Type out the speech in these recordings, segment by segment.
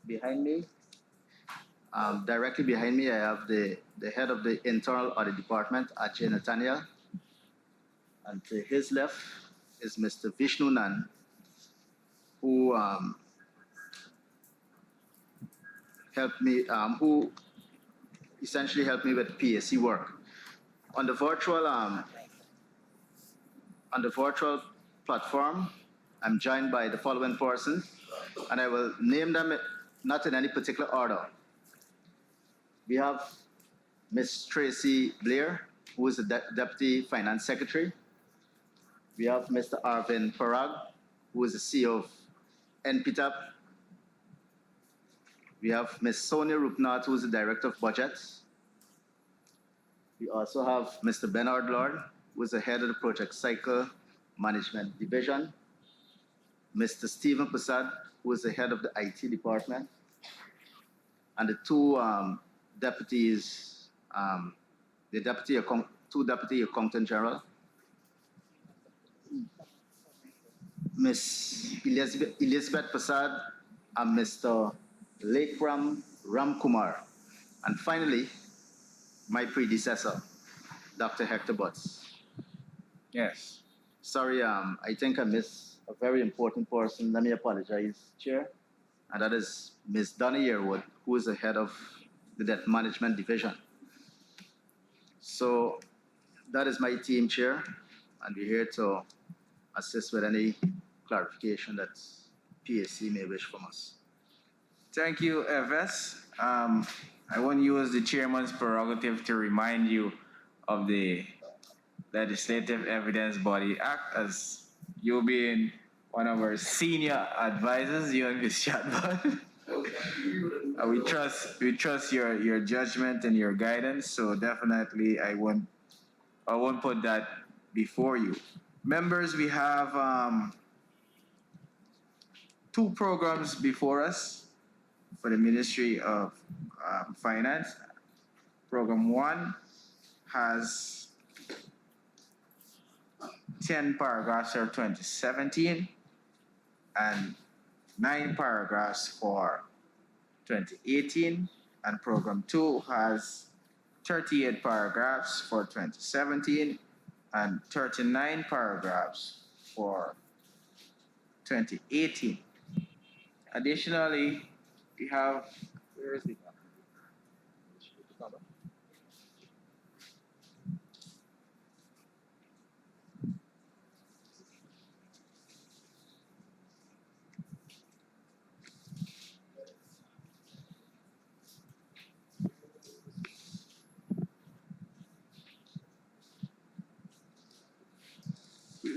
behind me, directly behind me, I have the head of the Internal Audit Department, Ajay Nathaniel. And to his left is Mr. Vishnu Nan, who helped me, who essentially helped me with PSC work. On the virtual, on the virtual platform, I'm joined by the following persons, and I will name them not in any particular order. We have Ms. Tracy Blair, who is the Deputy Finance Secretary. We have Mr. Arvind Parag, who is the CEO of NPTAP. We have Ms. Sonia Rupnath, who is the Director of Budget. We also have Mr. Bernard Lord, who is the head of the Project Cycle Management Division. Mr. Stephen Prasad, who is the head of the IT department. And the two deputies, two deputy accountant general, Ms. Elizabeth Prasad and Mr. Lekram Ramkumar. And finally, my predecessor, Dr. Hector Butts. Yes. Sorry, I think I missed a very important person. Let me apologize, Chair. And that is Ms. Donna Yearwood, who is the head of the Debt Management Division. So that is my team, Chair, and we're here to assist with any clarification that PSC may wish from us. Thank you, FS. I want to use the chairman's prerogative to remind you of the Legislative Evidence Body Act, as you being one of our senior advisors, you and Ms. Chatbot. We trust your judgment and your guidance, so definitely I won't put that before you. Members, we have two programs before us for the Ministry of Finance. Program 1 has 10 paragraphs for 2017 and 9 paragraphs for 2018, and Program 2 has 38 paragraphs for 2017 and 39 paragraphs for 2018. Additionally, we have, where is it?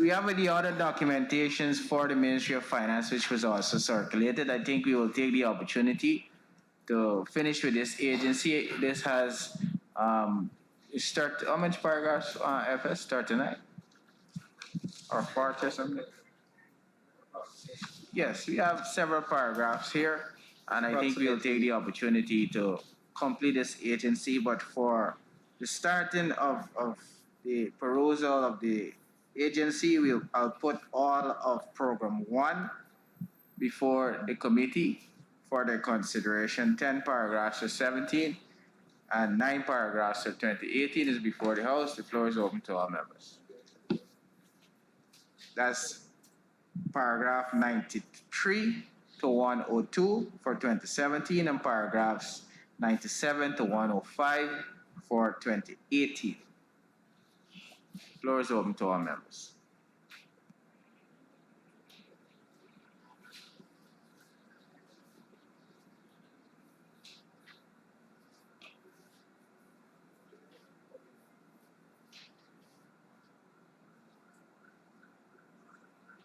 We have the other documentations for the Ministry of Finance, which was also circulated. I think we will take the opportunity to finish with this agency. This has how much paragraphs, FS? 39? Or 40 or something? Yes, we have several paragraphs here, and I think we'll take the opportunity to complete this agency. But for the starting of the perusal of the agency, I'll put all of Program 1 before the committee for their consideration. 10 paragraphs for 17 and 9 paragraphs for 2018 is before the House. The floor is open to all members. That's paragraph 93 to 102 for 2017 and paragraphs 97 to 105 for 2018. Floor is open to all members.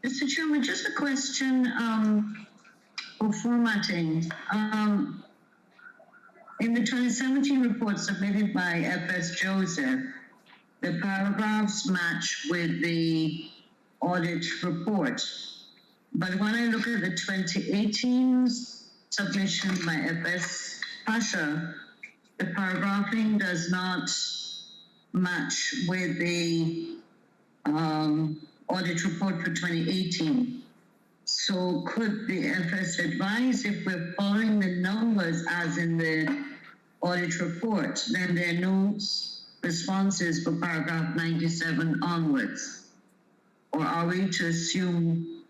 Mr. Chairman, just a question for formatting. In the 2017 report submitted by FS Joseph, the paragraphs match with the audit report. But when I look at the 2018 submission by FS Pasha, the paragraphing does not match with the audit report for 2018. So could the FS advise if we're following the numbers as in the audit report, then there are no responses for paragraph 97 onwards? Or are we to assume,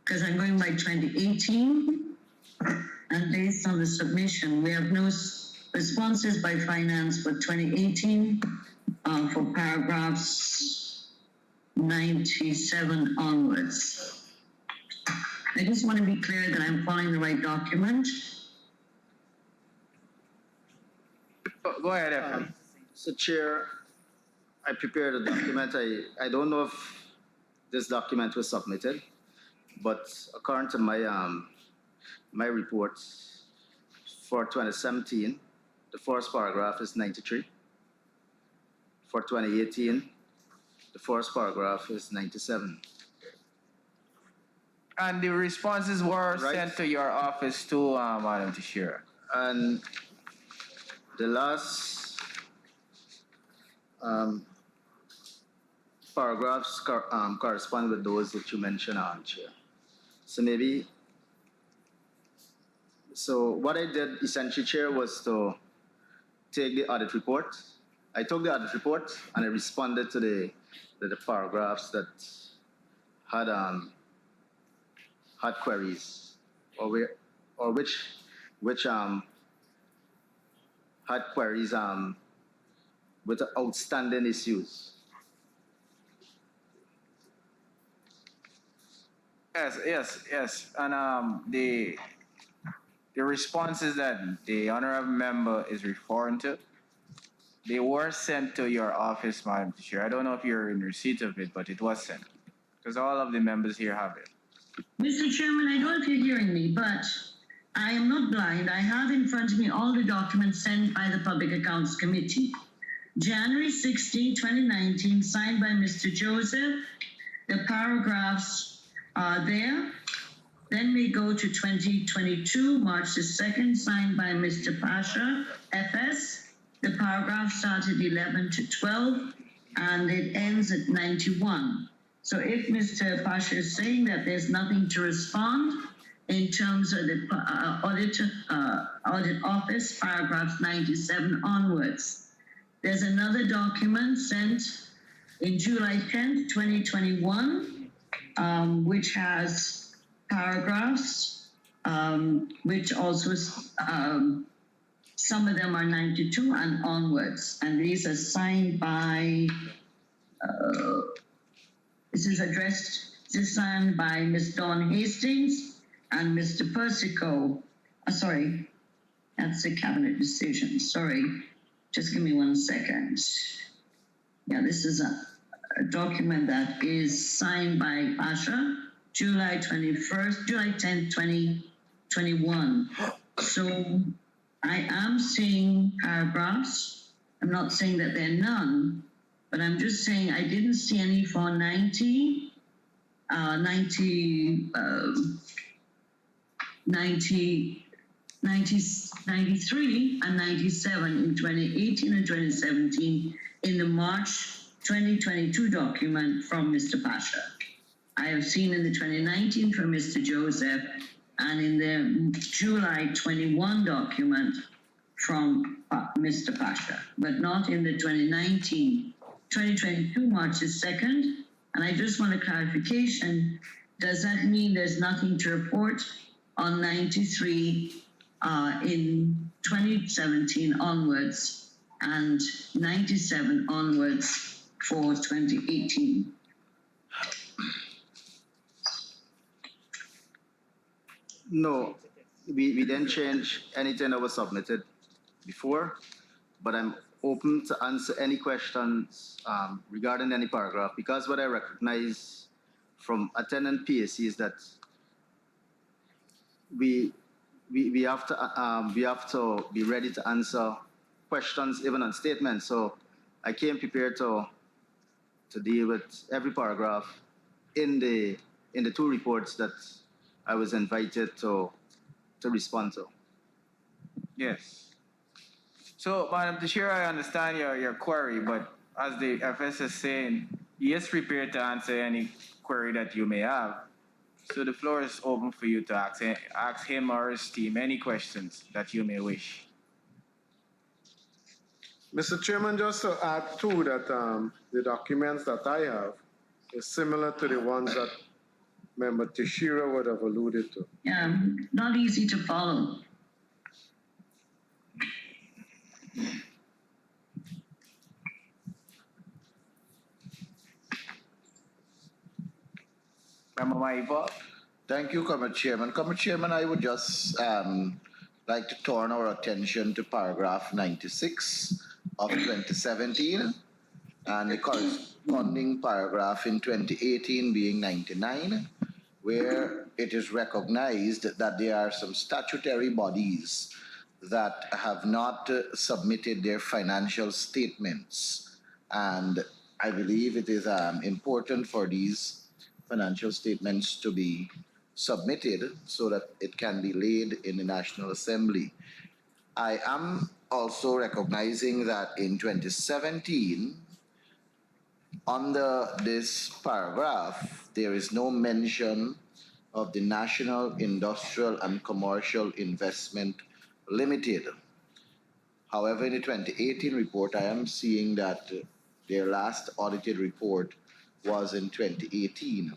because I'm going by 2018, and based on the submission, we have no responses by finance for 2018 for paragraphs 97 onwards. I just want to be clear that I'm following the right document. Go ahead, FP. So, Chair, I prepared a document. I don't know if this document was submitted, but according to my report for 2017, the first paragraph is 93. For 2018, the first paragraph is 97. And the responses were Right. sent to your office too, Madam Tashira. And the last paragraphs correspond with those that you mentioned, Chair. So what I did essentially, Chair, was to take the audit report. I took the audit report and I responded to the paragraphs that had had queries or which had queries with outstanding issues. Yes. And the responses that the honorable member is referring to, they were sent to your office, Madam Chair. I don't know if you're in receipt of it, but it was sent. Because all of the members here have it. Mr. Chairman, I don't know if you're hearing me, but I am not blind. I have in front of me all the documents sent by the Public Accounts Committee. January 16, 2019, signed by Mr. Joseph. The paragraphs are there. Then we go to 2022, March the 2nd, signed by Mr. Pasha, FS. The paragraph starts at 11 to 12, and it ends at 91. So if Mr. Pasha is saying that there's nothing to respond in terms of the audit office, paragraphs 97 onwards, there's another document sent in July 10th, 2021, which has paragraphs, which also, some of them are 92 and onwards. And these are signed by, this is signed by Ms. Dawn Hastings and Mr. Persico. Sorry, that's a cabinet decision. Sorry, just give me 1 second. Yeah, this is a document that is signed by Pasha, July 10th, 2021. So I am seeing paragraphs. I'm not saying that there are none, but I'm just saying I didn't see any for 93 and 97 in 2018 and 2017 in the March 2022 document from Mr. Pasha. I have seen in the 2019 from Mr. Joseph and in the July 21 document from Mr. Pasha, but not in the 2022 March the 2nd. And I just want a clarification. Does that mean there's nothing to report on 93 in 2017 onwards and 97 onwards for 2018? No, we didn't change anything that was submitted before, but I'm open to answer any questions regarding any paragraph, because what I recognize from attending PAC is that we have to be ready to answer questions even on statements. So I came prepared to deal with every paragraph in the two reports that I was invited to respond to. Yes. So, Madam Tashira, I understand your query, but as the FS is saying, he is prepared to answer any query that you may have. So the floor is open for you to ask him or his team any questions that you may wish. Mr. Chairman, just to add to that, the documents that I have is similar to the ones that Member Teixeira would have alluded to. Yeah, not easy to follow. Member Maipo? Thank you, Comrade Chairman. Comrade Chairman, I would just like to turn our attention to paragraph 96 of 2017 and the corresponding paragraph in 2018 being 99, where it is recognized that there are some statutory bodies that have not submitted their financial statements. And I believe it is important for these financial statements to be submitted so that it can be laid in the National Assembly. I am also recognizing that in 2017, under this paragraph, there is no mention of the National Industrial and Commercial Investment Limited. However, in the 2018 report, I am seeing that their last audited report was in 2018.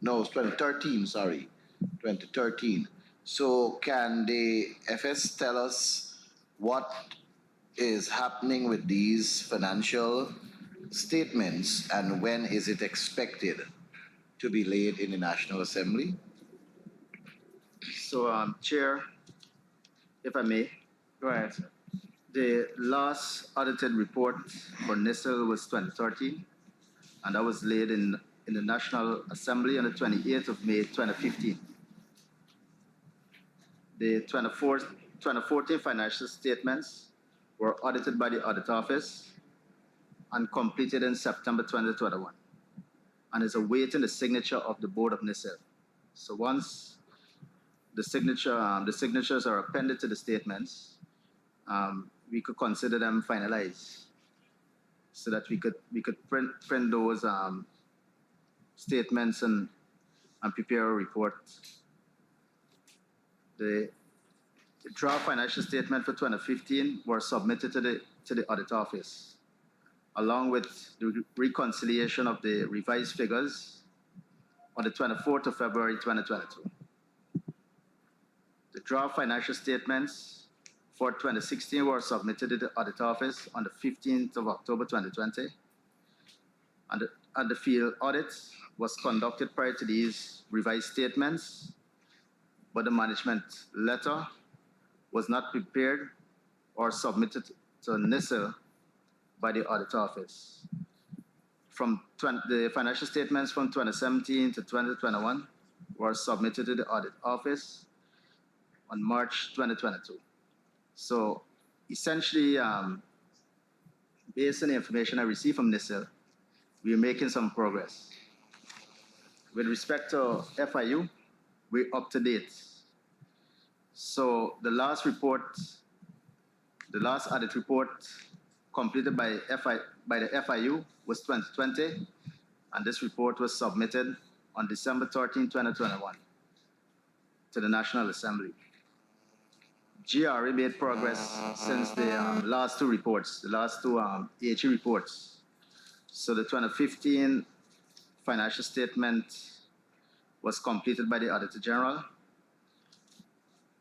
No, it's 2013, sorry, 2013. So can the FS tell us what is happening with these financial statements and when is it expected to be laid in the National Assembly? So, Chair, if I may, Go ahead, sir. the last audited report for NISL was 2013, and that was laid in the National Assembly on the 28th of May 2015. The 2014 financial statements were audited by the Audit Office and completed in September 2021, and is awaiting the signature of the Board of NISL. So once the signatures are appended to the statements, we could consider them finalized, so that we could print those statements and prepare a report. The draft financial statement for 2015 were submitted to the Audit Office, along with the reconciliation of the revised figures on the 24th of February 2022. The draft financial statements for 2016 were submitted to the Audit Office on the 15th of October 2020, and the field audit was conducted prior to these revised statements, but the management letter was not prepared or submitted to NISL by the Audit Office. The financial statements from 2017 to 2021 were submitted to the Audit Office on March 2022. So essentially, based on the information I received from NISL, we are making some progress. With respect to FIU, we're up to date. So the last audit report completed by the FIU was 2020, and this report was submitted on December 13, 2021 to the National Assembly. GRA made progress since the last two reports, the last two AHE reports. So the 2015 financial statement was completed by the Auditor General,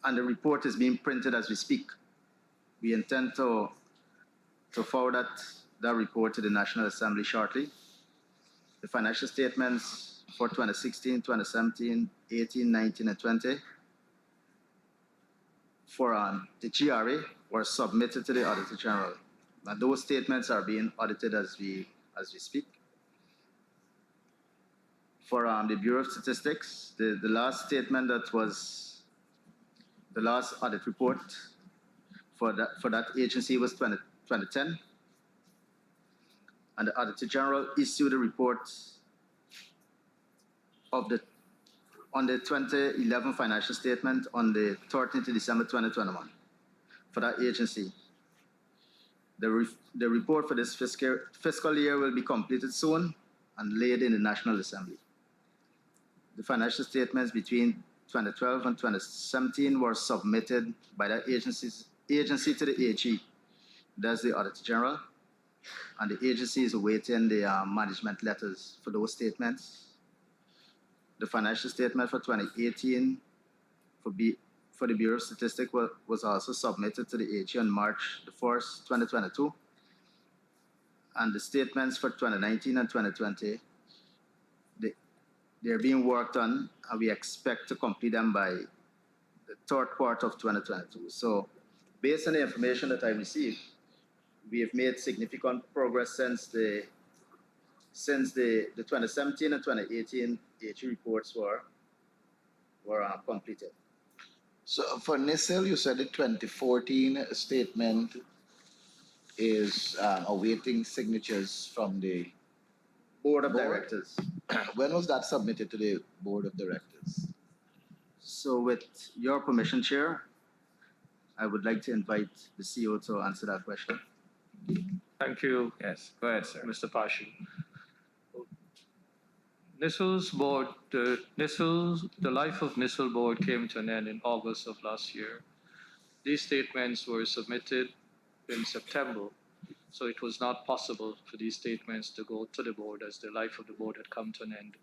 and the report is being printed as we speak. We intend to forward that report to the National Assembly shortly. The financial statements for 2016, 2017, 18, 19, and 20 for the GRA were submitted to the Auditor General. And those statements are being audited as we speak. For the Bureau of Statistics, the last statement that was the last audit report for that agency was 2010. And the Auditor General issued a report on the 2011 financial statement on the 13th of December 2021 for that agency. The report for this fiscal year will be completed soon and laid in the National Assembly. the financial statements between 2012 and 2017 were submitted by the agency to the AG. That's the Auditor General. And the agency is awaiting the management letters for those statements. The financial statement for 2018 for the Bureau of Statistics was also submitted to the AG on March the 1st, 2022. And the statements for 2019 and 2020, they're being worked on, and we expect to complete them by the third quarter of 2022. So based on the information that I received, we have made significant progress since the 2017 and 2018 AG reports were completed. So for NISIL, you said the 2014 statement is awaiting signatures from the Board of Board? Directors. When was that submitted to the Board of Directors? So with your permission, Chair, I would like to invite the CEO to answer that question. Thank you, Yes, go ahead, sir. Mr. Pashi. NISL's board, the life of NISL board came to an end in August of last year. These statements were submitted in September, so it was not possible for these statements to go to the board as the life of the board had come to an end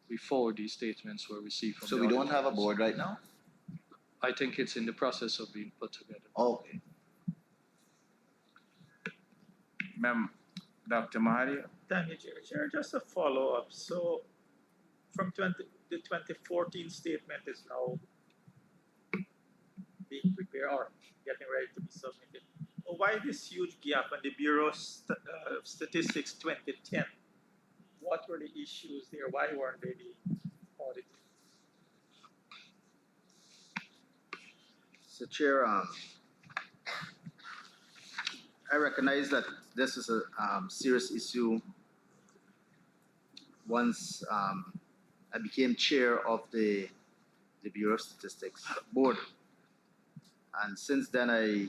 before these statements were received from So the we don't have a auditors. board right now? I think it's in the process of being put together. Okay. Ma'am, Dr. Mahadia? Thank you, Chair. Just a follow-up. So from the 2014 statement is now being prepared or getting ready to be submitted. Why this huge gap on the Bureau of Statistics 2010? What were the issues there? Why weren't they being audited? So, Chair, I recognize that this is a serious issue. Once I became chair of the Bureau of Statistics board, and since then I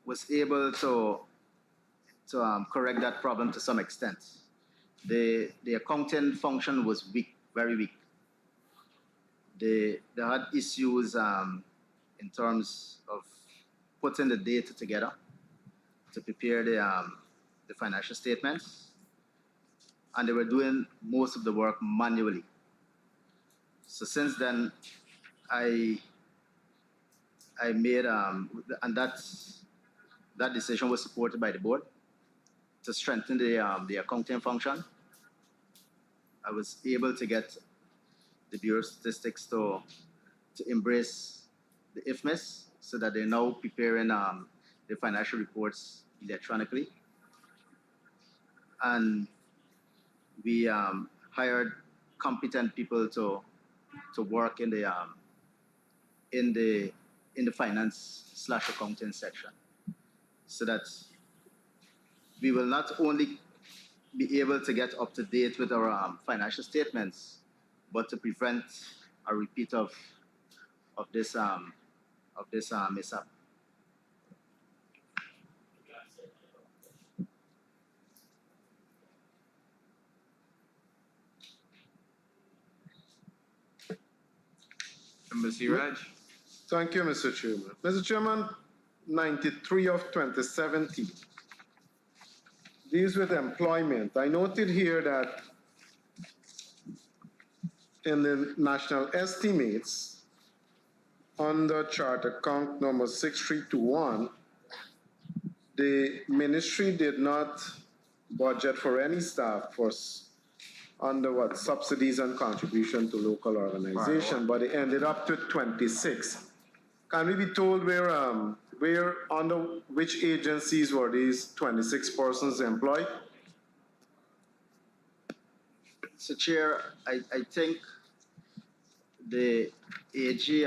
was able to correct that problem to some extent. The accounting function was weak, very weak. They had issues in terms of putting the data together to prepare the financial statements, and they were doing most of the work manually. So since then, I made and that decision was supported by the board to strengthen the accounting function. I was able to get the Bureau of Statistics to embrace the IFMIS so that they're now preparing the financial reports electronically. And we hired competent people to work in the finance/accounting section, so that we will not only be able to get up to date with our financial statements, but to prevent a repeat of this mishap. Embassy Raj? Thank you, Mr. Chairman. Mr. Chairman, 93 of 2017 deals with employment. I noted here that in the national estimates, under chart account number 6321, the ministry did not budget for any staff for under what subsidies and contribution to local organization, but it ended up to 26. Can we be told where under which agencies were these 26 persons employed? So, Chair, I think the AG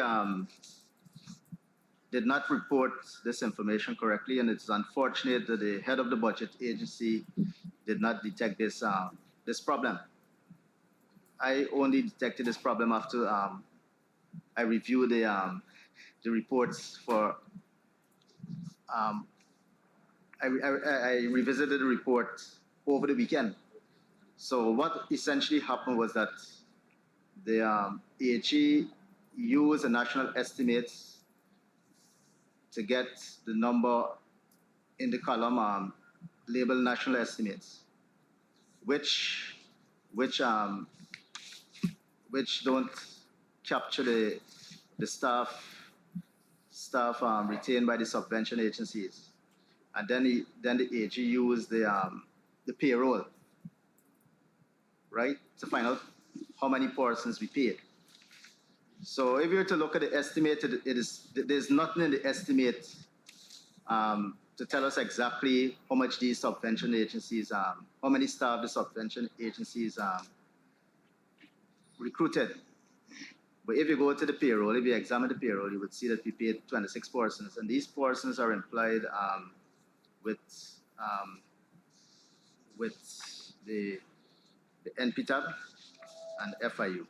did not report this information correctly, and it's unfortunate that the head of the budget agency did not detect this problem. I only detected this problem after I reviewed the reports for I revisited the report over the weekend. So what essentially happened was that the AG used the national estimates to get the number in the column labeled national estimates, which which um, which don't capture the staff retained by the subvention agencies, and then the AG used the payroll, right, to find out how many persons we paid. So if you were to look at the estimate, there's nothing in the estimate to tell us exactly how much these subvention agencies, how many staff the subvention agencies recruited. But if you go to the payroll, if you examine the payroll, you would see that we paid 26 persons, and these persons are employed with um, with the NPTAB and FIU.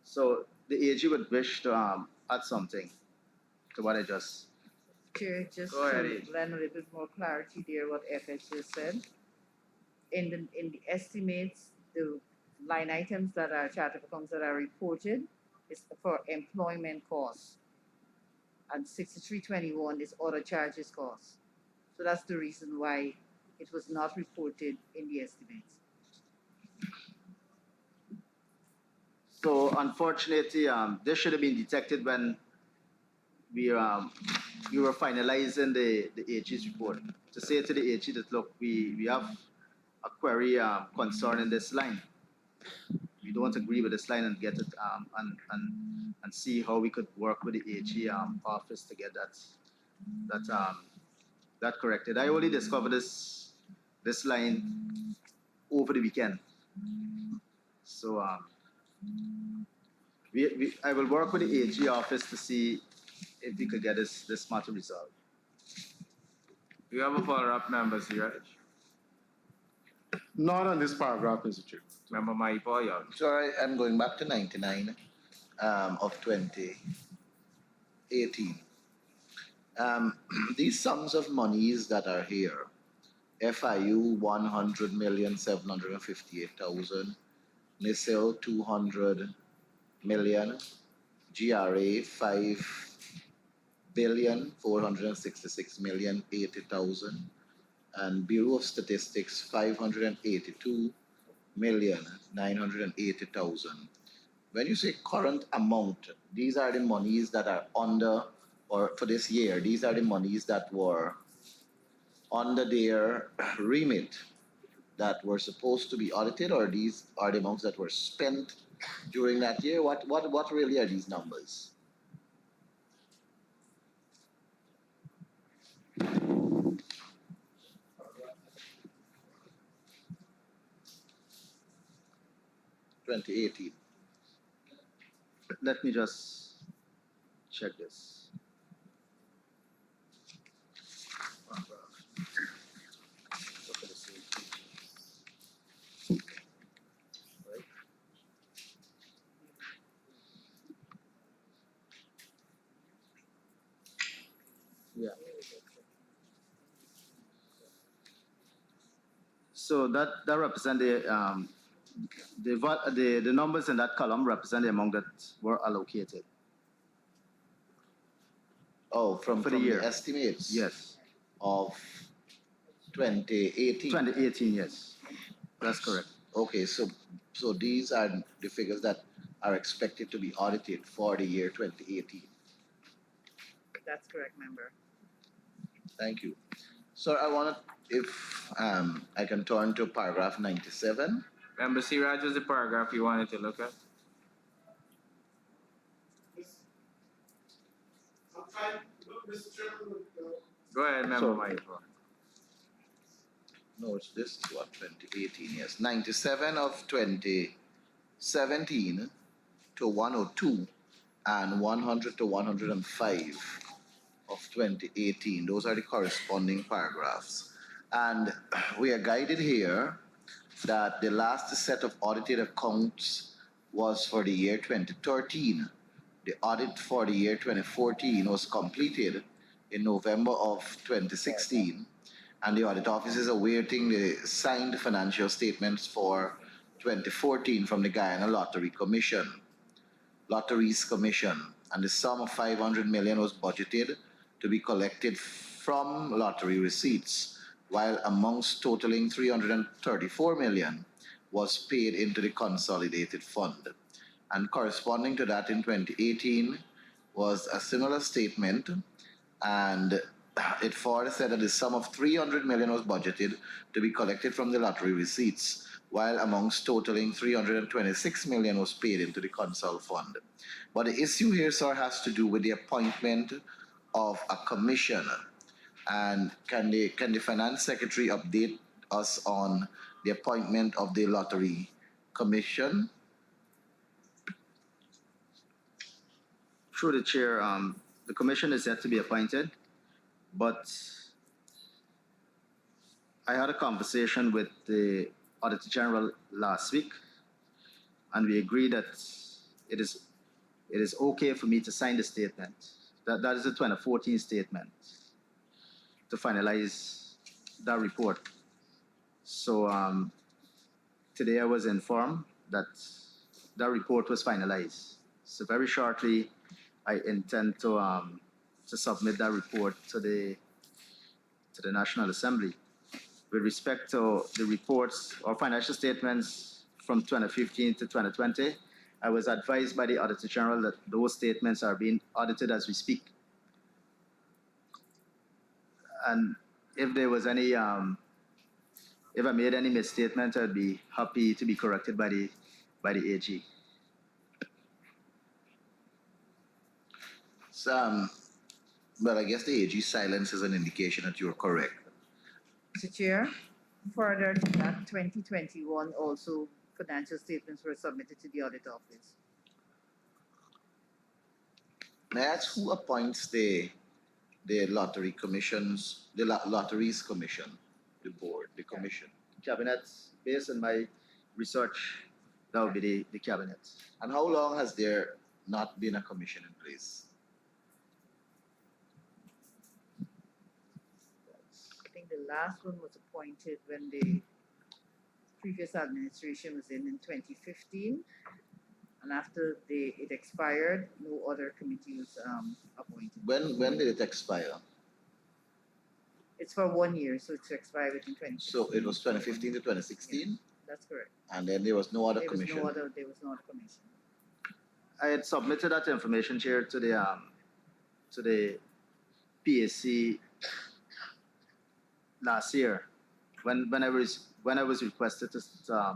So the AG would wish to add something to what I just. Chair, just Go ahead, to Ed. lend a little bit more clarity there, what FS just said. In the estimates, the line items that are chart of accounts that are reported is for employment costs. And 6321 is other charges costs. So that's the reason why it was not reported in the estimates. So unfortunately, this should have been detected when we were finalizing the AG's report. To say to the AG that look, we have a query concerning this line. We don't agree with this line and get it and see how we could work with the AG office to get that corrected. I only discovered this line over the weekend. So I will work with the AG office to see if we could get this matter resolved. You have a follow-up, member Siraj? Not on this paragraph, Mr. Chair. Member Maipoya? So I'm going back to 99 of 2018. These sums of monies that are here, FIU 100,758,000, NISIL 200 million, GRA 5,466,080,000, and Bureau of Statistics 582,980,000. When you say current amount, these are the monies that are under, or for this year, these are the monies that were under their remit that were supposed to be audited, or these are the amounts that were spent during that year? What really are these numbers? (2018) Let me just check this. Look at the same page. Right. Yeah. So that represent the numbers in that column represent the amount that were allocated. Oh, from For the year. the estimates Yes. of 2018. 2018, yes. That's correct. Okay, so these are the figures that are expected to be audited for the year 2018. That's correct, member. Thank you. So I want to, if I can turn to paragraph 97. Member Siraj was the paragraph you wanted to look at? Go ahead, member So- Maipoya. No, this is what, 2018, yes. 97 of 2017 to 102 and 100 to 105 of 2018. Those are the corresponding paragraphs. And we are guided here that the last set of audited accounts was for the year 2013. The audit for the year 2014 was completed in November of 2016, and the audit office is awaiting the signed financial statements for 2014 from the Guyana Lotteries Commission, and the sum of 500 million was budgeted to be collected from lottery receipts, while amounts totaling 334 million was paid into the consolidated fund. And corresponding to that in 2018 was a similar statement, and it further said that the sum of 300 million was budgeted to be collected from the lottery receipts, while amounts totaling 326 million was paid into the consol fund. But the issue here, sir, has to do with the appointment of a commissioner. And can the finance secretary update us on the appointment of the lottery commission? Through the chair, the commission is yet to be appointed, but I had a conversation with the Auditor General last week, and we agreed that it is okay for me to sign the statement. That is the 2014 statement to finalize that report. So today I was informed that that report was finalized. So very shortly, I intend to submit that report to the National Assembly. With respect to the reports or financial statements from 2015 to 2020, I was advised by the Auditor General that those statements are being audited as we speak. And if there was any, if I made any misstatement, I'd be happy to be corrected by the AG. Well, I guess the AG's silence is an indication that you're correct. Mr. Chair, further to that, 2021 also financial statements were submitted to the audit office. May I ask who appoints the lottery commissions, the lotteries commission, the board, the commission? Cabinet, based on my research, that would be the cabinet. And how long has there not been a commission in place? I think the last one was appointed when the previous administration was in 2015. And after it expired, no other committee was appointed. When did it expire? It's for 1 year, so it's expired within 2015. So it was 2015 to 2016? That's correct. And then there was no other There was commission? there was no other commission. I had submitted that information, Chair, to the PAC last year when I was requested to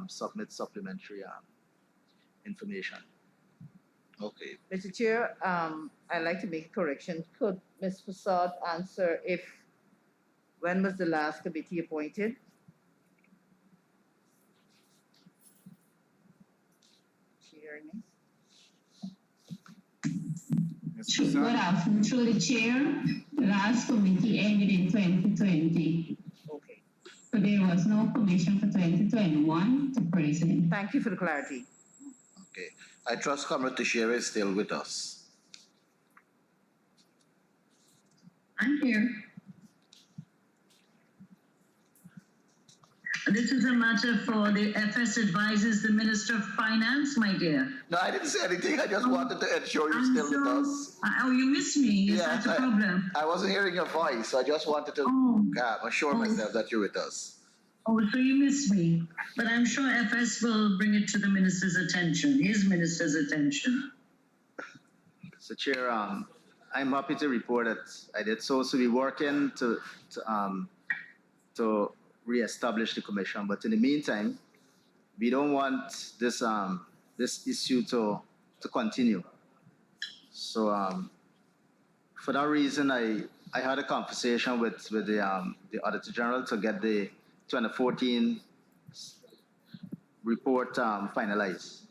submit supplementary information. Okay. Mr. Chair, I'd like to make a correction. Could Ms. Prasad answer when was the last committee appointed? She hearing me? Ms. Good Prasad? afternoon, through the chair. The last committee ended in 2020. Okay. So there was no commission for 2021 to present. Thank you for the clarity. Okay. I trust Comrade Teixeira is still with us. I'm here. This is a matter for the FS advisors, the Minister of Finance, my dear. No, I didn't say anything. I just wanted to ensure you're still with us. Oh, you missed me. Is Yeah, that a problem? I wasn't hearing your voice, so I just wanted to assure myself that you're with us. Oh, so you missed me. But I'm sure FS will bring it to the Minister's attention, his Minister's attention. So, Chair, I'm happy to report that I did so. So we're working to reestablish the commission. But in the meantime, we don't want this issue to continue. So for that reason, I had a conversation with the Auditor General to get the 2014 report finalized.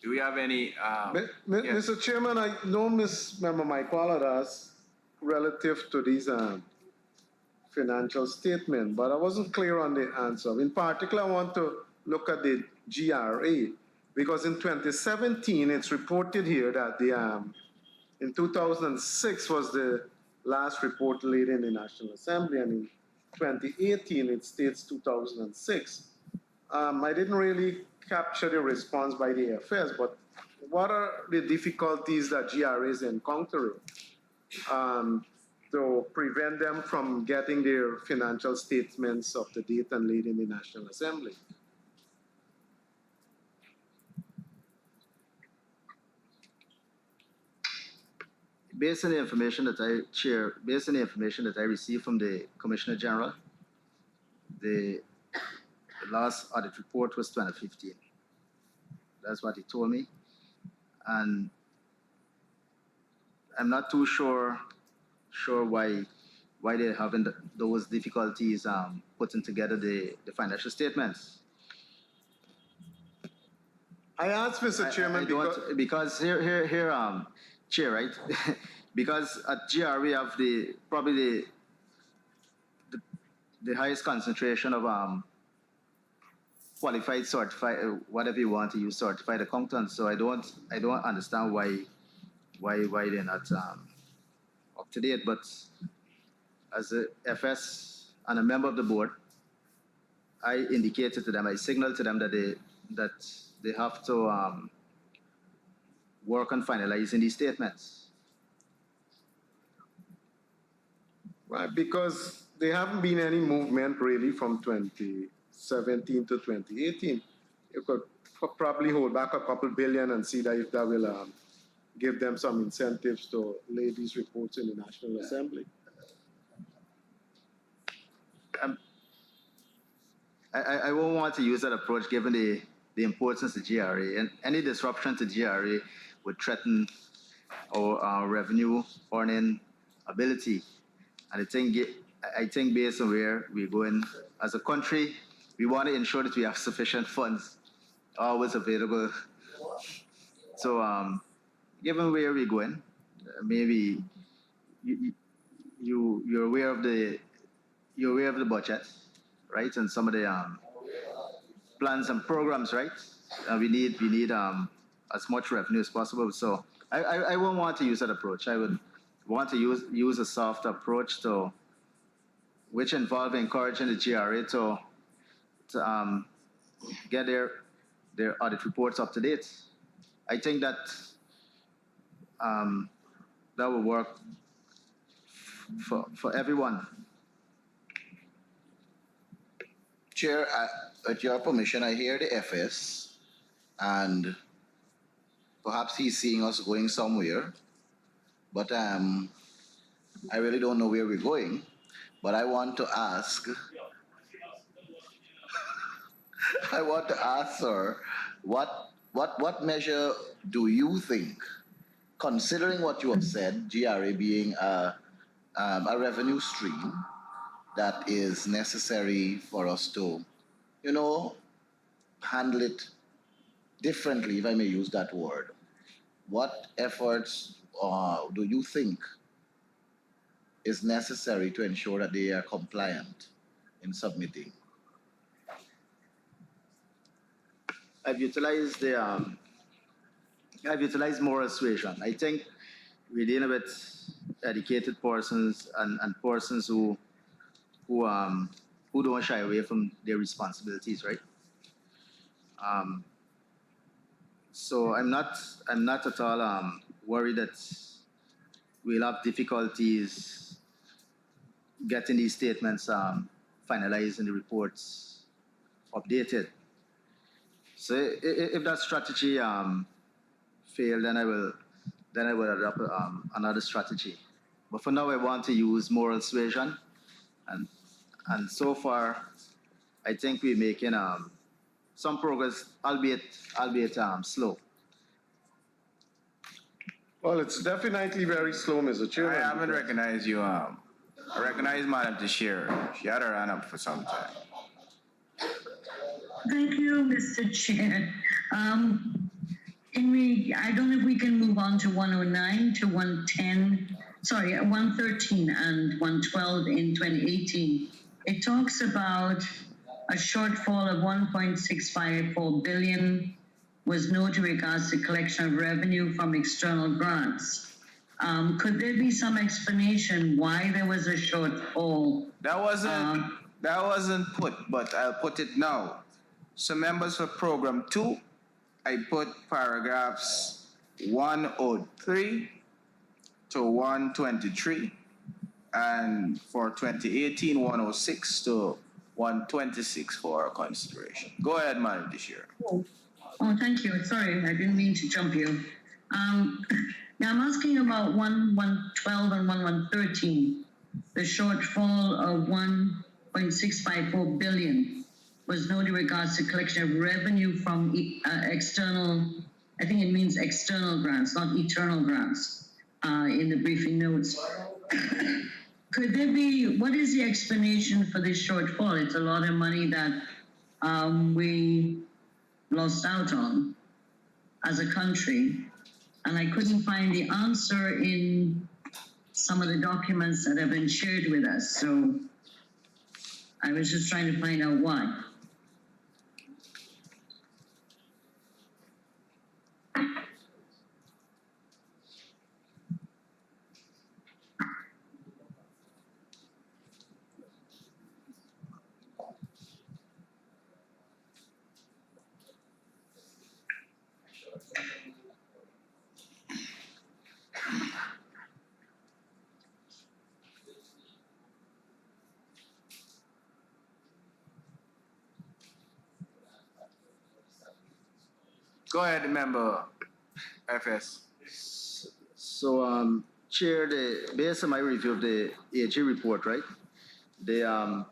Do we have any? Mr. Chairman, I know Ms. Member Mike Wallace relative to these financial statement, but I wasn't clear on the answer. In particular, I want to look at the GRA because in 2017, it's reported here that in 2006 was the last report laid in the National Assembly, and in 2018 it states 2006. I didn't really capture the response by the AFS, but what are the difficulties that GRA is encountering to prevent them from getting their financial statements of the date and laid in the National Assembly? Based on the information that based on the information that I received from the Commissioner General, the last audit report was 2015. That's what he told me. And I'm not too sure why they're having those difficulties putting together the financial statements. I asked Mr. Chairman because here, Chair, right? Because at GR we have probably the highest concentration of qualified, certified, whatever you want to use, certified accountants. So I don't understand why they're not up to date. But as a FS and a member of the board, I indicated to them, I signaled to them that they have to work on finalizing these statements. Right, because there haven't been any movement really from 2017 to 2018. You could probably hold back a couple billion and see that if that will give them some incentives to lay these reports in the National Assembly. I won't want to use that approach given the importance of GRA, and any disruption to GRA would threaten our revenue earning ability. And I think based on where we're going as a country, we want to ensure that we have sufficient funds always available. So given where we're going, maybe you're aware of the budget, right? And some of the plans and programs, right? We need as much revenue as possible. So I won't want to use that approach. I would want to use a soft approach which involve encouraging the GRA to get their audit reports up to date. I think that that will work for everyone. Chair, with your permission, I hear the FS, and perhaps he's seeing us going somewhere, but I really don't know where we're going. But I want to ask, sir, what measure do you think, considering what you have said, GRA being a revenue stream that is necessary for us to, handle it differently, if I may use that word. What efforts do you think is necessary to ensure that they are compliant in submitting? I've utilized moral suasion. I think we're dealing with educated persons and persons who don't shy away from their responsibilities, right? So I'm not at all worried that we'll have difficulties getting these statements finalized and the reports updated. So if that strategy failed, then I will adopt another strategy. But for now, I want to use moral suasion, and so far, I think we're making some progress, albeit slow. Well, it's definitely very slow, Mr. Chairman. I haven't recognized you. I recognize Madam Tashir. She had her hand up for some time. Thank you, Mr. Chair. I don't know if we can move on to 109 to 110 sorry, 113 and 112 in 2018, it talks about a shortfall of 1.654 billion was noted regards to collection of revenue from external grants. Could there be some explanation why there was a shortfall? That wasn't put, but I'll put it now. So members for program 2, I put paragraphs 103 to 123, and for 2018, 106 to 126 for our consideration. Go ahead, Madam Chair. Oh, thank you. Sorry, I didn't mean to jump you. Now I'm asking about 1112 and 1113. The shortfall of 1.654 billion was noted in regards to collection of revenue from external, I think it means external grants, not eternal grants, in the briefing notes. Could there be, what is the explanation for this shortfall? It's a lot of money that we lost out on as a country, and I couldn't find the answer in some of the documents that have been shared with us. So I was just trying to find out why. Go ahead, member FS. So, Chair, based on my review of the AG report, right? The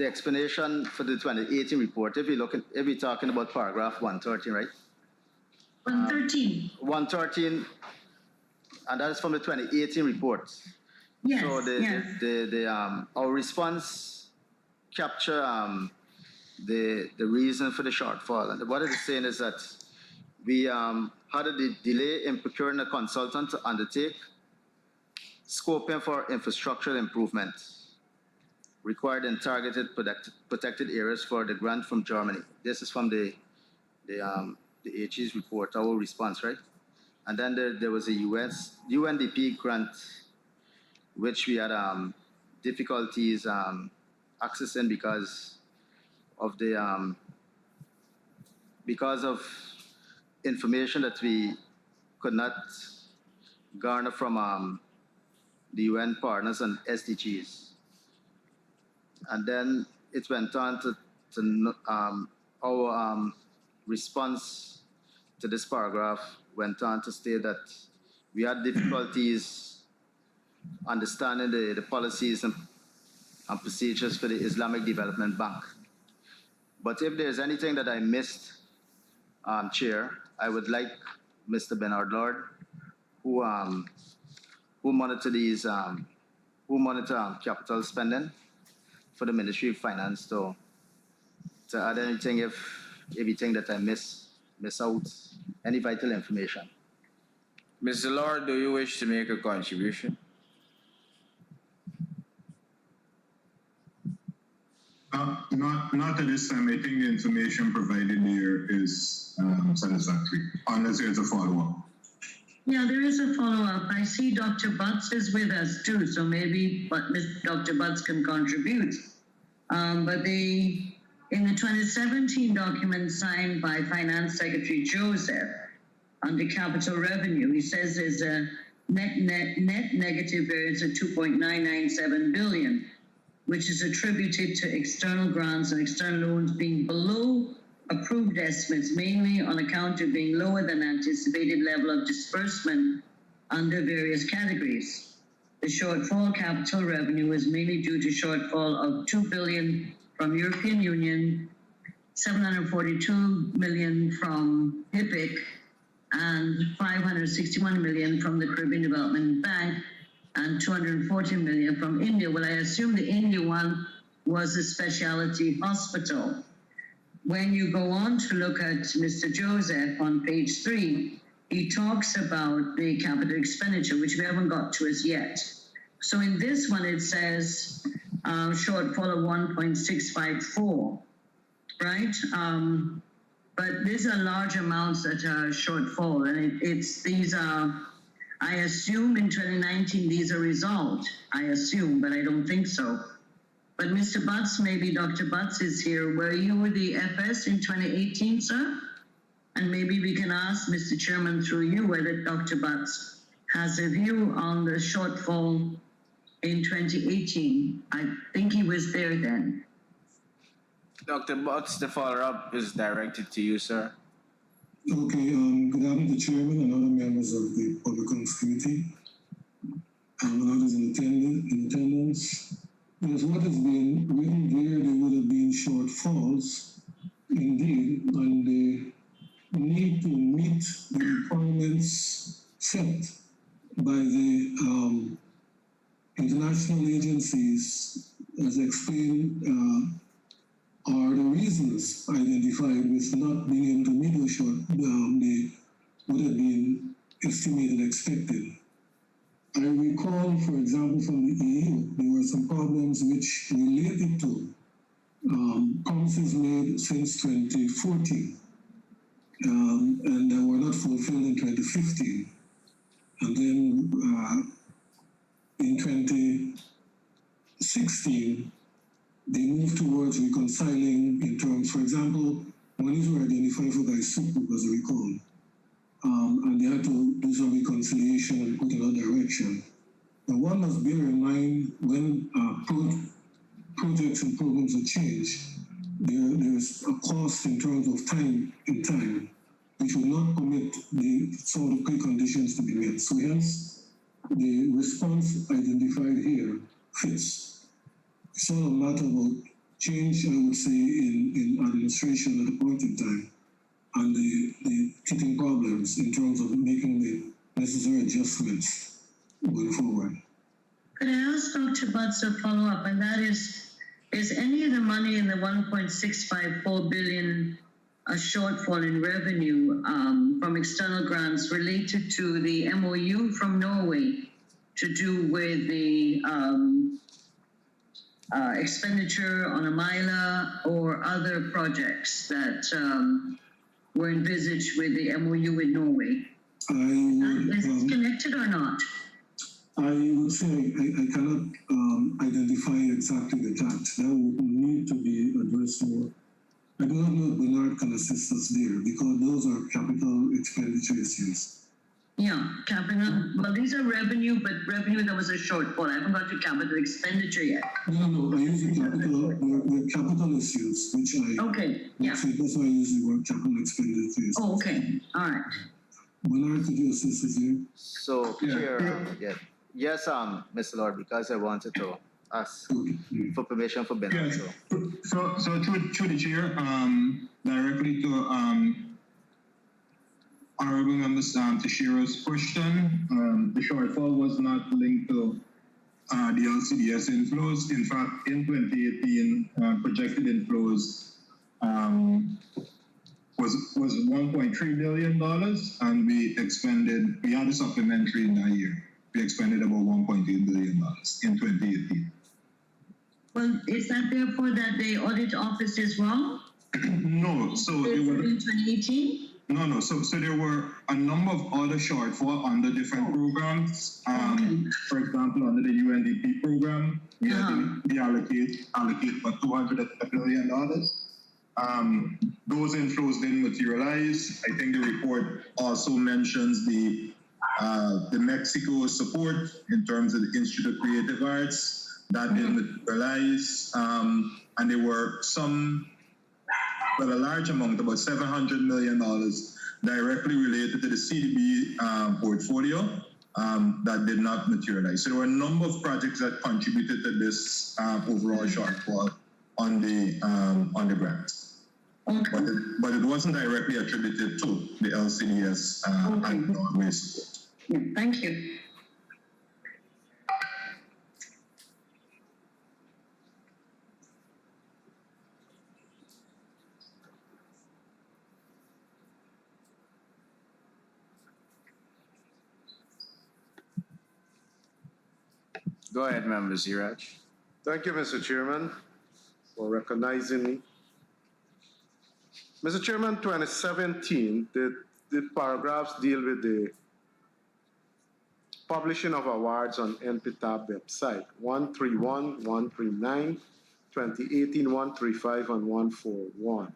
explanation for the 2018 report, if we're talking about paragraph 113, right? 113. 113, and that is from the 2018 report. Yes. So our response capture the reason for the shortfall, and what it is saying is that we had a delay in procuring a consultant to undertake scoping for infrastructural improvement required in targeted protected areas for the grant from Germany. This is from the AG's report, our response, right? And then there was a UNDP grant, which we had difficulties accessing because of information that we could not garner from the UN partners and SDGs. And then it went on to our response to this paragraph went on to state that we had difficulties understanding the policies and procedures for the Islamic Development Bank. But if there's anything that I missed, Chair, I would like Mr. Bernard Lord, who monitor capital spending for the Ministry of Finance, to add anything if everything that I miss out, any vital information. Mr. Lord, do you wish to make a contribution? Not at this time. I think the information provided here is satisfactory, unless there's a follow-up. Yeah, there is a follow-up. I see Dr. Butts is with us too, so maybe Dr. Butts can contribute. But in the 2017 document signed by Finance Secretary Joseph on the capital revenue, he says there's a net negative variance of 2.997 billion, which is attributed to external grants and external loans being below approved estimates, mainly on account of being lower than anticipated level of disbursement under various categories. The shortfall capital revenue is mainly due to shortfall of 2 billion from European Union, 742 million from HIPIC, and 561 million from the Caribbean Development Bank, and 240 million from India. Well, I assume the India one was a specialty hospital. When you go on to look at Mr. Joseph on page 3, he talks about the capital expenditure, which we haven't got to as yet. So in this one, it says shortfall of 1.654, right? But these are large amounts that are shortfall, and these are, I assume in 2019 these are resolved. I assume, but I don't think so. But Mr. Butts, maybe Dr. Butts is here. Were you the FS in 2018, sir? And maybe we can ask Mr. Chairman through you whether Dr. Butts has a view on the shortfall in 2018. I think he was there then. Dr. Butts, the follow-up is directed to you, sir. Okay, good afternoon to Chairman and other members of the Public Accounts Committee and others in attendance. Yes, what has been written there would have been shortfalls, indeed, and the need to meet the requirements set by the international agencies, as explained, are the reasons identified with not being able to meet the what had been estimated expected. I recall, for example, from the EU, there were some problems which related to promises made since 2014, and they were not fulfilled in 2015. And then in 2016, they moved towards reconciling in terms, for example, monies were identified for Gaisuku, as I recall, and they had to do some reconciliation and put in a direction. And one must bear in mind when projects and programs are changed, there's a cost in terms of time, which will not permit the sort of preconditions to be met. So hence, the response identified here fits. It's all a matter about change, I would say, in administration at a point in time, and the hitting problems in terms of making the necessary adjustments going forward. Could I ask Dr. Butts a follow-up, and that is any of the money in the 1.654 billion a shortfall in revenue from external grants related to the MOU from Norway to do with the expenditure on a Mila or other projects that were envisaged with the MOU with Norway? Is this connected or not? I would say I cannot identify exactly the tax. That would need to be addressed more. I do not know if Bernard can assist us there because those are capital expenditure issues. Yeah, capital. Well, these are revenue, but revenue that was a shortfall. I haven't got to capital expenditure yet. No, I use the capital. They're capital issues, which I. Okay. Yeah. So that's why I use the word capital expenditure. Oh, okay. All right. Bernard, could you assist us here? So, Chair, yes, Mr. Lord, because I wanted to ask for permission for Bernard. Yes. So through the chair, directly to Honorable Members Teixeira's question, the shortfall was not linked to the LCDS inflows. In fact, in 2018, projected inflows was $1.3 billion, and we had a supplementary in that year. We expended about $1.8 billion in 2018. Well, is that therefore that the audit office is wrong? No, so there were in 2018? No. So there were a number of other shortfall under different programs. For example, under the UNDP program, we allocate about $200 million. Those inflows didn't materialize. I think the report also mentions the Mexico support in terms of the Institute of Creative Arts. That didn't materialize. And there were a large amount, about $700 million, directly related to the CDB portfolio that did not materialize. So there were a number of projects that contributed to this overall shortfall on the grants. Okay. But it wasn't directly attributed to the LCDS and Norway support. Yeah, thank you. Go ahead, Member Siraj. Thank you, Mr. Chairman, for recognizing me. Mr. Chairman, 2017, the paragraphs deal with the publishing of awards on NPTAB website, 131, 139, 2018, 135, and 141.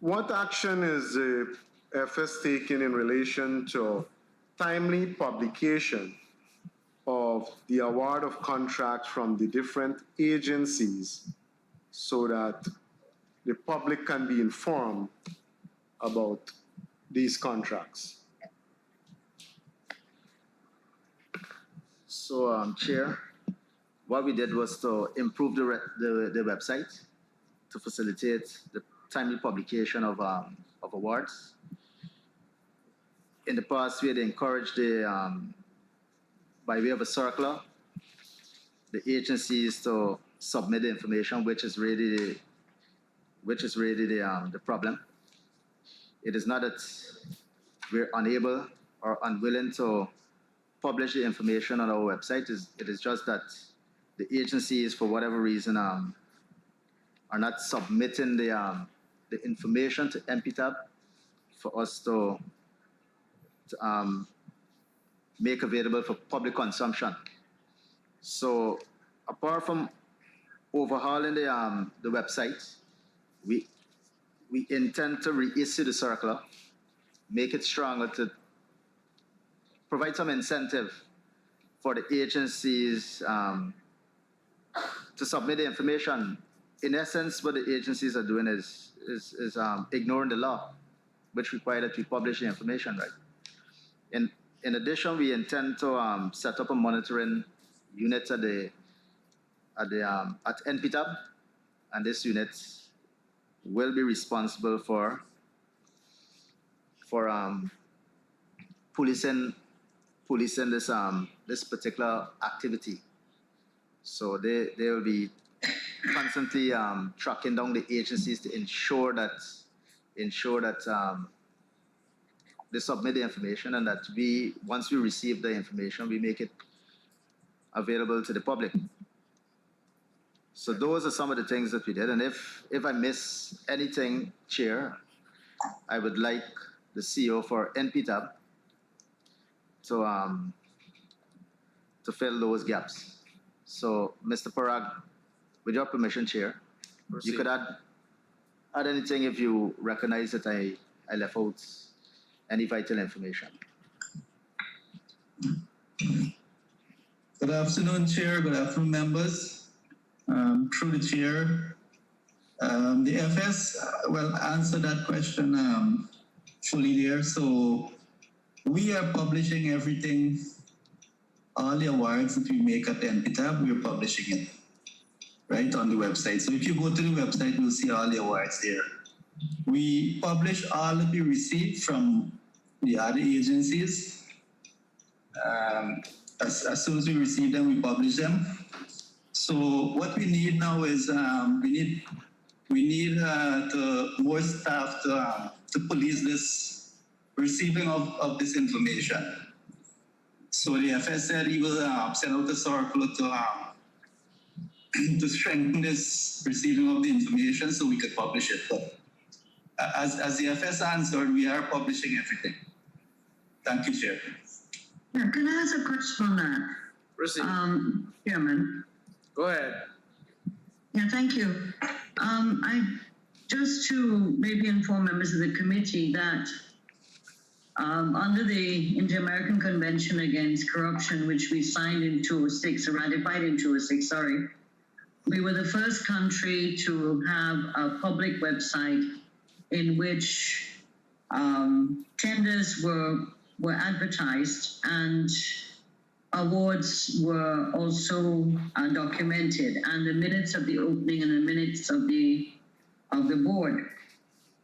What action is the FS taking in relation to timely publication of the award of contracts from the different agencies so that the public can be informed about these contracts? So, Chair, what we did was to improve the website to facilitate the timely publication of awards. In the past, we had encouraged by way of a circular, the agencies to submit the information, which is really the problem. It is not that we're unable or unwilling to publish the information on our website. It is just that the agencies, for whatever reason, are not submitting the information to NPTAB for us to make available for public consumption. So, apart from overhauling the website, we intend to reissue the circular, make it stronger, to provide some incentive for the agencies to submit the information. In essence, what the agencies are doing is ignoring the law, which requires that we publish the information, right? In addition, we intend to set up a monitoring unit at NPTAB, and this unit will be responsible for policing this particular activity. So they will be constantly tracking down the agencies to ensure that they submit the information, and that once we receive the information, we make it available to the public. So those are some of the things that we did. And if I miss anything, Chair, I would like the CEO for NPTAB to fill those gaps. So, Mr. Parag, with your permission, Chair, Proceed. you could add anything if you recognize that I left out any vital information. Good afternoon, Chair. Good afternoon, members. Through the Chair, the FS will answer that question fully there. So we are publishing everything, all the awards that we make at NPTAB, we're publishing it right on the website. So if you go to the website, you'll see all the awards there. We publish all that we receive from the other agencies. As soon as we receive them, we publish them. So what we need now is we need more staff to police this receiving of this information. So the FS said he will send out a circular to strengthen this receiving of the information so we could publish it. But as the FS answered, we are publishing everything. Thank you, Chair. Yeah, can I ask a question on that? Proceed. Chairman. Go ahead. Yeah, thank you. Just to maybe inform members of the committee that under the Inter-American Convention Against Corruption, which we signed in 2006, or ratified in 2006, sorry, we were the first country to have a public website in which tenders were advertised and awards were also documented, and the minutes of the opening and the minutes of the board.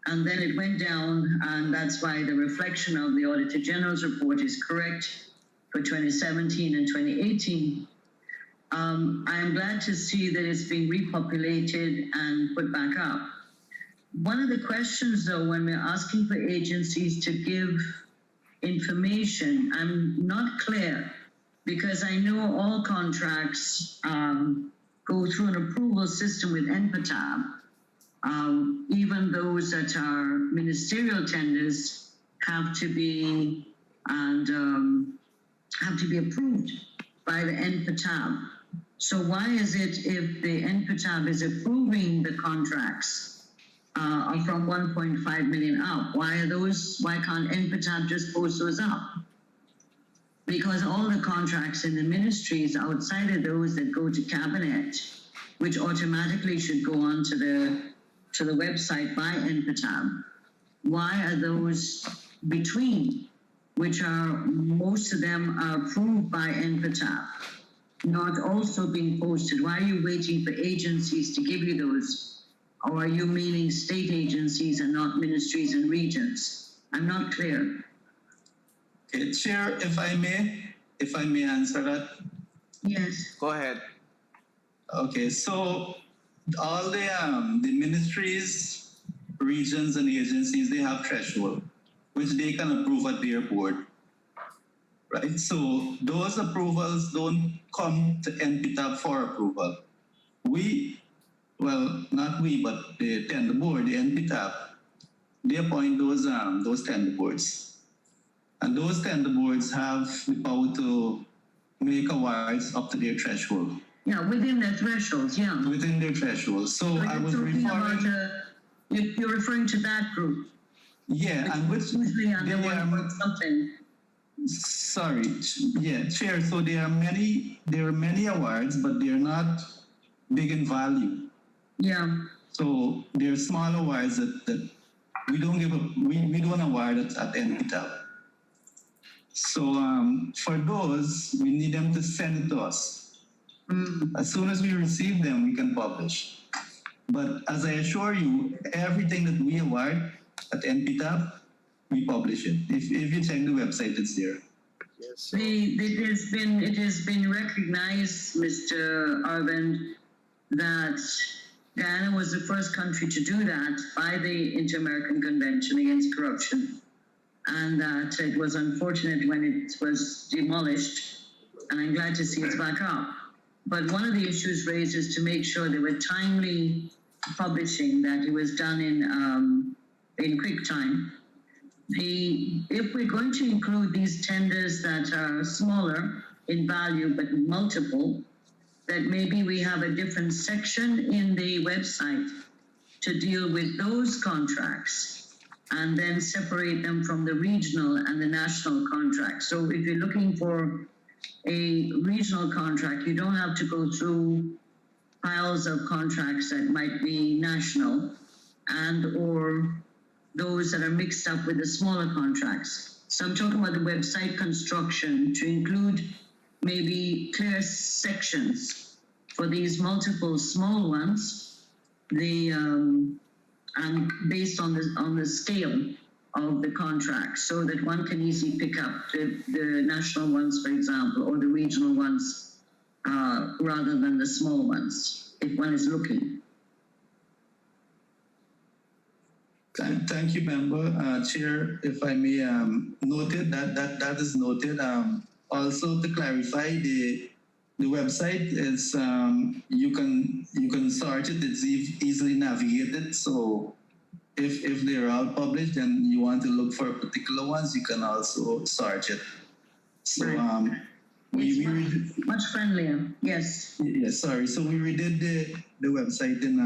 And then it went down, and that's why the reflection of the Auditor General's report is correct for 2017 and 2018. I am glad to see that it's been repopulated and put back up. One of the questions, though, when we're asking for agencies to give information, I'm not clear because I know all contracts go through an approval system with NPTAB. Even those that are ministerial tenders have to be approved by the NPTAB. So why is it if the NPTAB is approving the contracts from 1.5 million up, why can't NPTAB just post those up? Because all the contracts in the ministries outside of those that go to cabinet, which automatically should go on to the website by NPTAB, why are those between, which are, most of them are approved by NPTAB, not also being posted? Why are you waiting for agencies to give you those? Or are you meaning state agencies and not ministries and regions? I'm not clear. Okay, Chair, if I may answer that. Yes. Go ahead. Okay, so all the ministries, regions, and agencies, they have threshold, which they can approve at their board, right? So those approvals don't come to NPTAB for approval. Not we, but the tender board, the NPTAB, they appoint those tender boards. And those tender boards have the power to make awards up to their threshold. Yeah, within their thresholds, yeah. Within their threshold. So I was referring. You're referring to that group. Yeah, and which usually under something. Sorry, yeah, Chair. So there are many awards, but they're not big in value. Yeah. So there are small awards that we don't we don't award at NPTAB. So for those, we need them to send it to us. As soon as we receive them, we can publish. But as I assure you, everything that we award at NPTAB, we publish it. If you check the website, it's there. Yes. It has been recognized, Mr. Arvind, that Guyana was the first country to do that by the Inter-American Convention Against Corruption, and that it was unfortunate when it was demolished, and I'm glad to see it's back up. But one of the issues raised is to make sure they were timely publishing, that it was done in quick time. If we're going to include these tenders that are smaller in value but multiple, that maybe we have a different section in the website to deal with those contracts and then separate them from the regional and the national contracts. So if you're looking for a regional contract, you don't have to go through piles of contracts that might be national and or those that are mixed up with the smaller contracts. So I'm talking about the website construction to include maybe clear sections for these multiple small ones, and based on the scale of the contract, so that one can easily pick up the national ones, for example, or the regional ones, rather than the small ones, if one is looking. Thank you, Member. Chair, if I may, noted that is noted. Also to clarify, the website is you can search it. It's easily navigated. So if they're all published and you want to look for particular ones, you can also search it. So it's much friendlier. Yes. Yes. Sorry. So we redid the website in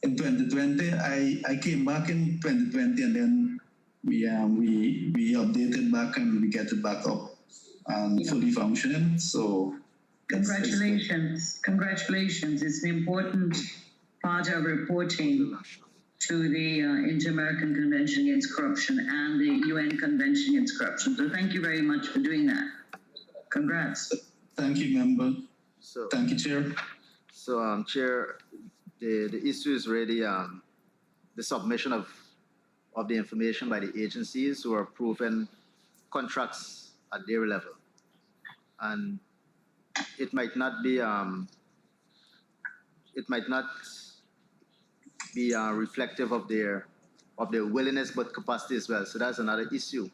2020. I came back in 2020, and then we updated back and we get it back up and fully functioning. So congratulations. Congratulations. It's an important part of reporting to the Inter-American Convention Against Corruption and the UN Convention Against Corruption. So thank you very much for doing that. Congrats. Thank you, Member. So, thank you, Chair. So, Chair, the issue is really the submission of the information by the agencies who are approving contracts at their level, and it might not be reflective of their willingness but capacity as well. So that's another issue,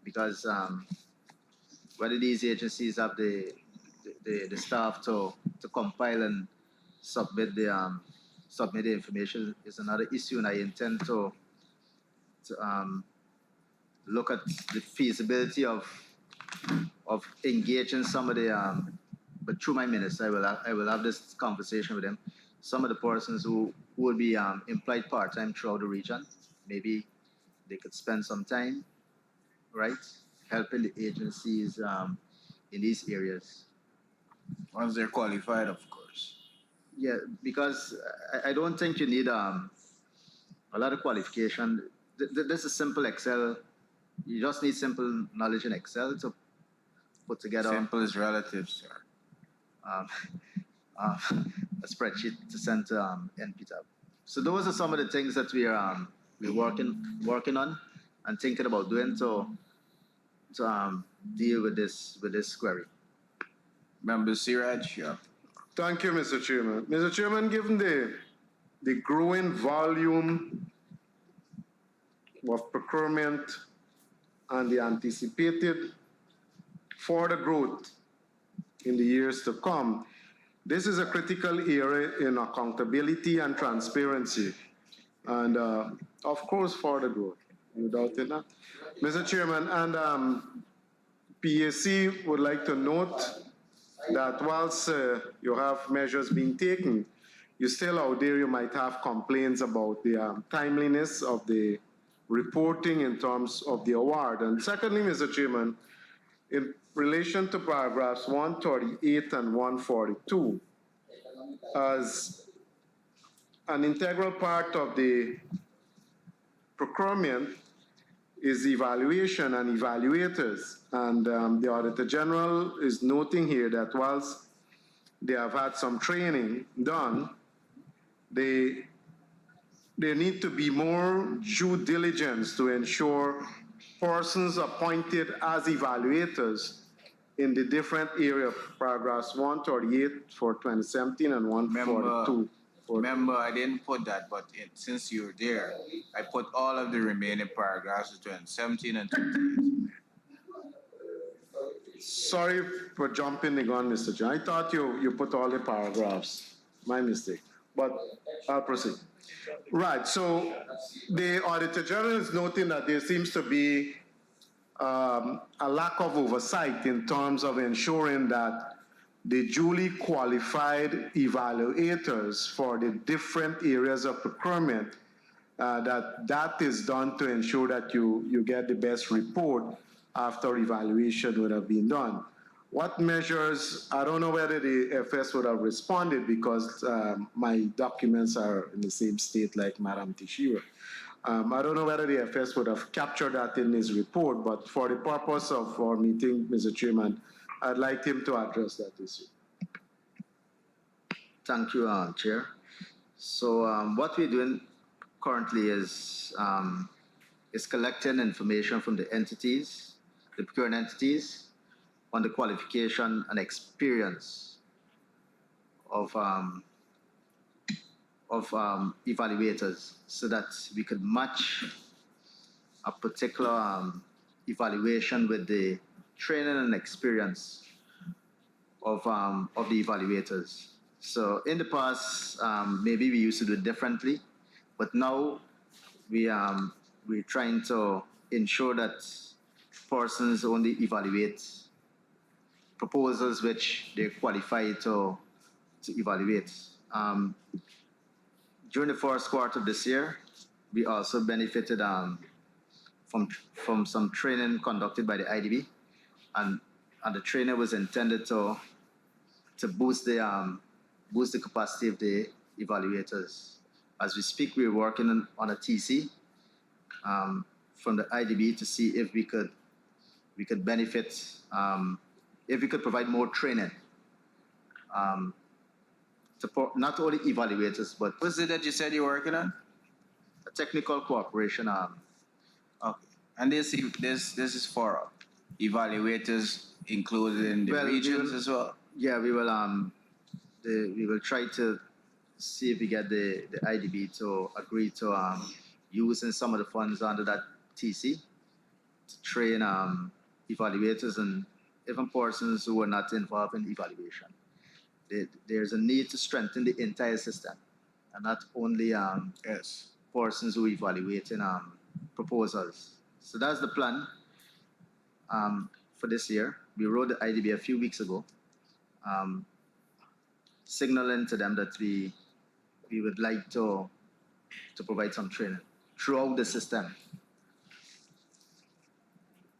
because whether these agencies have the staff to compile and submit the information is another issue, and I intend to look at the feasibility of engaging some of the but through my minutes I will have this conversation with them. Some of the persons who would be employed part-time throughout the region, maybe they could spend some time, right, helping the agencies in these areas. Once they're qualified, of course. Yeah, because I don't think you need a lot of qualification. This is simple Excel. You just need simple knowledge in Excel to put together Simple is relative, sir. um, a spreadsheet to send to NPTAB. So those are some of the things that we're working on and thinking about doing to deal with this query. Member Siraj, yeah. Thank you, Mr. Chairman. Mr. Chairman, given the growing volume of procurement and the anticipated further growth in the years to come, this is a critical area in accountability and transparency, and of course, further growth, no doubt in that. Mr. Chairman, and PAC would like to note that whilst you have measures being taken, you still out there you might have complaints about the timeliness of the reporting in terms of the award. And secondly, Mr. Chairman, in relation to paragraphs 138 and 142, as an integral part of the procurement is evaluation and evaluators. And the Auditor General is noting here that whilst they have had some training done, there need to be more due diligence to ensure persons appointed as evaluators in the different area of paragraphs 138 for 2017 and 142. Remember, I didn't put that, but since you're there, I put all of the remaining paragraphs of 2017 and 2018. Sorry for jumping the gun, Mr. Chair. I thought you put all the paragraphs. My mistake. But I'll proceed. Right, so the Auditor General is noting that there seems to be a lack of oversight in terms of ensuring that the duly qualified evaluators for the different areas of procurement, that is done to ensure that you get the best report after evaluation would have been done. What measures, I don't know whether the FS would have responded because my documents are in the same state like Madam Tishira. I don't know whether the FS would have captured that in his report, but for the purpose of our meeting, Mr. Chairman, I'd like him to address that issue. Thank you, Chair. So what we're doing currently is collecting information from the entities, the procuring entities, on the qualification and experience of evaluators, so that we could match a particular evaluation with the training and experience of the evaluators. So in the past, maybe we used to do it differently, but now we're trying to ensure that persons only evaluate proposals which they're qualified to evaluate. During the first quarter of this year, we also benefited from some training conducted by the IDB, and the training was intended to boost the capacity of the evaluators. As we speak, we're working on a TC from the IDB to see if we could benefit, if we could provide more training to not only evaluators, but What's it that you said you're working on? a technical cooperation. Okay. And this is for evaluators included in the regions as well? Yeah, we will try to see if we get the IDB to agree to using some of the funds under that TC to train evaluators and even persons who are not involved in evaluation. There's a need to strengthen the entire system, and not only Yes. persons who evaluate in proposals. So that's the plan for this year. We wrote the IDB a few weeks ago, signaling to them that we would like to provide some training throughout the system.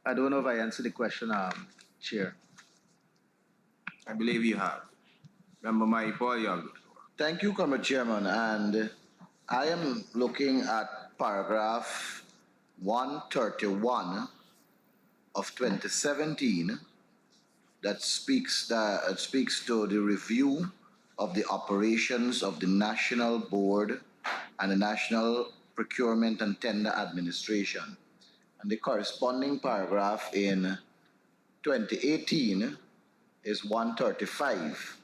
I don't know if I answered the question, Chair. I believe you have. Member Maipol, you have the floor. Thank you, Comrade Chairman. And I am looking at paragraph 131 of 2017 that speaks to the review of the operations of the National Board and the National Procurement and Tender Administration. And the corresponding paragraph in 2018 is 135.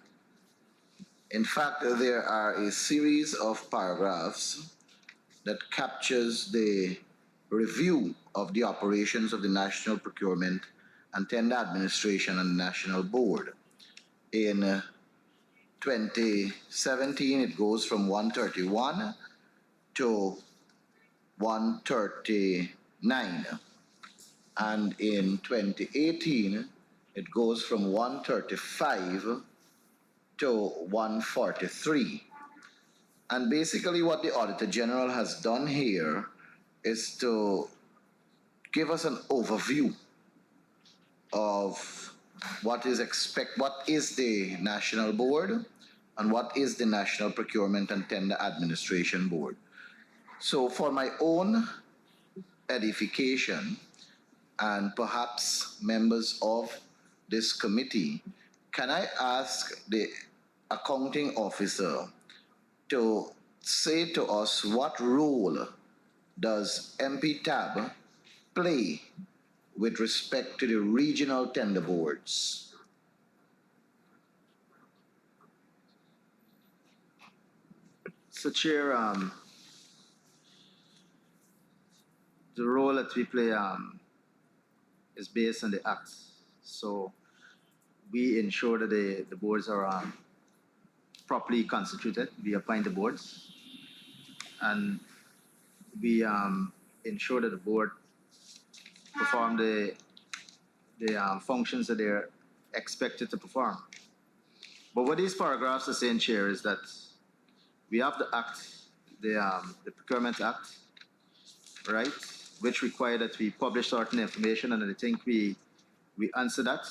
In fact, there are a series of paragraphs that captures the review of the operations of the National Procurement and Tender Administration and National Board. In 2017, it goes from 131 to 139. And in 2018, it goes from 135 to 143. And basically what the Auditor General has done here is to give us an overview of what is the National Board and what is the National Procurement and Tender Administration Board. So for my own edification, and perhaps members of this committee, can I ask the accounting officer to say to us what role does MP-TAB play with respect to the regional tender boards? So, Chair, the role that we play is based on the Act. So we ensure that the boards are properly constituted. We appoint the boards, and we ensure that the board perform the functions that they're expected to perform. But what these paragraphs are saying, Chair, is that we have the Act, the Procurement Act, right, which require that we publish certain information, and I think we answer that,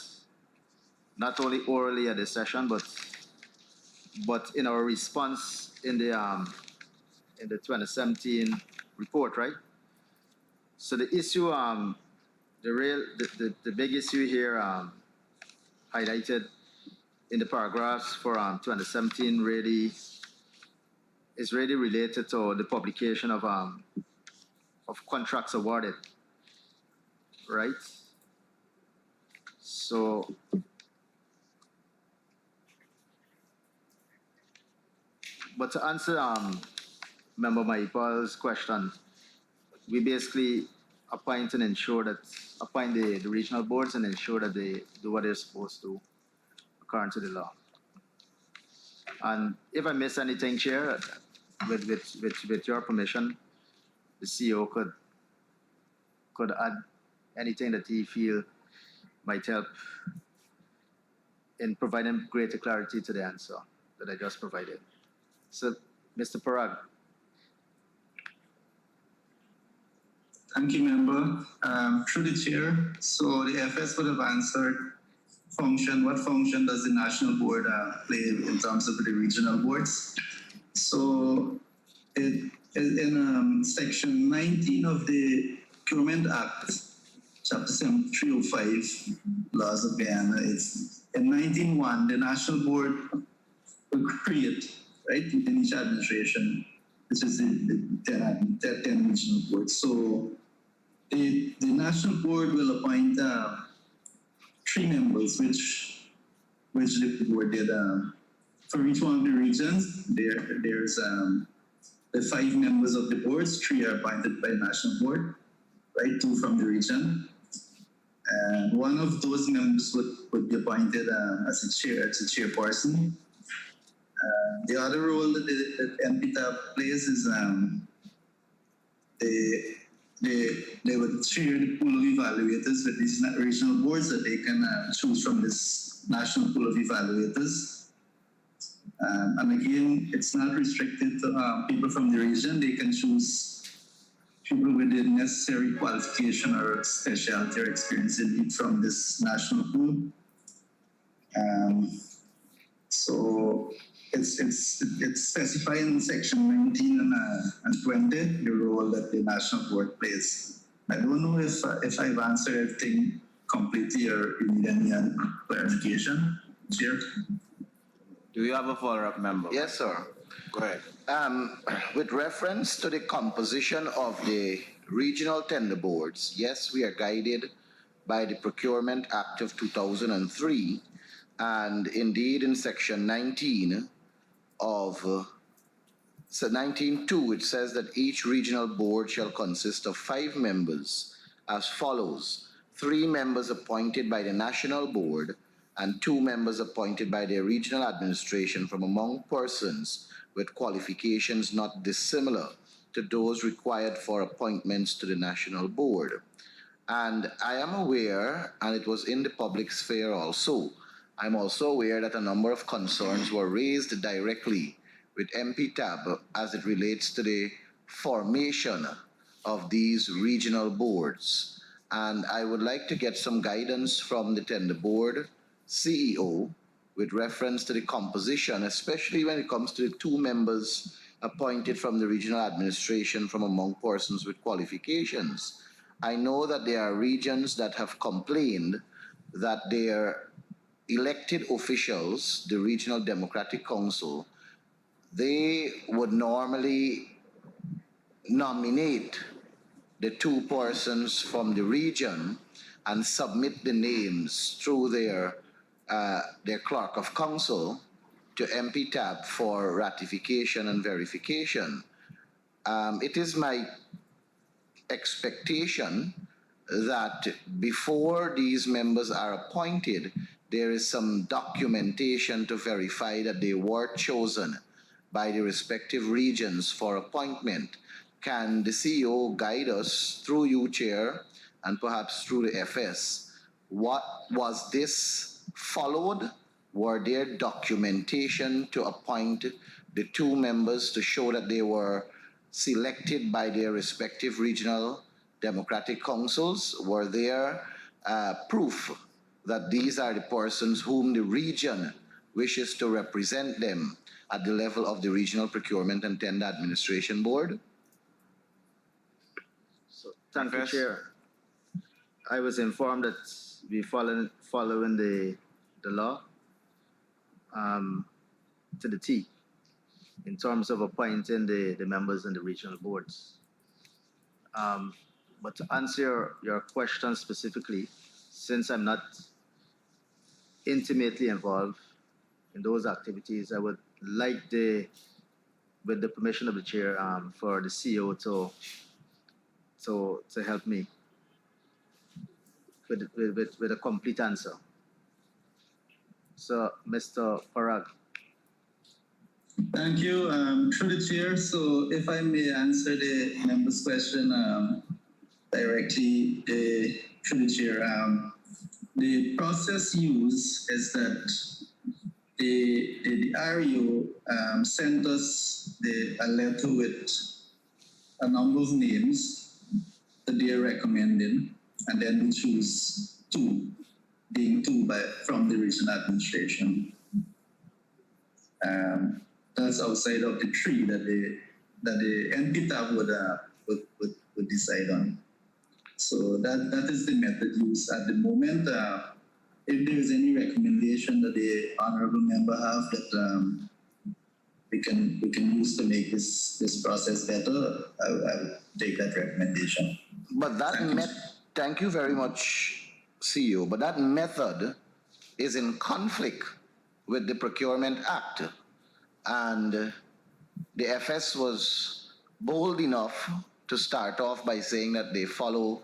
not only orally at this session, but in our response in the 2017 report, right? So the issue, the big issue here highlighted in the paragraphs for 2017 really is really related to the publication of contracts awarded, right? So but to answer Member Maipol's question, we basically appoint the regional boards and ensure that they do what they're supposed to according to the law. And if I miss anything, Chair, with your permission, the CEO could add anything that he feel might help in providing greater clarity to the answer that I just provided. So, Mr. Parag. Thank you, Member. Through the Chair, so the FS would have answered what function does the National Board play in terms of the regional boards? So in Section 19 of the Procurement Act, Chapter 7305, Laws of Guyana, it's in 19.1, the National Board will create, right, within each administration, which is the 10 regional boards. So the National Board will appoint 3 members, which the board did. For each one of the regions, there's the 5 members of the boards. 3 are appointed by the National Board, right? 2 from the region. And one of those members would be appointed as a chairperson. The other role that MPTAB plays is they would share the pool of evaluators with these regional boards that they can choose from this national pool of evaluators. And again, it's not restricted to people from the region. They can choose people with the necessary qualification or specialty or experience in it from this national pool. So it's specified in section 19 and 20, the role that the national board plays. I don't know if I've answered everything completely or you need any clarification, Chair. Do you have a follow-up, member? Yes, sir. Go ahead. With reference to the composition of the regional tender boards, yes, we are guided by the Procurement Act of 2003, and indeed in section 19 of so 19.2, it says that each regional board shall consist of 5 members as follows: 3 members appointed by the national board and 2 members appointed by the regional administration from among persons with qualifications not dissimilar to those required for appointments to the national board. And I am aware, and it was in the public sphere also, I'm also aware that a number of concerns were raised directly with MPTAB as it relates to the formation of these regional boards. And I would like to get some guidance from the tender board CEO with reference to the composition, especially when it comes to the 2 members appointed from the regional administration from among persons with qualifications. I know that there are regions that have complained that their elected officials, the Regional Democratic Council, they would normally nominate the 2 persons from the region and submit the names through their clerk of council to MPTAB for ratification and verification. It is my expectation that before these members are appointed, there is some documentation to verify that they were chosen by the respective regions for appointment. Can the CEO guide us through you, Chair, and perhaps through the FS? What was this followed? Were there documentation to appoint the 2 members to show that they were selected by their respective regional democratic councils? Were there proof that these are the persons whom the region wishes to represent them at the level of the Regional Procurement and Tender Administration Board? So, thank you, Chair. I was informed that we following the law to the T in terms of appointing the members in the regional boards. But to answer your question specifically, since I'm not intimately involved in those activities, I would like with the permission of the chair, for the CEO to help me with a complete answer. So, Mr. Parag. Thank you. Through the chair, so if I may answer the member's question directly, through the chair, the process used is that the REO sent us a letter with a number of names that they are recommending, and then we choose 2, being 2 from the regional administration. That's outside of the 3 that the NPTAB would decide on. So that is the method used at the moment. If there is any recommendation that the honorable member have that we can use to make this process better, I will take that recommendation. But thank you very much, CEO. But that method is in conflict with the Procurement Act. And the FS was bold enough to start off by saying that they follow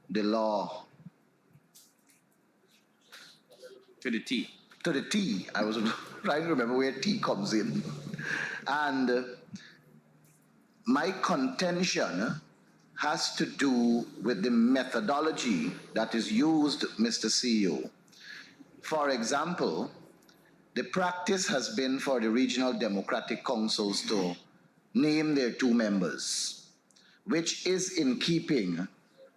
the law To the T. To the T. I was trying to remember where T comes in. And my contention has to do with the methodology that is used, Mr. CEO. For example, the practice has been for the regional democratic councils to name their 2 members, which is in keeping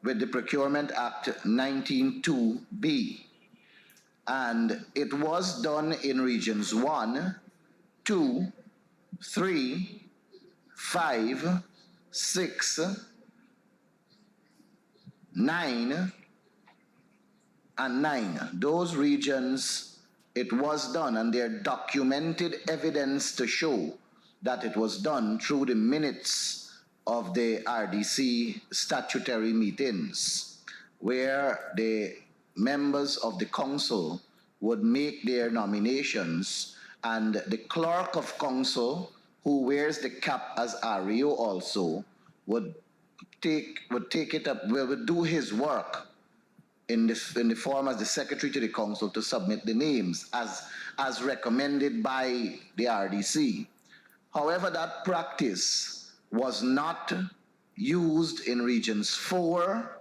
with the Procurement Act 19.2b. And it was done in regions 1, 2, 3, 5, 6, 9, and 9. Those regions, it was done, and there documented evidence to show that it was done through the minutes of the RDC statutory meetings, where the members of the council would make their nominations, and the clerk of council, who wears the cap as REO also, would take it up, would do his work in the form as the secretary to the council to submit the names as recommended by the RDC. However, that practice was not used in regions 4,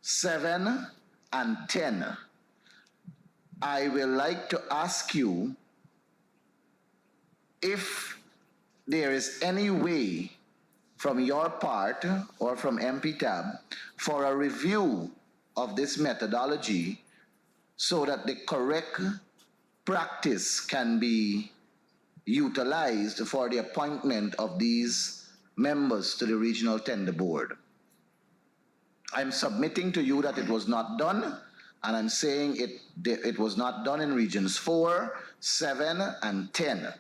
7, and 10. I will like to ask you if there is any way from your part or from MPTAB for a review of this methodology so that the correct practice can be utilized for the appointment of these members to the Regional Tender Board. I'm submitting to you that it was not done, and I'm saying it was not done in regions 4, 7, and 10,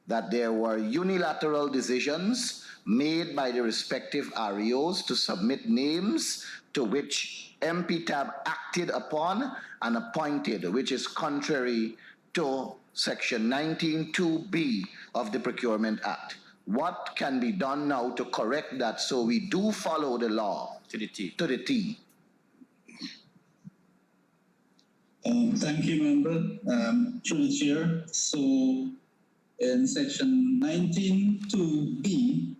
that there were unilateral decisions made by the respective REOs to submit names to which MPTAB acted upon and appointed, which is contrary to Section 19.2b of the Procurement Act. What can be done now to correct that so we do follow the law To the T. to the T? Thank you, member. Through the chair. So in section 19.2b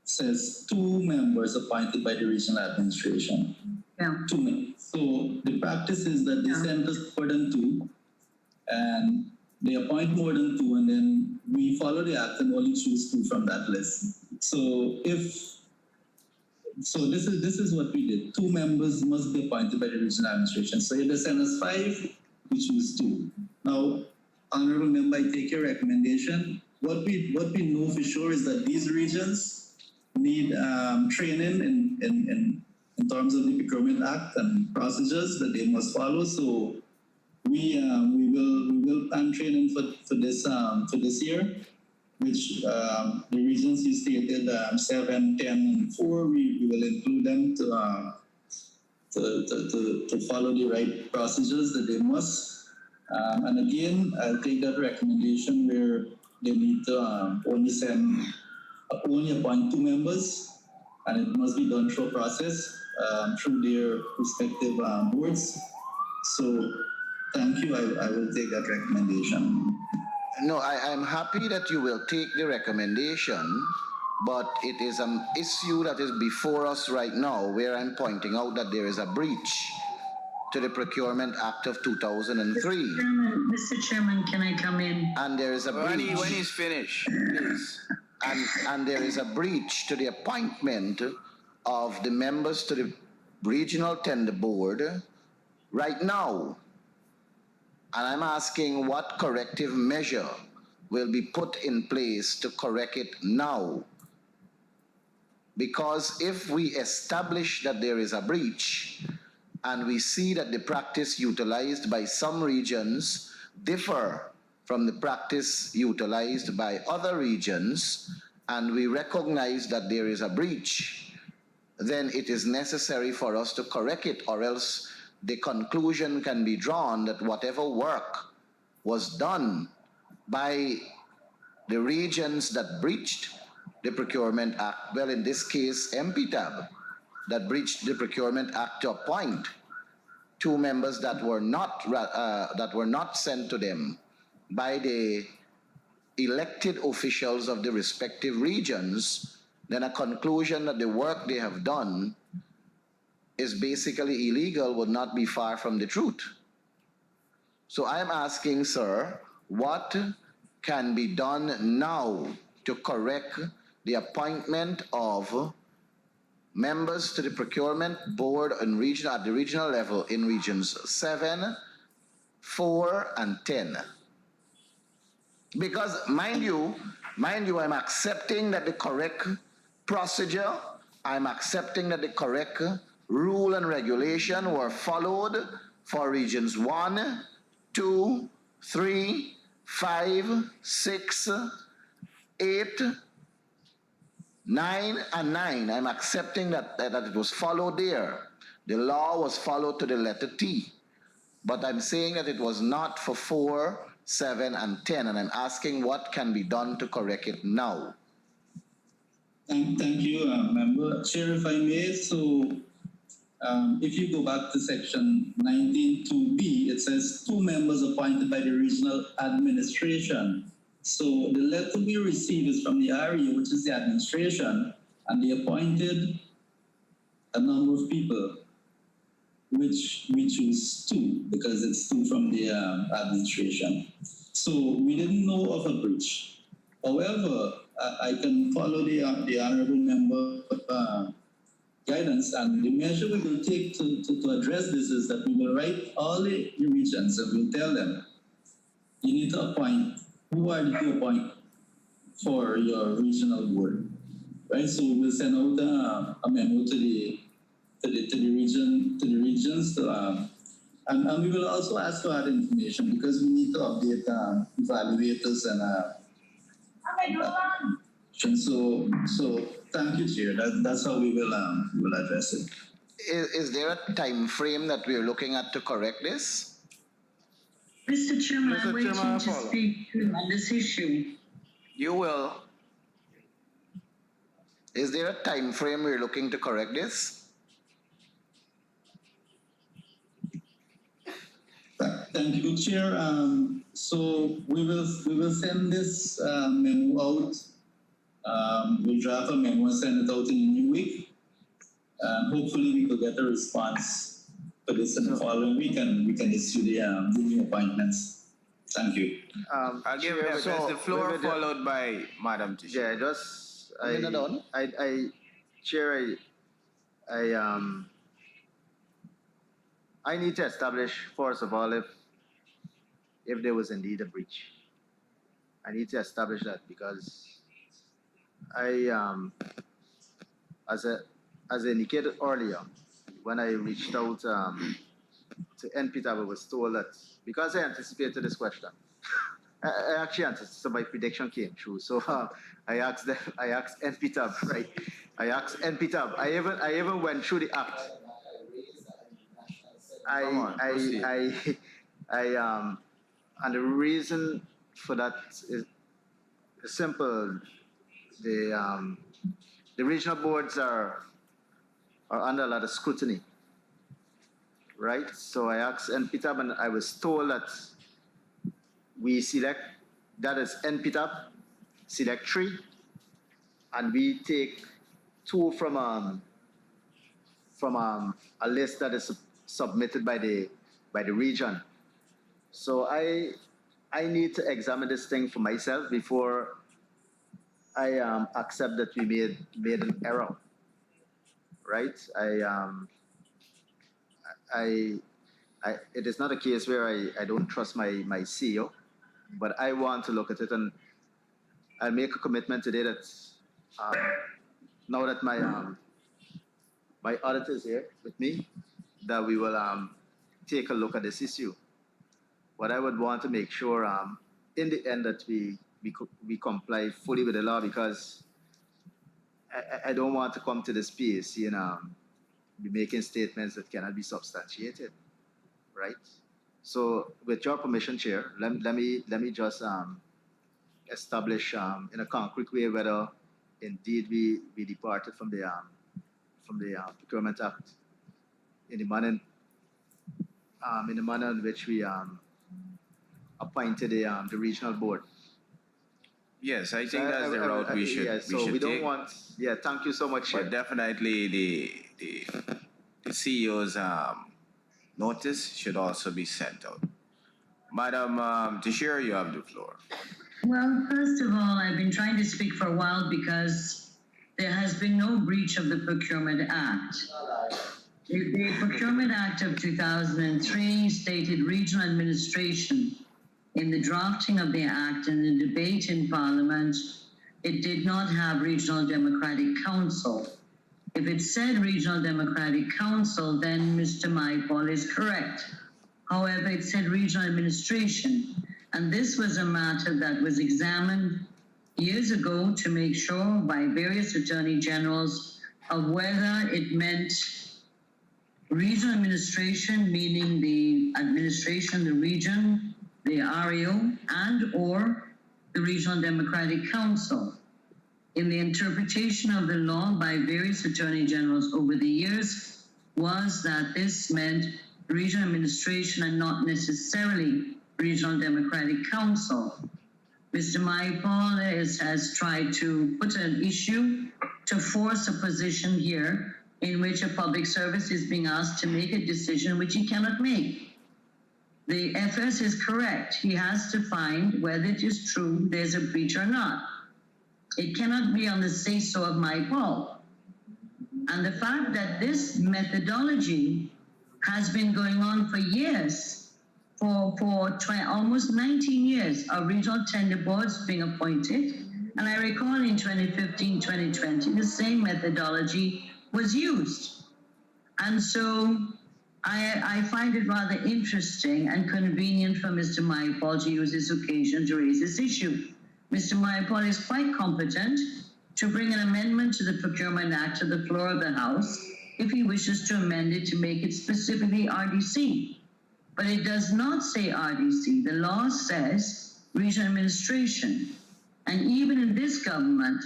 says 2 members appointed by the regional administration. Yeah. 2 members. So the practice is that they send us more than 2, and they appoint more than 2, and then we follow the act and only choose 2 from that list. So this is what we did. 2 members must be appointed by the regional administration. So if they send us 5, we choose 2. Now, honorable member, I take your recommendation. What we know for sure is that these regions need training in terms of the Procurement Act and procedures that they must follow. So we will plan training for this year, which the regions you stated 7, 10, and 4. We will include them to follow the right procedures that they must. And again, I'll take that recommendation where they need to only appoint 2 members, and it must be done through a process through their respective boards. So thank you. I will take that recommendation. No, I'm happy that you will take the recommendation, but it is an issue that is before us right now where I'm pointing out that there is a breach to the Procurement Act of 2003. Mr. Chairman, can I come in? And there is a breach. When he's finished, please. And there is a breach to the appointment of the members to the Regional Tender Board right now. And I'm asking what corrective measure will be put in place to correct it now. Because if we establish that there is a breach and we see that the practice utilized by some regions differ from the practice utilized by other regions, and we recognize that there is a breach, then it is necessary for us to correct it, or else the conclusion can be drawn that whatever work was done by the regions that breached the Procurement Act, well, in this case, MPTAB, that breached the Procurement Act to appoint, two members that were not sent to them by the elected officials of the respective regions, then a conclusion that the work they have done is basically illegal would not be far from the truth. So I'm asking, sir, what can be done now to correct the appointment of members to the procurement board at the regional level in regions 7, 4, and 10? Because mind you, I'm accepting that the correct procedure, I'm accepting that the correct rule and regulation were followed for regions 1, 2, 3, 5, 6, 8, 9, and 9. I'm accepting that it was followed there. The law was followed to the letter T. But I'm saying that it was not for 4, 7, and 10, and I'm asking what can be done to correct it now. Thank you, Member. Chair, if I may, so if you go back to section 19.2b, it says 2 members appointed by the regional administration. So the letter we received is from the RE, which is the administration, and they appointed a number of people, which we choose 2 because it's 2 from the administration. So we didn't know of a breach. However, I can follow the honorable member guidance, and the measure we will take to address this is that we will write all the regions and we'll tell them, you need to appoint, who are the 2 appoint for your regional board, right? So we'll send out a memo to the regions, and we will also ask for that information because we need to update evaluators and so thank you, Chair. That's how we will address it. Is there a time frame that we're looking at to correct this? Mr. Chairman, Mr. I'm waiting Chairman, to follow. speak on this issue. You will. Is there a time frame we're looking to correct this? Thank you, Chair. So we will send this memo out. We'll draft a memo and send it out in a new week. Hopefully we could get a response for this in the following week, and we can issue the new appointments. Thank you. I'll give the floor followed by Madam Tisha. Yeah, Chair, I need to establish, first of all, if there was indeed a breach. I need to establish that because as I indicated earlier, when I reached out to NPTAB, I was told that because I anticipated this question, I actually anticipated, so my prediction came true. So I asked NPTAB, right? I asked NPTAB. I even went through the act. And the reason for that is simple. The regional boards are under a lot of scrutiny, right? So I asked NPTAB, and I was told that we select, that is NPTAB, select 3, and we take 2 from a list that is submitted by the region. So I need to examine this thing for myself before I accept that we made an error, right? It is not a case where I don't trust my CEO, but I want to look at it, and I make a commitment today that now that my auditor is here with me, that we will take a look at this issue. What I would want to make sure in the end that we comply fully with the law, because I don't want to come to this PAC and be making statements that cannot be substantiated, right? So with your permission, Chair, let me just establish in a concrete way whether indeed we departed from the Procurement Act in the manner in the manner in which we appointed the regional board. Yes, I think that's the route we should yeah, so we don't take. want. Yeah, thank you so much. But Chair. definitely the CEO's notice should also be sent out. Madam Tashira, you have the floor. Well, first of all, I've been trying to speak for a while because there has been no breach of the Procurement Act. The Procurement Act of 2003 stated regional administration. In the drafting of the act and the debate in Parliament, it did not have Regional Democratic Council. If it said Regional Democratic Council, then Mr. Maipol is correct. However, it said regional administration. And this was a matter that was examined years ago to make sure by various attorney generals of whether it meant regional administration, meaning the administration, the region, the REO, and or the Regional Democratic Council. In the interpretation of the law by various attorney generals over the years was that this meant regional administration and not necessarily Regional Democratic Council. Mr. Maipol has tried to put an issue to force a position here in which a public service is being asked to make a decision which he cannot make. The FS is correct. He has to find whether it is true there's a breach or not. It cannot be on the say-so of Maipol. And the fact that this methodology has been going on for years, for almost 19 years of regional tender boards being appointed. And I recall in 2015, 2020, the same methodology was used. And so I find it rather interesting and convenient for Mr. Maipol to use this occasion to raise this issue. Mr. Maipol is quite competent to bring an amendment to the Procurement Act to the floor of the House if he wishes to amend it to make it specifically RDC. But it does not say RDC. The law says regional administration. And even in this government,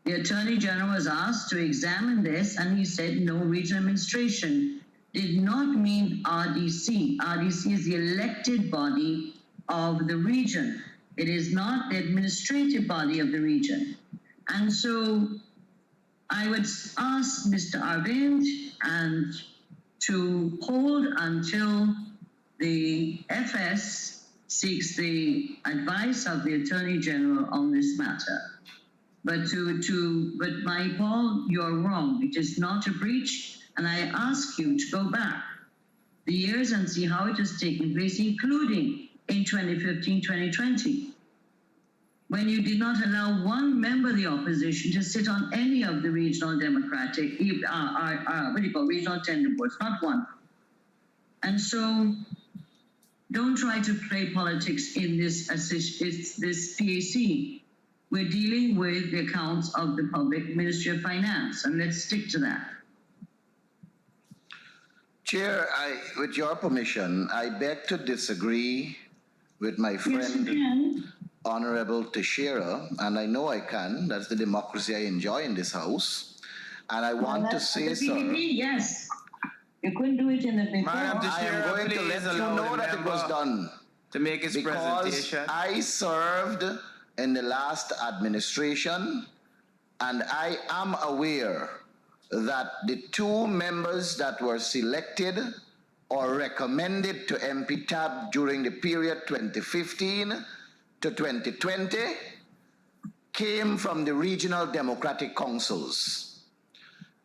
the Attorney General was asked to examine this and he said no, regional administration did not mean RDC. RDC is the elected body of the region. It is not the administrative body of the region. And so I would ask Mr. Arvind and to hold until the FS seeks the advice of the Attorney General on this matter. But but Maipol, you're wrong. It is not a breach. And I ask you to go back the years and see how it has taken place, including in 2015, 2020, when you did not allow one member of the opposition to sit on any of the regional democratic, regional tender boards, not one. And so don't try to play politics in this PAC. We're dealing with the accounts of the public Ministry of Finance, and let's stick to that. Chair, with your permission, I beg to disagree with my friend, Yes, Honorable Teixeira, and I know I can. That's the democracy I enjoy in this House. And I want to say, sir. Yes. You couldn't do it in the before. Madam I am Teixeira, going to please let you allow know the that it was member done. to make his Because presentation. I served in the last administration, and I am aware that the two members that were selected or recommended to MP tab during the period 2015 to 2020 came from the regional democratic councils.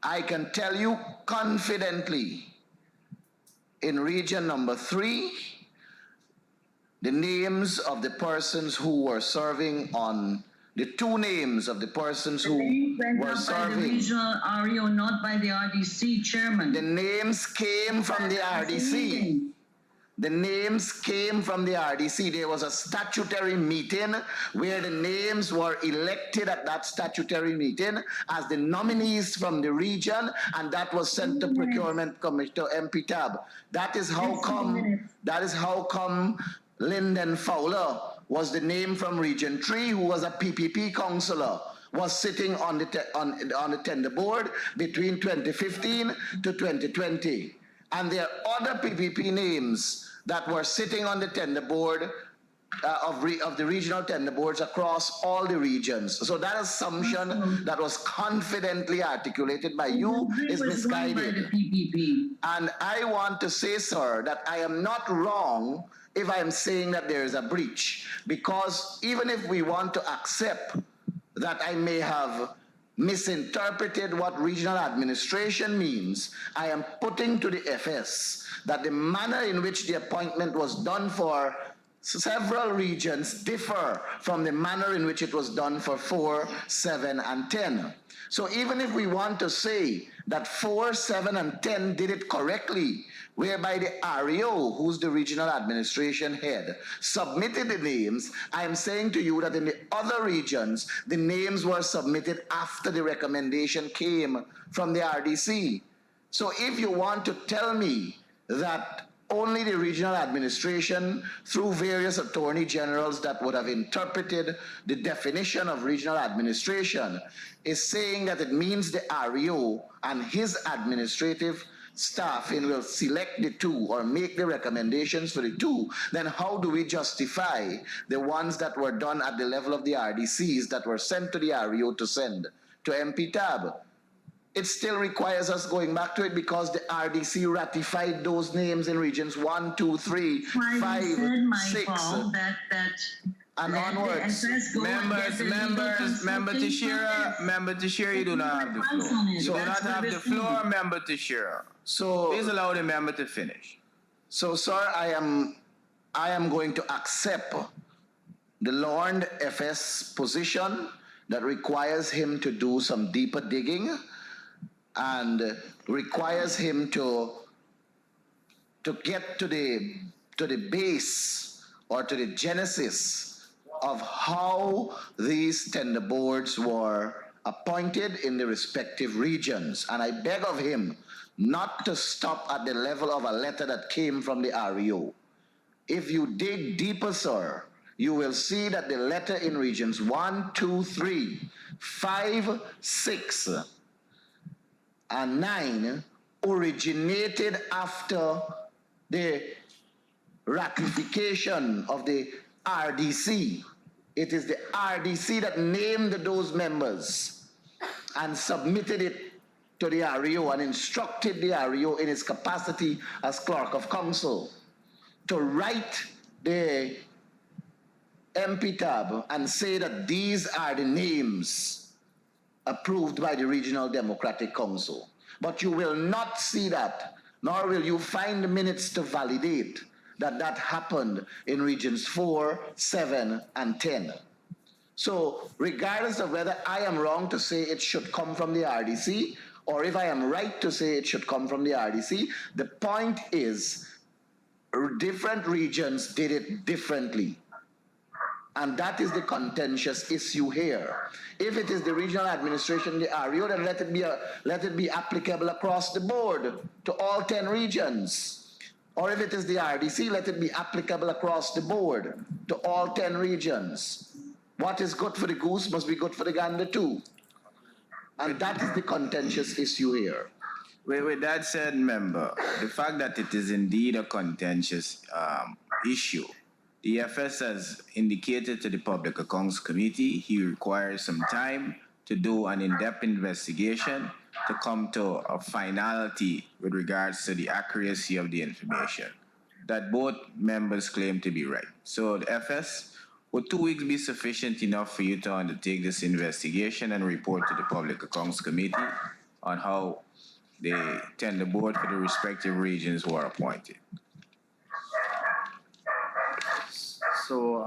I can tell you confidently, in region number 3, the names of the persons who were serving on the two names of the persons who were serving. By the regional REO, not by the RDC chairman. The names came from the RDC. The names came from the RDC. There was a statutory meeting where the names were elected at that statutory meeting as the nominees from the region, and that was sent to Procurement Commissioner MP tab. That is how come Lyndon Fowler was the name from Region 3, who was a PPP councillor, was sitting on the tender board between 2015 to 2020. And there are other PPP names that were sitting on the tender board of the regional tender boards across all the regions. So that assumption that was confidently articulated by you is was won by misguided. the PPP. And I want to say, sir, that I am not wrong if I am saying that there is a breach. Because even if we want to accept that I may have misinterpreted what regional administration means, I am putting to the FS that the manner in which the appointment was done for several regions differ from the manner in which it was done for 4, 7, and 10. So even if we want to say that 4, 7, and 10 did it correctly, whereby the REO, who's the regional administration head, submitted the names, I am saying to you that in the other regions, the names were submitted after the recommendation came from the RDC. So if you want to tell me that only the regional administration, through various attorney generals that would have interpreted the definition of regional administration, is saying that it means the REO and his administrative staffing will select the two or make the recommendations for the two, then how do we justify the ones that were done at the level of the RDCs that were sent to the REO to send to MP Tab? It still requires us going back to it because the RDC ratified those names in regions 1, 2, 3, 5, 6, and onwards. Member Teixeira, you do not have the floor. You do not have the floor, Member Teixeira. So please allow the member to finish. So, sir, I am going to accept the Lord FS position that requires him to do some deeper digging and requires him to get to the base or to the genesis of how these tender boards were appointed in the respective regions. And I beg of him not to stop at the level of a letter that came from the REO. If you dig deeper, sir, you will see that the letter in regions 1, 2, 3, 5, 6, and 9 originated after the ratification of the RDC. It is the RDC that named those members and submitted it to the REO and instructed the REO in its capacity as clerk of council to write the MP tab and say that these are the names approved by the Regional Democratic Council. But you will not see that, nor will you find the minutes to validate that that happened in regions 4, 7, and 10. So regardless of whether I am wrong to say it should come from the RDC, or if I am right to say it should come from the RDC, the point is different regions did it differently. And that is the contentious issue here. If it is the regional administration, the REO, then let it be applicable across the board to all 10 regions. Or if it is the RDC, let it be applicable across the board to all 10 regions. What is good for the goose must be good for the gander too. And that is the contentious issue here. With that said, member, the fact that it is indeed a contentious issue, the FS has indicated to the Public Accounts Committee he requires some time to do an in-depth investigation to come to a finality with regards to the accuracy of the information that both members claim to be right. So the FS, would 2 weeks be sufficient enough for you to undertake this investigation and report to the Public Accounts Committee on how the tender board for the respective regions were appointed? So,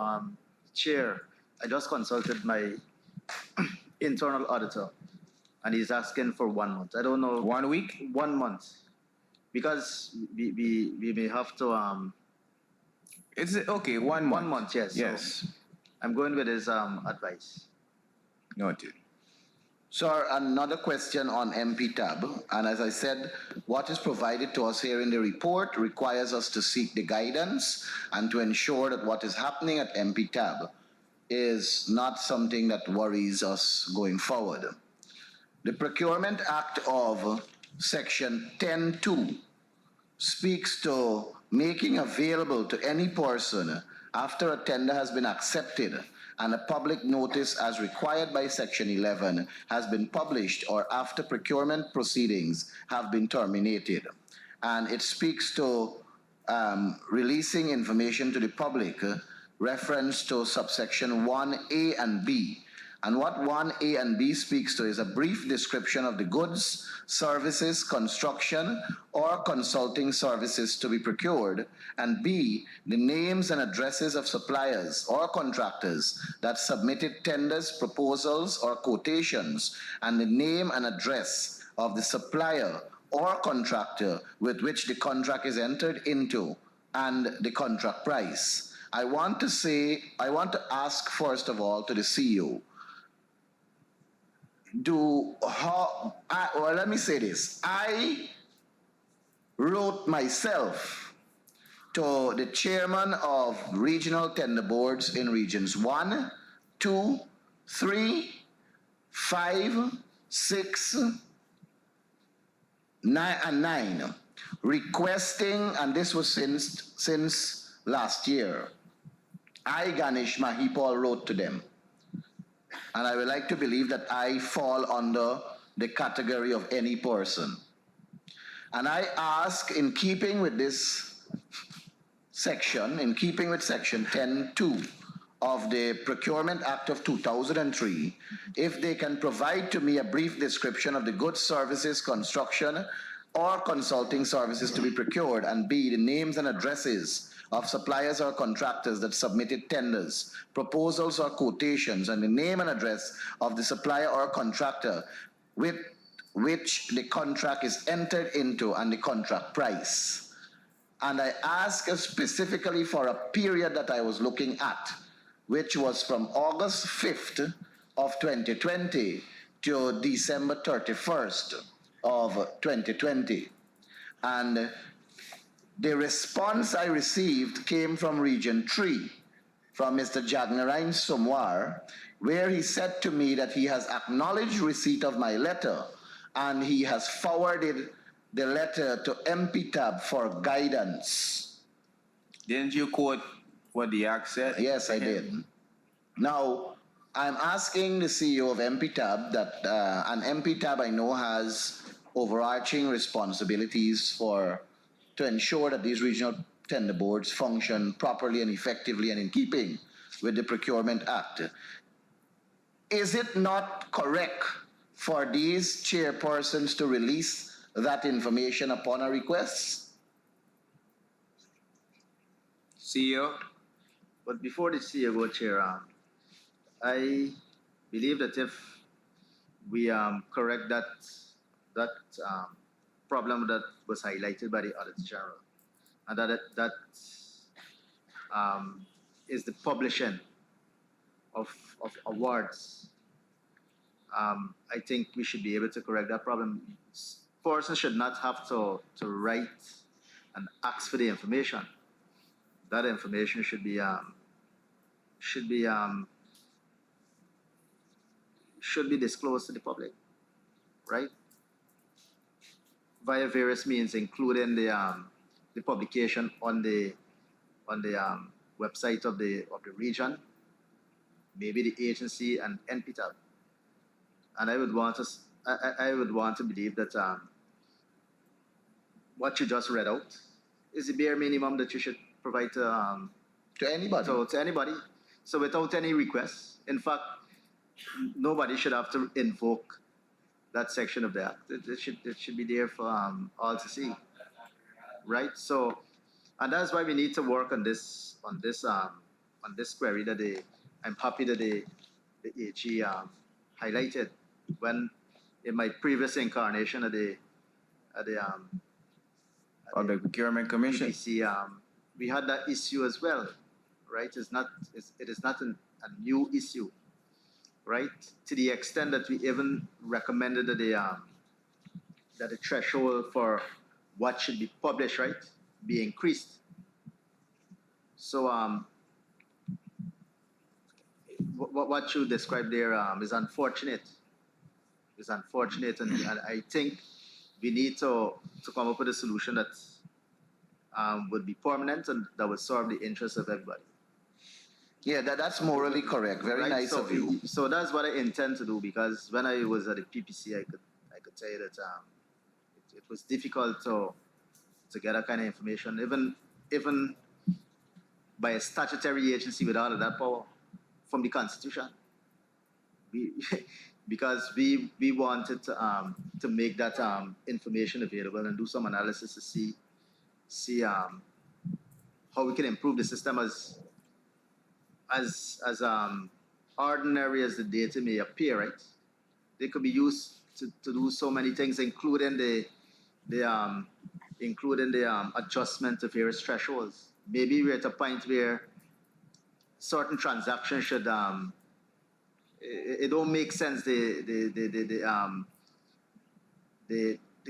Chair, I just consulted my internal auditor, and he's asking for 1 month. I don't know. 1 week? 1 month. Because we may have to... It's okay, 1 month. 1 month, yes. Yes. So I'm going with his advice. Noted. Sir, another question on MP tab, and as I said, what is provided to us here in the report requires us to seek the guidance and to ensure that what is happening at MP tab is not something that worries us going forward. The Procurement Act of Section 10.2 speaks to making available to any person after a tender has been accepted and a public notice as required by Section 11 has been published or after procurement proceedings have been terminated. And it speaks to releasing information to the public, reference to subsection 1A and B. And what 1A and B speaks to is a brief description of the goods, services, construction, or consulting services to be procured, and B, the names and addresses of suppliers or contractors that submitted tenders, proposals, or quotations, and the name and address of the supplier or contractor with which the contract is entered into, and the contract price. I want to ask first of all to the CEO, let me say this. I wrote myself to the chairman of regional tender boards in regions 1, 2, 3, 5, 6, 9, and 9, requesting, and this was since last year, I, Ganesh Mahipal, wrote to them. And I would like to believe that I fall under the category of any person. And I ask, in keeping with this section, in keeping with section 10.2 of the Procurement Act of 2003, if they can provide to me a brief description of the goods, services, construction, or consulting services to be procured, and B, the names and addresses of suppliers or contractors that submitted tenders, proposals, or quotations, and the name and address of the supplier or contractor with which the contract is entered into, and the contract price. And I ask specifically for a period that I was looking at, which was from August 5th of 2020 to December 31st of 2020. And the response I received came from Region 3, from Mr. Jagnarain Somwar, where he said to me that he has acknowledged receipt of my letter and he has forwarded the letter to MPTAB for guidance. Didn't you quote what the act said? Yes, I did. Now, I'm asking the CEO of MPTAB that, and MPTAB I know has overarching responsibilities to ensure that these regional tender boards function properly and effectively and in keeping with the Procurement Act. Is it not correct for these chairpersons to release that information upon a request? CEO? But before the CEO go, Chair, I believe that if we correct that problem that was highlighted by the Auditor General, and that is the publishing of awards. I think we should be able to correct that problem. Persons should not have to write and ask for the information. That information should be disclosed to the public, right? Via various means, including the publication on the website of the region, maybe the agency and NPTAB. And I would want to believe that what you just read out is the bare minimum that you should provide to anybody. To anybody. So without any requests, in fact, nobody should have to invoke that section of the act. It should be there for all to see, right? So, and that's why we need to work on this query that I'm happy that the AG highlighted when in my previous incarnation at the Procurement Commission. BBC, we had that issue as well, right? It is not a new issue, right? To the extent that we even recommended that the threshold for what should be published, right, be increased. So what you described there is unfortunate. It's unfortunate, and I think we need to come up with a solution would be permanent and that would serve the interests of everybody. Yeah, that's morally correct. Very Right? nice So, of you. So that's what I intend to do because when I was at the PPC, I could tell you that it was difficult to get that kind of information, even by a statutory agency with all of that power from the Constitution. We, because we wanted to make that information available and do some analysis to see how we can improve the system as ordinary as the data may appear, right? They could be used to do so many things, including the adjustment of various thresholds. Maybe we're at a point where certain transactions should it don't make sense the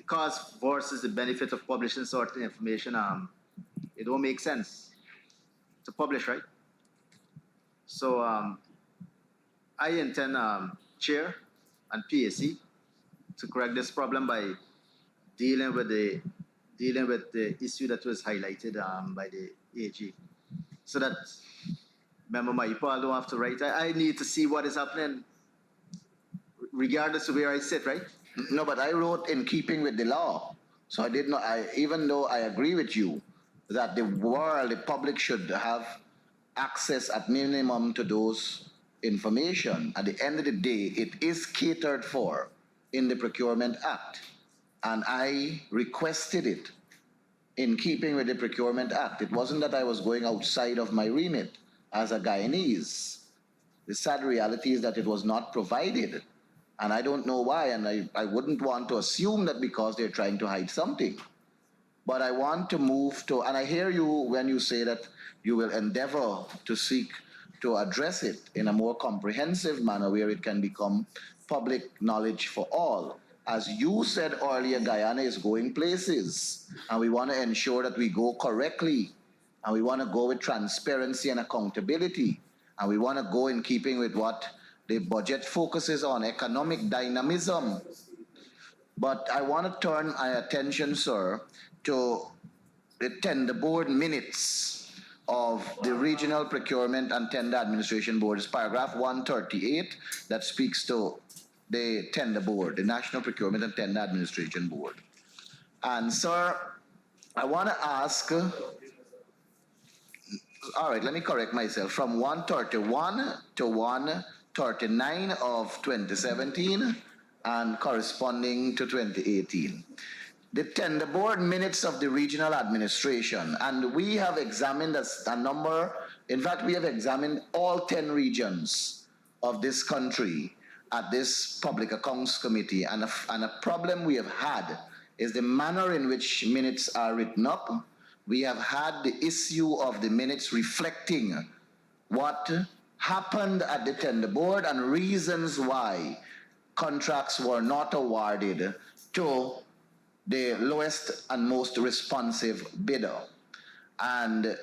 cost versus the benefit of publishing certain information it don't make sense to publish, right? So I intend chair and PAC to correct this problem by dealing with the issue that was highlighted by the AG, so that member Maipal don't have to write. I need to see what is happening, regardless of where I sit, right? No, but I wrote in keeping with the law. So I did not, even though I agree with you that the public should have access at minimum to those information, at the end of the day, it is catered for in the Procurement Act. And I requested it in keeping with the Procurement Act. It wasn't that I was going outside of my remit as a Guyanese. The sad reality is that it was not provided. And I don't know why, and I wouldn't want to assume that because they're trying to hide something. But I want to move to, and I hear you when you say that you will endeavor to seek to address it in a more comprehensive manner where it can become public knowledge for all. As you said earlier, Guyana is going places, and we want to ensure that we go correctly, and we want to go with transparency and accountability, and we want to go in keeping with what the budget focuses on, economic dynamism. But I want to turn my attention, sir, to the tender board minutes of the Regional Procurement and Tender Administration Board. It's paragraph 138 that speaks to the tender board, the National Procurement and Tender Administration Board. And sir, I want to ask, all right, let me correct myself, from 131 to 139 of 2017 and corresponding to 2018. The tender board minutes of the regional administration, and we have examined a number, in fact, we have examined all 10 regions of this country at this Public Accounts Committee, and a problem we have had is the manner in which minutes are written up. We have had the issue of the minutes reflecting what happened at the tender board and reasons why contracts were not awarded to the lowest and most responsive bidder. And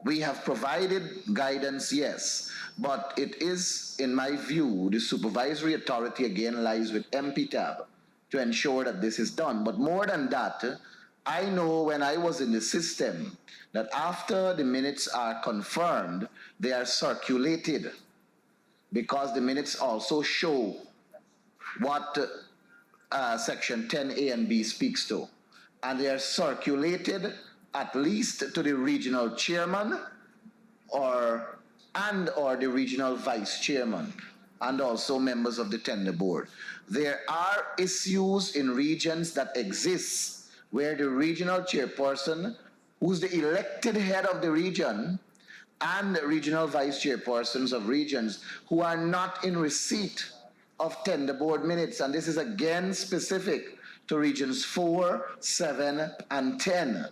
we have provided guidance, yes, but it is, in my view, the supervisory authority again lies with MPTAB to ensure that this is done. But more than that, I know when I was in the system that after the minutes are confirmed, they are circulated because the minutes also show what section 10A and B speaks to. And they are circulated at least to the regional chairman or the regional vice chairman and also members of the tender board. There are issues in regions that exist where the regional chairperson, who's the elected head of the region, and the regional vice chairpersons of regions who are not in receipt of tender board minutes. And this is again specific to regions 4, 7, and 10.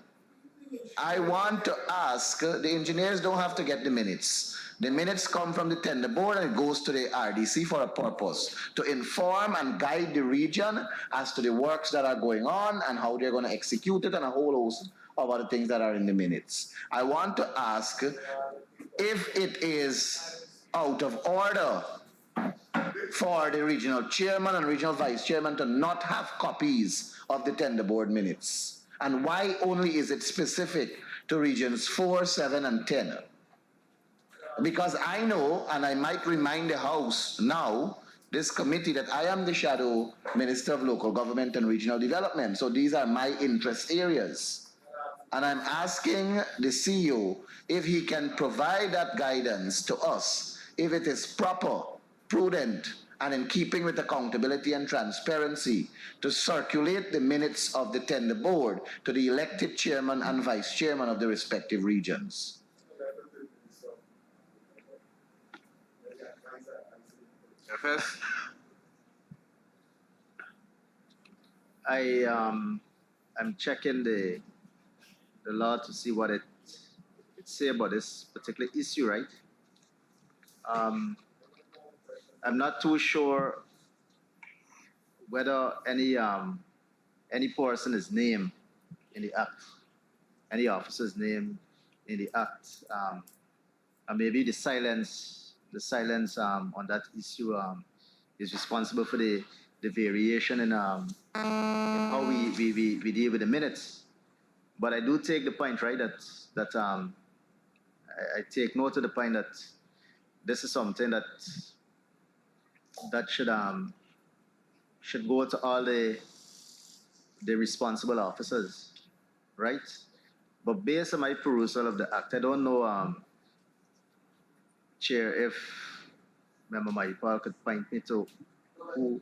I want to ask, the engineers don't have to get the minutes. The minutes come from the tender board and it goes to the RDC for a purpose, to inform and guide the region as to the works that are going on and how they're going to execute it and a whole host of other things that are in the minutes. I want to ask if it is out of order for the regional chairman and regional vice chairman to not have copies of the tender board minutes. And why only is it specific to regions 4, 7, and 10. Because I know, and I might remind the House now, this committee, that I am the Shadow Minister of Local Government and Regional Development. So these are my interest areas. And I'm asking the CEO if he can provide that guidance to us, if it is proper, prudent, and in keeping with accountability and transparency, to circulate the minutes of the tender board to the elected chairman and vice chairman of the respective regions. FS? I'm checking the law to see what it say about this particular issue, right? I'm not too sure whether any person is named in the act, any officer's name in the act, and maybe the silence on that issue is responsible for the variation in how we deal with the minutes. But I do take the point, right, that I take note of the point that this is something that should go to all the responsible officers, right? But based on my perusal of the act, I don't know, Chair, if Member Maipal could point me to who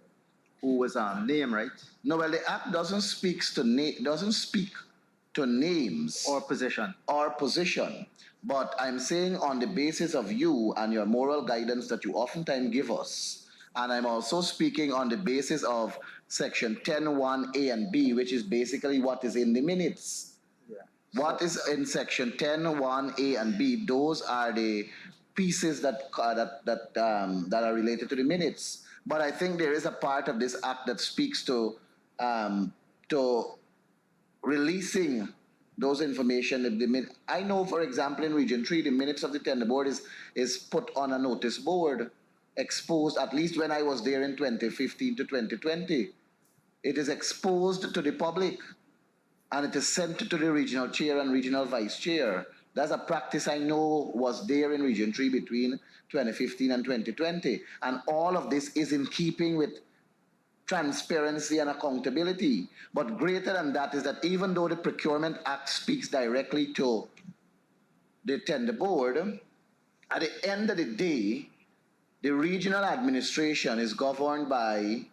was named, right? No, well, the act doesn't speak to names Or position. or position. But I'm saying on the basis of you and your moral guidance that you oftentimes give us, and I'm also speaking on the basis of section 10(1)(a) and B, which is basically what is in the minutes. Yeah. What is in section 10(1)(a) and B? Those are the pieces that are related to the minutes. But I think there is a part of this act that speaks to releasing those information. I know, for example, in Region 3, the minutes of the tender board is put on a notice board, exposed, at least when I was there in 2015 to 2020. It is exposed to the public, and it is sent to the regional chair and regional vice chair. That's a practice I know was there in Region 3 between 2015 and 2020. And all of this is in keeping with transparency and accountability. But greater than that is that even though the Procurement Act speaks directly to the tender board, at the end of the day, the regional administration is governed by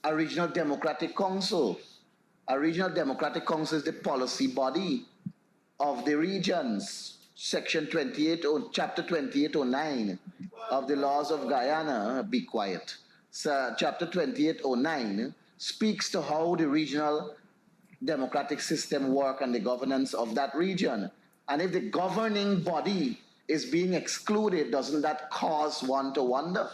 a regional democratic council. A regional democratic council is the policy body of the regions. Section 28, chapter 2809 of the laws of Guyana, be quiet. So chapter 2809 speaks to how the regional democratic system work and the governance of that region. And if the governing body is being excluded, doesn't that cause one to wonder?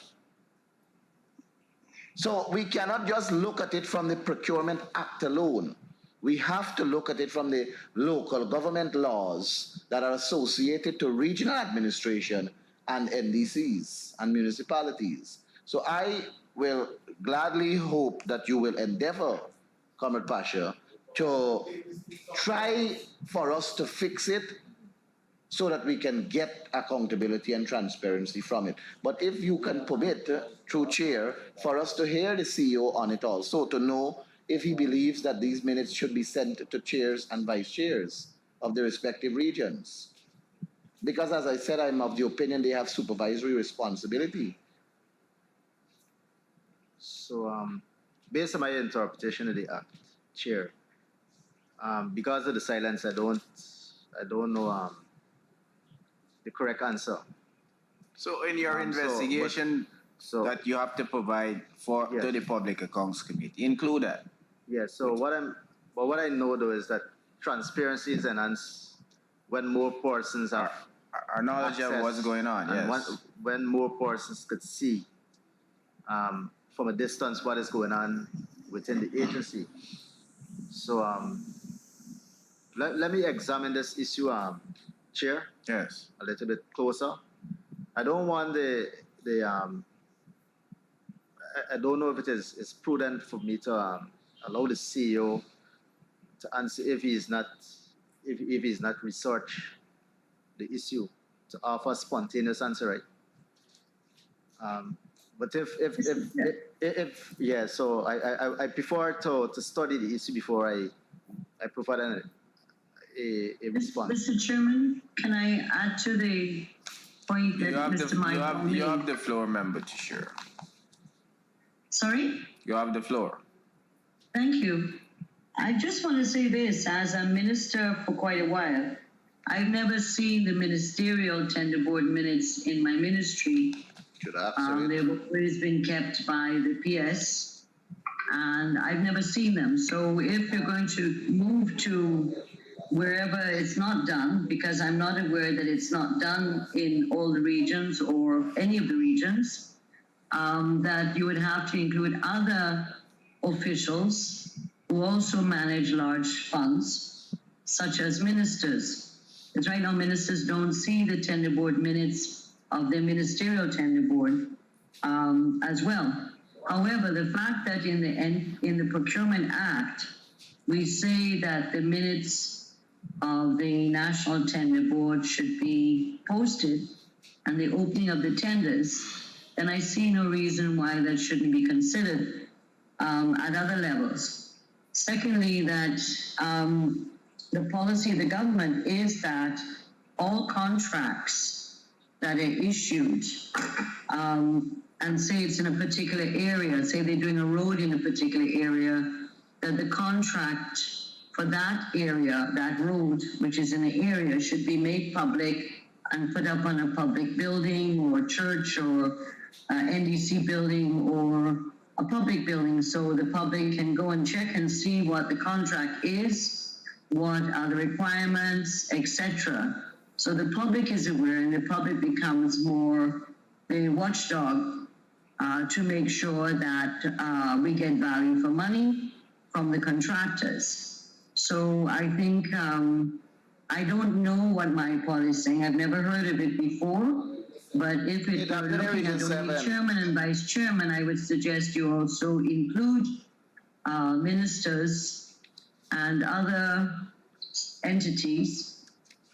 So we cannot just look at it from the Procurement Act alone. We have to look at it from the local government laws that are associated to regional administration and NDCs and municipalities. So I will gladly hope that you will endeavor, Comrade Pasha, to try for us to fix it so that we can get accountability and transparency from it. But if you can permit, through chair, for us to hear the CEO on it also, to know if he believes that these minutes should be sent to chairs and vice chairs of the respective regions. Because as I said, I'm of the opinion they have supervisory responsibility. So, based on my interpretation of the act, Chair, because of the silence, I don't know the correct answer. So in your investigation that you have to provide to the Public Accounts Committee, include that. Yeah. So what I know though is that transparency is enhanced when more persons are knowledge of what's going on. And Yes. when more persons could see from a distance what is going on within the agency. So let me examine this issue, Chair. Yes. A little bit closer. I don't want I don't know if it is prudent for me to allow the CEO to answer if he is not if he's not researched the issue to offer a spontaneous answer, right? But if yeah, so I prefer to study the issue before I provide a response. Mr. Chairman, can I add to the point that Mr. Michael made? You have the floor, Member Tashir. Sorry? You have the floor. Thank you. I just want to say this, as a minister for quite a while, I've never seen the ministerial tender board minutes in my ministry. They've always been kept by the PS, and I've never seen them. So if you're going to move to wherever it's not done, because I'm not aware that it's not done in all the regions or any of the regions, that you would have to include other officials who also manage large funds, such as ministers. Because right now ministers don't see the tender board minutes of their ministerial tender board as well. However, the fact that in the Procurement Act, we say that the minutes of the National Tender Board should be posted and the opening of the tenders, then I see no reason why that shouldn't be considered at other levels. Secondly, that the policy of the government is that all contracts that are issued and say it's in a particular area, say they're doing a road in a particular area, that the contract for that area, that road, which is in the area, should be made public and put up on a public building or church or NDC building or a public building, so the public can go and check and see what the contract is, what are the requirements, etc. So the public is aware and the public becomes more the watchdog to make sure that we get value for money from the contractors. So I think, I don't know what my policy is saying. I've never heard of it before. But if it were looking at only chairman and vice chairman, I would suggest you also include ministers and other entities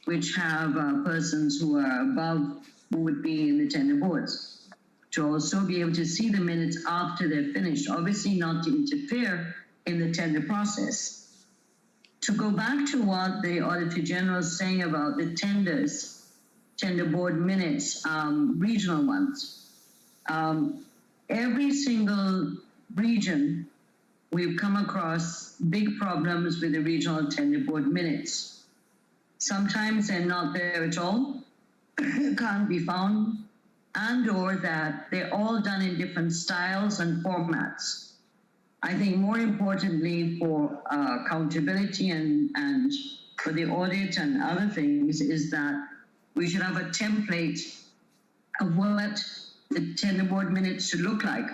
which have persons who are above who would be in the tender boards, to also be able to see the minutes after they're finished, obviously not to interfere in the tender process. To go back to what the Auditor General is saying about the tender board minutes, regional ones. Every single region, we've come across big problems with the regional tender board minutes. Sometimes they're not there at all, can't be found, and or that they're all done in different styles and formats. I think more importantly for accountability and for the audit and other things is that we should have a template of what the tender board minutes should look like.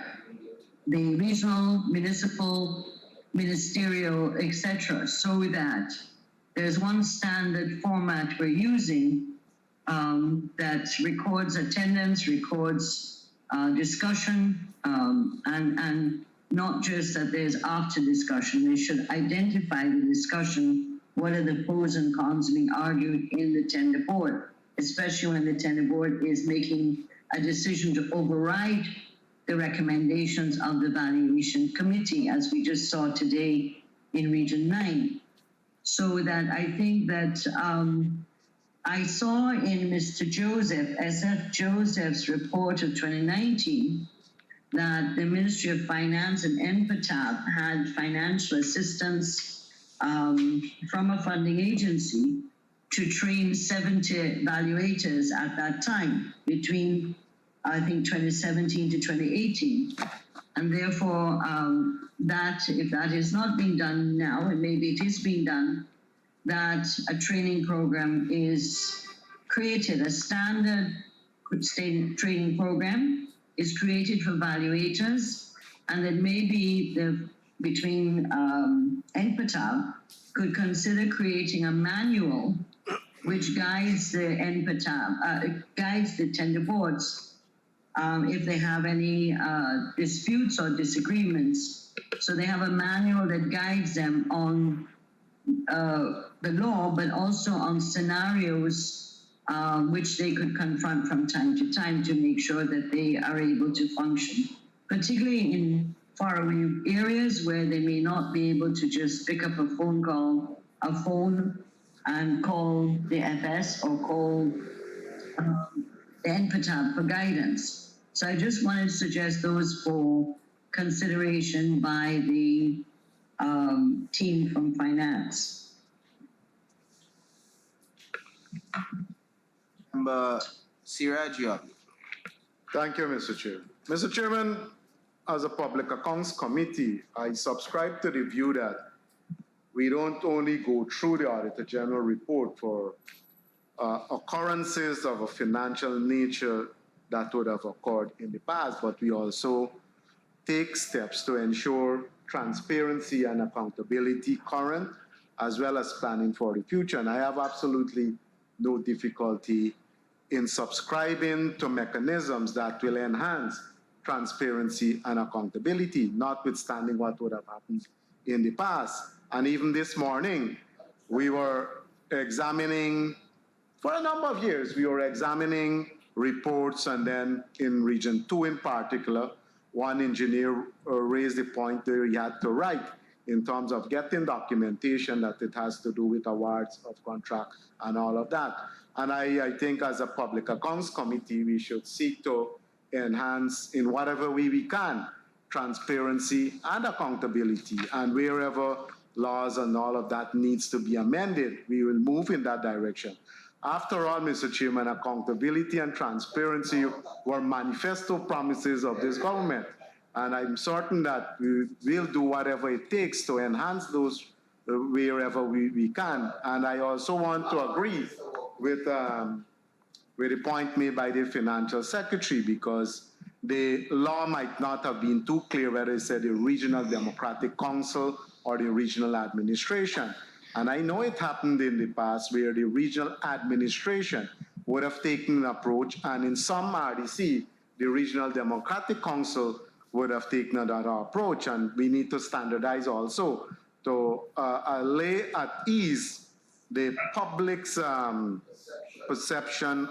The regional, municipal, ministerial, etc., so that there's one standard format we're using that records attendance, records discussion, and not just that there's after discussion. They should identify the discussion, what are the pros and cons being argued in the tender board, especially when the tender board is making a decision to override the recommendations of the valuation committee, as we just saw today in Region 9. So that I think that I saw in Mr. Joseph, SF Joseph's report of 2019, that the Ministry of Finance and NPTAB had financial assistance from a funding agency to train 70 evaluators at that time, between, I think, 2017 to 2018. And therefore, that if that is not being done now, and maybe it is being done, that a training program is created, a standard training program is created for evaluators, and that maybe between NPTAB could consider creating a manual which guides the NPTAB, guides the tender boards if they have any disputes or disagreements. So they have a manual that guides them on the law, but also on scenarios which they could confront from time to time to make sure that they are able to function, particularly in faraway areas where they may not be able to just pick up a phone and call the FS or call the NPTAB for guidance. So I just wanted to suggest those for consideration by the team from finance. Member Siraj, you have it. Thank you, Mr. Chair. Mr. Chairman, as a Public Accounts Committee, I subscribe to the view that we don't only go through the Auditor General report for occurrences of a financial nature that would have occurred in the past, but we also take steps to ensure transparency and accountability current, as well as planning for the future. And I have absolutely no difficulty in subscribing to mechanisms that will enhance transparency and accountability, notwithstanding what would have happened in the past. And even this morning, we were examining, for a number of years, we were examining reports, and then in Region 2 in particular, one engineer raised the point that he had to write in terms of getting documentation that it has to do with awards of contract and all of that. And I think as a Public Accounts Committee, we should seek to enhance in whatever way we can transparency and accountability. And wherever laws and all of that needs to be amended, we will move in that direction. After all, Mr. Chairman, accountability and transparency were manifesto promises of this government. And I'm certain that we will do whatever it takes to enhance those wherever we can. And I also want to agree with the point made by the Financial Secretary, because the law might not have been too clear whether it said the Regional Democratic Council or the regional administration. And I know it happened in the past where the regional administration would have taken an approach, and in some RDC, the Regional Democratic Council would have taken another approach. And we need to standardize also to lay at ease the public's perception,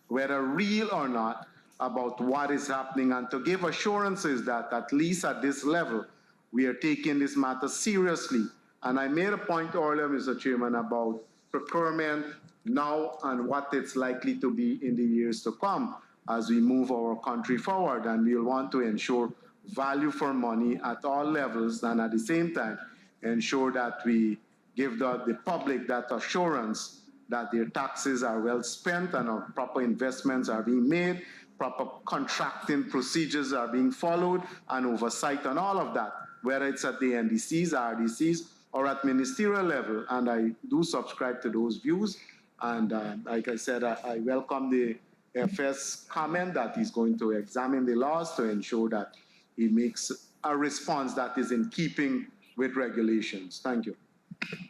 whether real or not, about what is happening, and to give assurances that at least at this level, we are taking this matter seriously. And I made a point earlier, Mr. Chairman, about procurement now and what it's likely to be in the years to come as we move our country forward. And we'll want to ensure value for money at all levels, and at the same time, ensure that we give the public that assurance that their taxes are well spent and proper investments are being made, proper contracting procedures are being followed, and oversight on all of that, whether it's at the NDCs, RDCs, or at ministerial level. And I do subscribe to those views. And like I said, I welcome the FS comment that he's going to examine the laws to ensure that he makes a response that is in keeping with regulations. Thank you.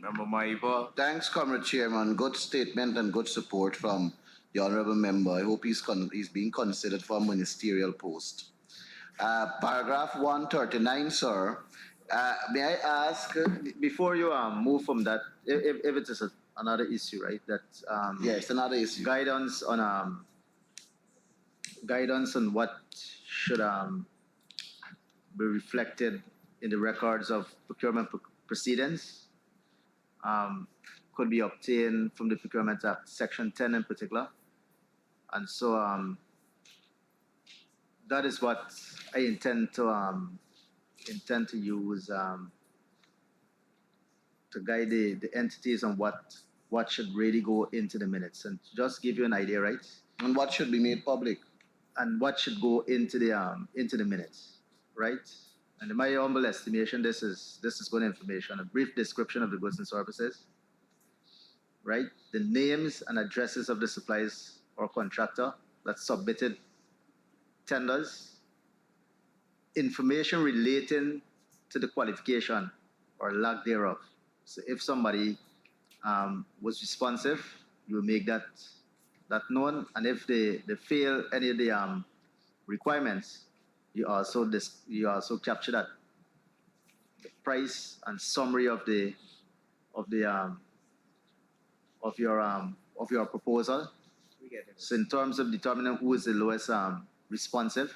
Member Maiva. Thanks, Comrade Chairman. Good statement and good support from the honorable member. I hope he's being considered for a ministerial post. Paragraph 139, sir. May I ask, Before you move from that, if it is another issue, right? That yes, another issue. Guidance on what should be reflected in the records of procurement proceedings could be obtained from the Procurement Act, Section 10 in particular. And so that is what I intend to use to guide the entities on what should really go into the minutes. And to just give you an idea, right? And what should be made public? And what should go into the minutes, right? And in my humble estimation, this is good information, a brief description of the goods and services, right? The names and addresses of the suppliers or contractor that submitted tenders, information relating to the qualification or lack thereof. So if somebody was responsive, you will make that known, and if they fail any of the requirements, you also capture that, the price and summary of the of the of your proposal. So in terms of determining who is the lowest responsive,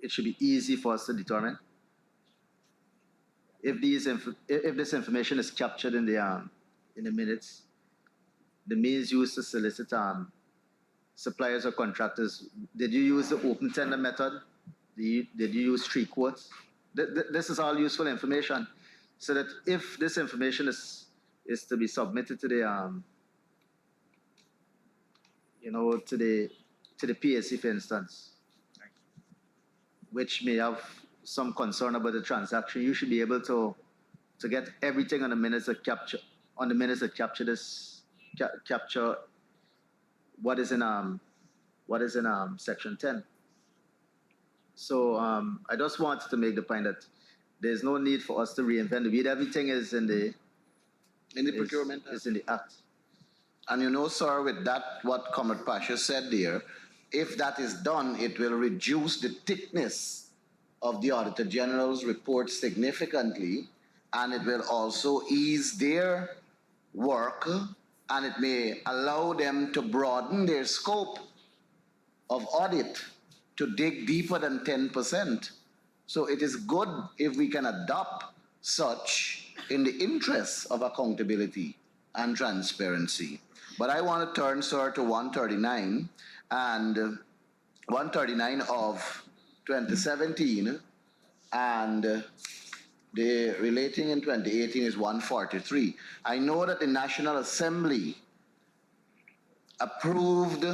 it should be easy for us to determine. If this information is captured in the minutes, the means used to solicit suppliers or contractors, did you use the open tender method? Did you use street quotes? This is all useful information, so that if this information is to be submitted to the to the PSC, for instance, which may have some concern about the transaction, you should be able to get everything on the minutes that capture capture what is in section 10. So I just wanted to make the point that there's no need for us to reinvent the wheel. Everything is in the procurement is in the act. And you know, sir, with that, what Comrade Pasha said there, if that is done, it will reduce the thickness of the Auditor General's report significantly, and it will also ease their work, and it may allow them to broaden their scope of audit to dig deeper than 10%. So it is good if we can adopt such in the interests of accountability and transparency. But I want to turn, sir, to 139, and 139 of 2017, and the relating in 2018 is 143. I know that the National Assembly approved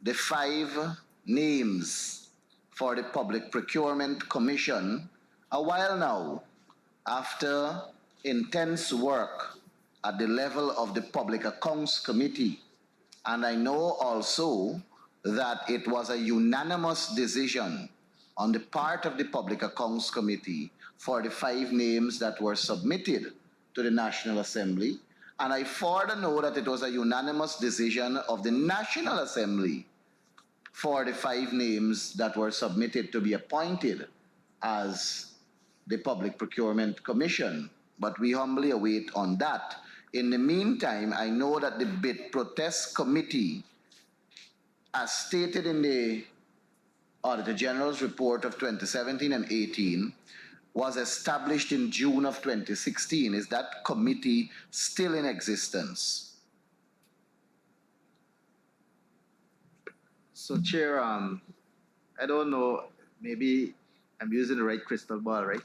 the 5 names for the Public Procurement Commission a while now, after intense work at the level of the Public Accounts Committee. And I know also that it was a unanimous decision on the part of the Public Accounts Committee for the 5 names that were submitted to the National Assembly. And I further know that it was a unanimous decision of the National Assembly for the 5 names that were submitted to be appointed as the Public Procurement Commission. But we humbly await on that. In the meantime, I know that the Bid Protest Committee, as stated in the Auditor General's report of 2017 and 18, was established in June of 2016. Is that committee still in existence? So, Chair, I don't know, maybe I'm using the right crystal ball, right?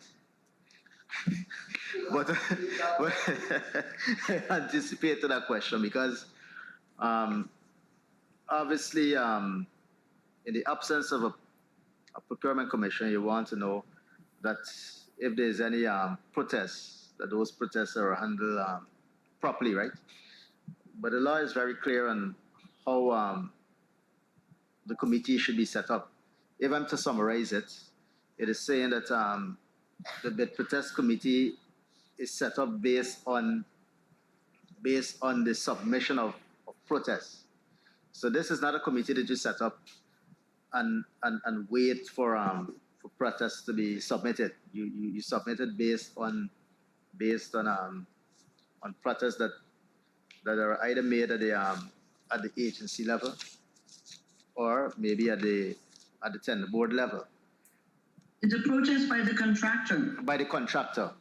but I anticipated that question because obviously in the absence of a procurement commission, you want to know that if there's any protests, that those protests are handled properly, right? But the law is very clear on how the committee should be set up. If I'm to summarize it, it is saying that the Bid Protest Committee is set up based on the submission of protests. So this is not a committee that you set up and wait for protests to be submitted. You submit it based on protests that are either made at the agency level or maybe at the tender board level. It's a protest by the contractor. By the contractor.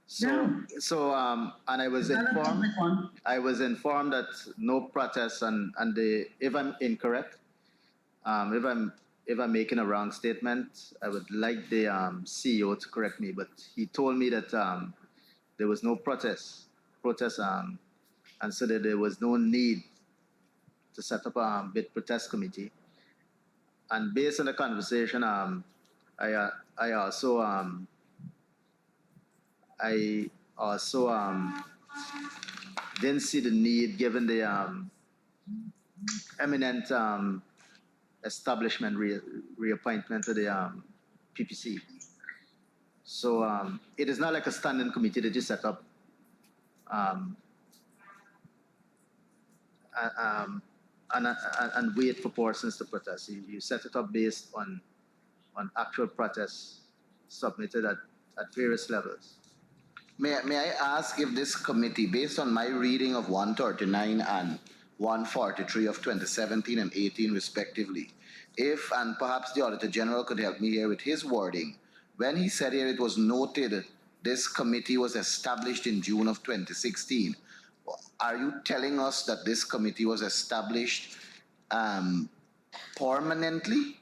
So, Yeah. and I was Not a informed. public one. I was informed that no protests, and if I'm incorrect, if I'm making a wrong statement, I would like the CEO to correct me. But he told me that there was no protest, and so that there was no need to set up a bid protest committee. And based on the conversation, I also didn't see the need given the eminent establishment reappointment to the PPC. So it is not like a standing committee that you set up and wait for persons to protest. You set it up based on actual protests submitted at various levels. May I ask if this committee, based on my reading of 139 and 143 of 2017 and 18 respectively, if, and perhaps the Auditor General could help me here with his wording, when he said here it was noted this committee was established in June of 2016, are you telling us that this committee was established permanently,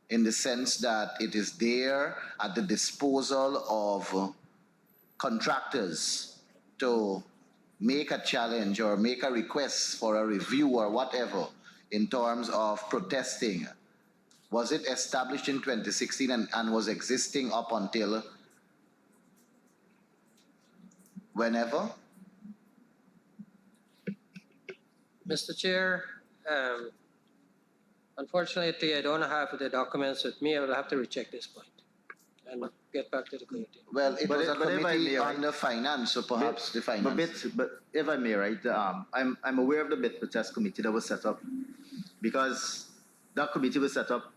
in the sense that it is there at the disposal of contractors to make a challenge or make a request for a review or whatever in terms of protesting? Was it established in 2016 and was existing up until whenever? Mr. Chair, unfortunately, I don't have the documents with me. I will have to recheck this point and get back to the committee. Well, it was a but if I committee may, right? under finance, so perhaps the finance. But if I may, right, I'm aware of the bid protest committee that was set up because that committee was set up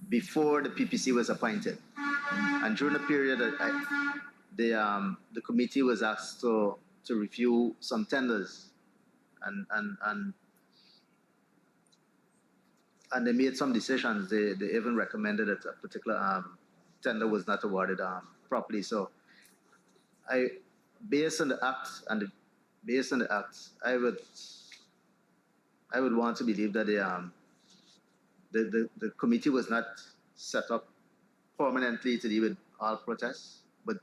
before the PPC was appointed, and during the period that the committee was asked to review some tenders, and they made some decisions. They even recommended that a particular tender was not awarded properly. So based on the act I would want to believe that the committee was not set up permanently to deal with all protests, but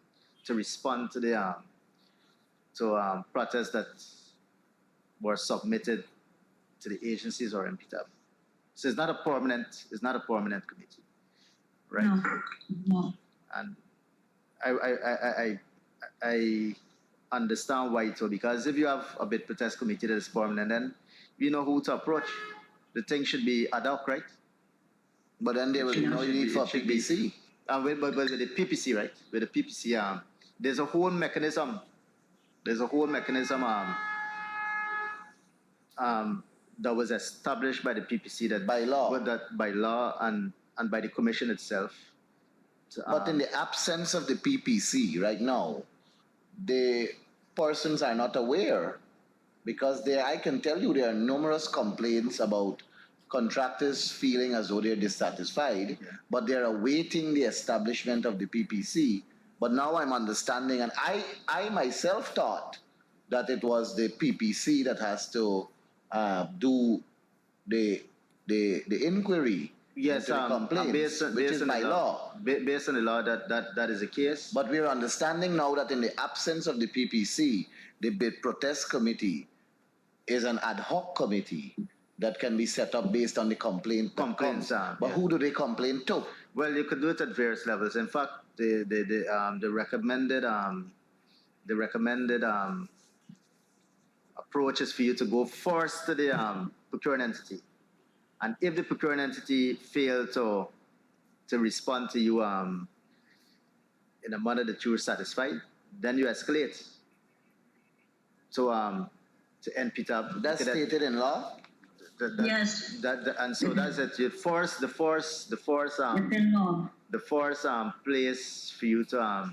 to respond to the protests that were submitted to the agencies or MPTAB. So it's not a permanent committee, right? No. And I understand why so, because if you have a bid protest committee that is permanent, then you know who to approach. The thing should be ad hoc, right? But then there will be no need for PPC. But with the PPC, right? With the PPC, there's a whole mechanism. That was established by the PPC that by law, and by the commission itself. But in the absence of the PPC right now, the persons are not aware, because I can tell you there are numerous complaints about contractors feeling as though they're dissatisfied, but they're awaiting the establishment of the PPC. But now I'm understanding, and I myself thought that it was the PPC that has to do the inquiry. Yes, into the complaints, which is by law. Based on the law, that is the case. But we're understanding now that in the absence of the PPC, the bid protest committee is an ad hoc committee that can be set up based on the complaints. But who do they complain to? Well, you could do it at various levels. In fact, the recommended approach is for you to go first to the procuring entity. And if the procuring entity failed to respond to you in a manner that you were satisfied, then you escalate to NPTAB. That's stated in law. Yes. And so that's it. The force place for you to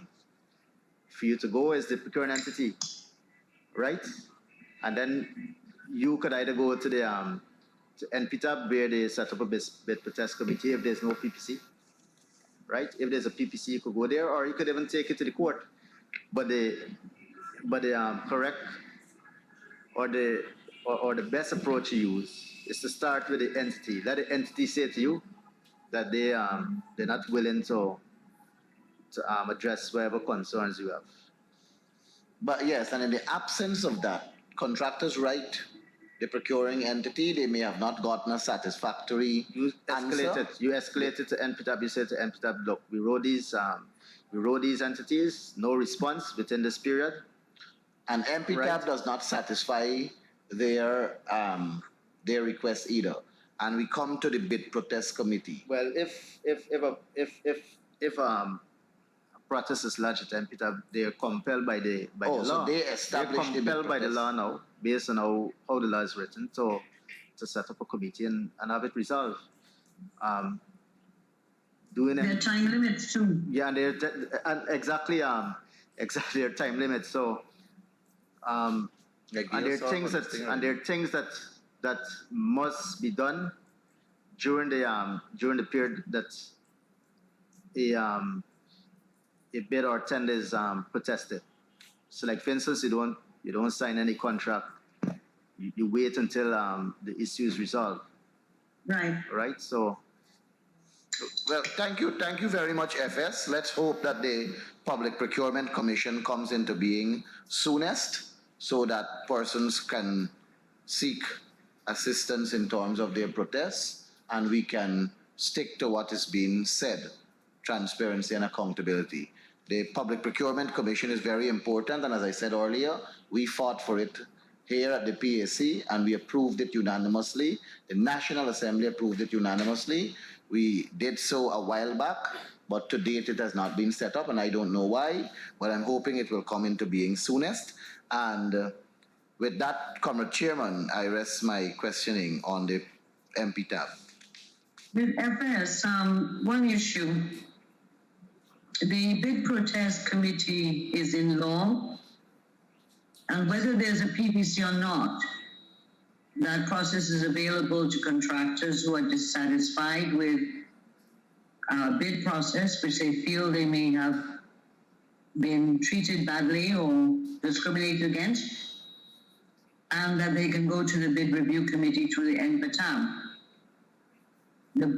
go is the procuring entity, right? And then you could either go to the to NPTAB, where they set up a bid protest committee if there's no PPC, right? If there's a PPC, you could go there, or you could even take it to the court. But the correct or the best approach to use is to start with the entity. Let the entity say to you that they're not willing to address whatever concerns you have. But yes, and in the absence of that, contractors write the procuring entity, they may have not gotten a satisfactory answer. You escalate it to NPTAB. You say to NPTAB, look, we wrote these entities, no response within this period. And NPTAB does not satisfy their request either. And we come to the bid protest committee. Well, if a protest is lodged at NPTAB, they are compelled by the law. So they established They're compelled by the law now, based on how the law is written, to set up a committee and have it resolved. There are time limits too. Yeah, and exactly exactly their time limit. So, Like and there are things that must be done during the period that a a bid or tender is protested. So, like for instance, you don't sign any contract. You wait until the issue is resolved. Right. Right. So, Well, thank you very much, FS. Let's hope that the Public Procurement Commission comes into being soonest so that persons can seek assistance in terms of their protests and we can stick to what is being said, transparency and accountability. The Public Procurement Commission is very important, and as I said earlier, we fought for it here at the PAC and we approved it unanimously. The National Assembly approved it unanimously. We did so a while back, but to date it has not been set up, and I don't know why, but I'm hoping it will come into being soonest. And with that, Comrade Chairman, I rest my questioning on the MP tab. With FS, one issue, the bid protest committee is in law, and whether there's a PPC or not, that process is available to contractors who are dissatisfied with bid process, which they feel they may have been treated badly or discriminated against, and that they can go to the bid review committee through the NPTAM.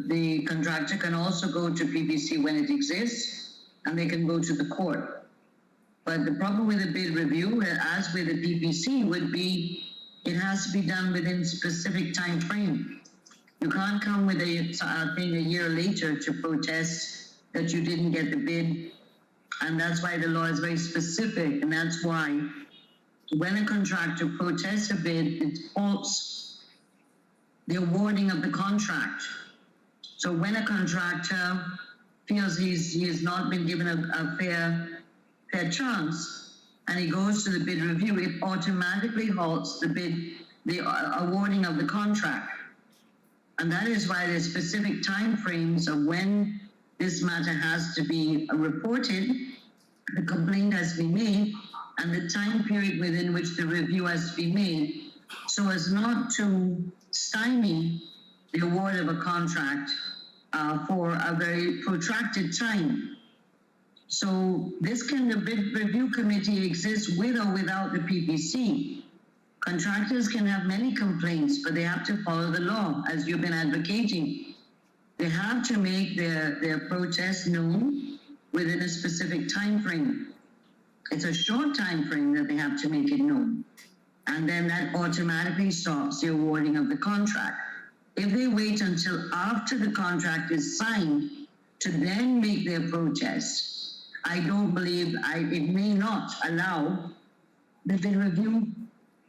The contractor can also go to PPC when it exists, and they can go to the court. But the problem with the bid review, as with the PPC, would be it has to be done within specific time frame. You can't come with a thing a year later to protest that you didn't get the bid, and that's why the law is very specific, and that's why when a contractor protests a bid, it halts the awarding of the contract. So when a contractor feels he has not been given a fair chance, and he goes to the bid review, it automatically halts the awarding of the contract. And that is why there's specific time frames of when this matter has to be reported, the complaint has to be made, and the time period within which the review has to be made, so as not to stymie the award of a contract for a very protracted time. So the bid review committee exists with or without the PPC. Contractors can have many complaints, but they have to follow the law, as you've been advocating. They have to make their protest known within a specific time frame. It's a short time frame that they have to make it known. And then that automatically stops the awarding of the contract. If they wait until after the contract is signed to then make their protest, I don't believe it may not allow the bid review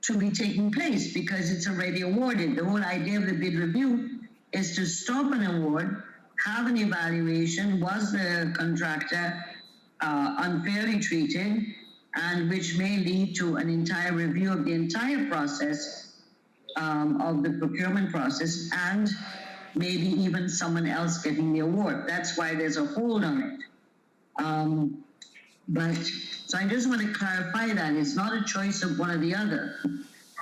to be taking place because it's already awarded. The whole idea of the bid review is to stop an award, have an evaluation, was the contractor unfairly treated, and which may lead to an entire review of the entire process of the procurement process, and maybe even someone else getting the award. That's why there's a hold on it. So I just want to clarify that it's not a choice of one or the other.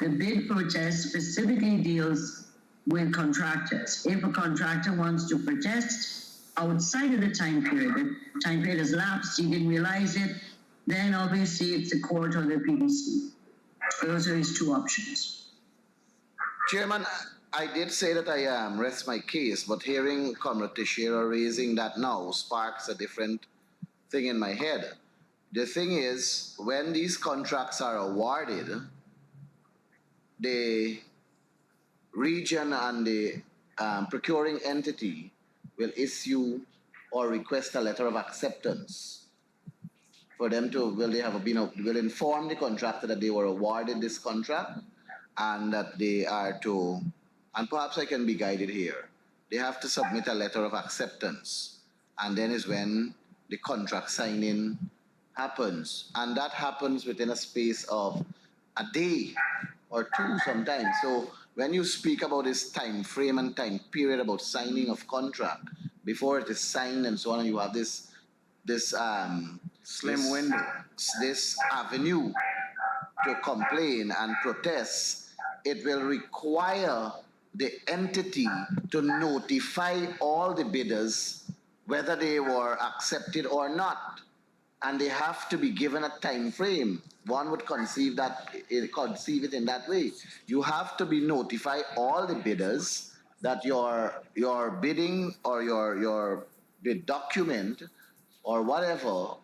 The bid protest specifically deals with contractors. If a contractor wants to protest outside of the time period has lapsed, he didn't realize it, then obviously it's the court or the PBC. Those are his two options. Chairman, I did say that I rest my case, but hearing Comrade Teixeira raising that now sparks a different thing in my head. The thing is, when these contracts are awarded, the region and the procuring entity will issue or request a letter of acceptance for them to, will inform the contractor that they were awarded this contract and that they are to, and perhaps I can be guided here, they have to submit a letter of acceptance, and then is when the contract signing happens, and that happens within a space of a day or two sometimes. So when you speak about this time frame and time period about signing of contract, before it is signed and so on, you have this Slim window. this avenue to complain and protest, it will require the entity to notify all the bidders whether they were accepted or not. And they have to be given a time frame. One would conceive it in that way. You have to be notify all the bidders that your bidding or your bid document or whatever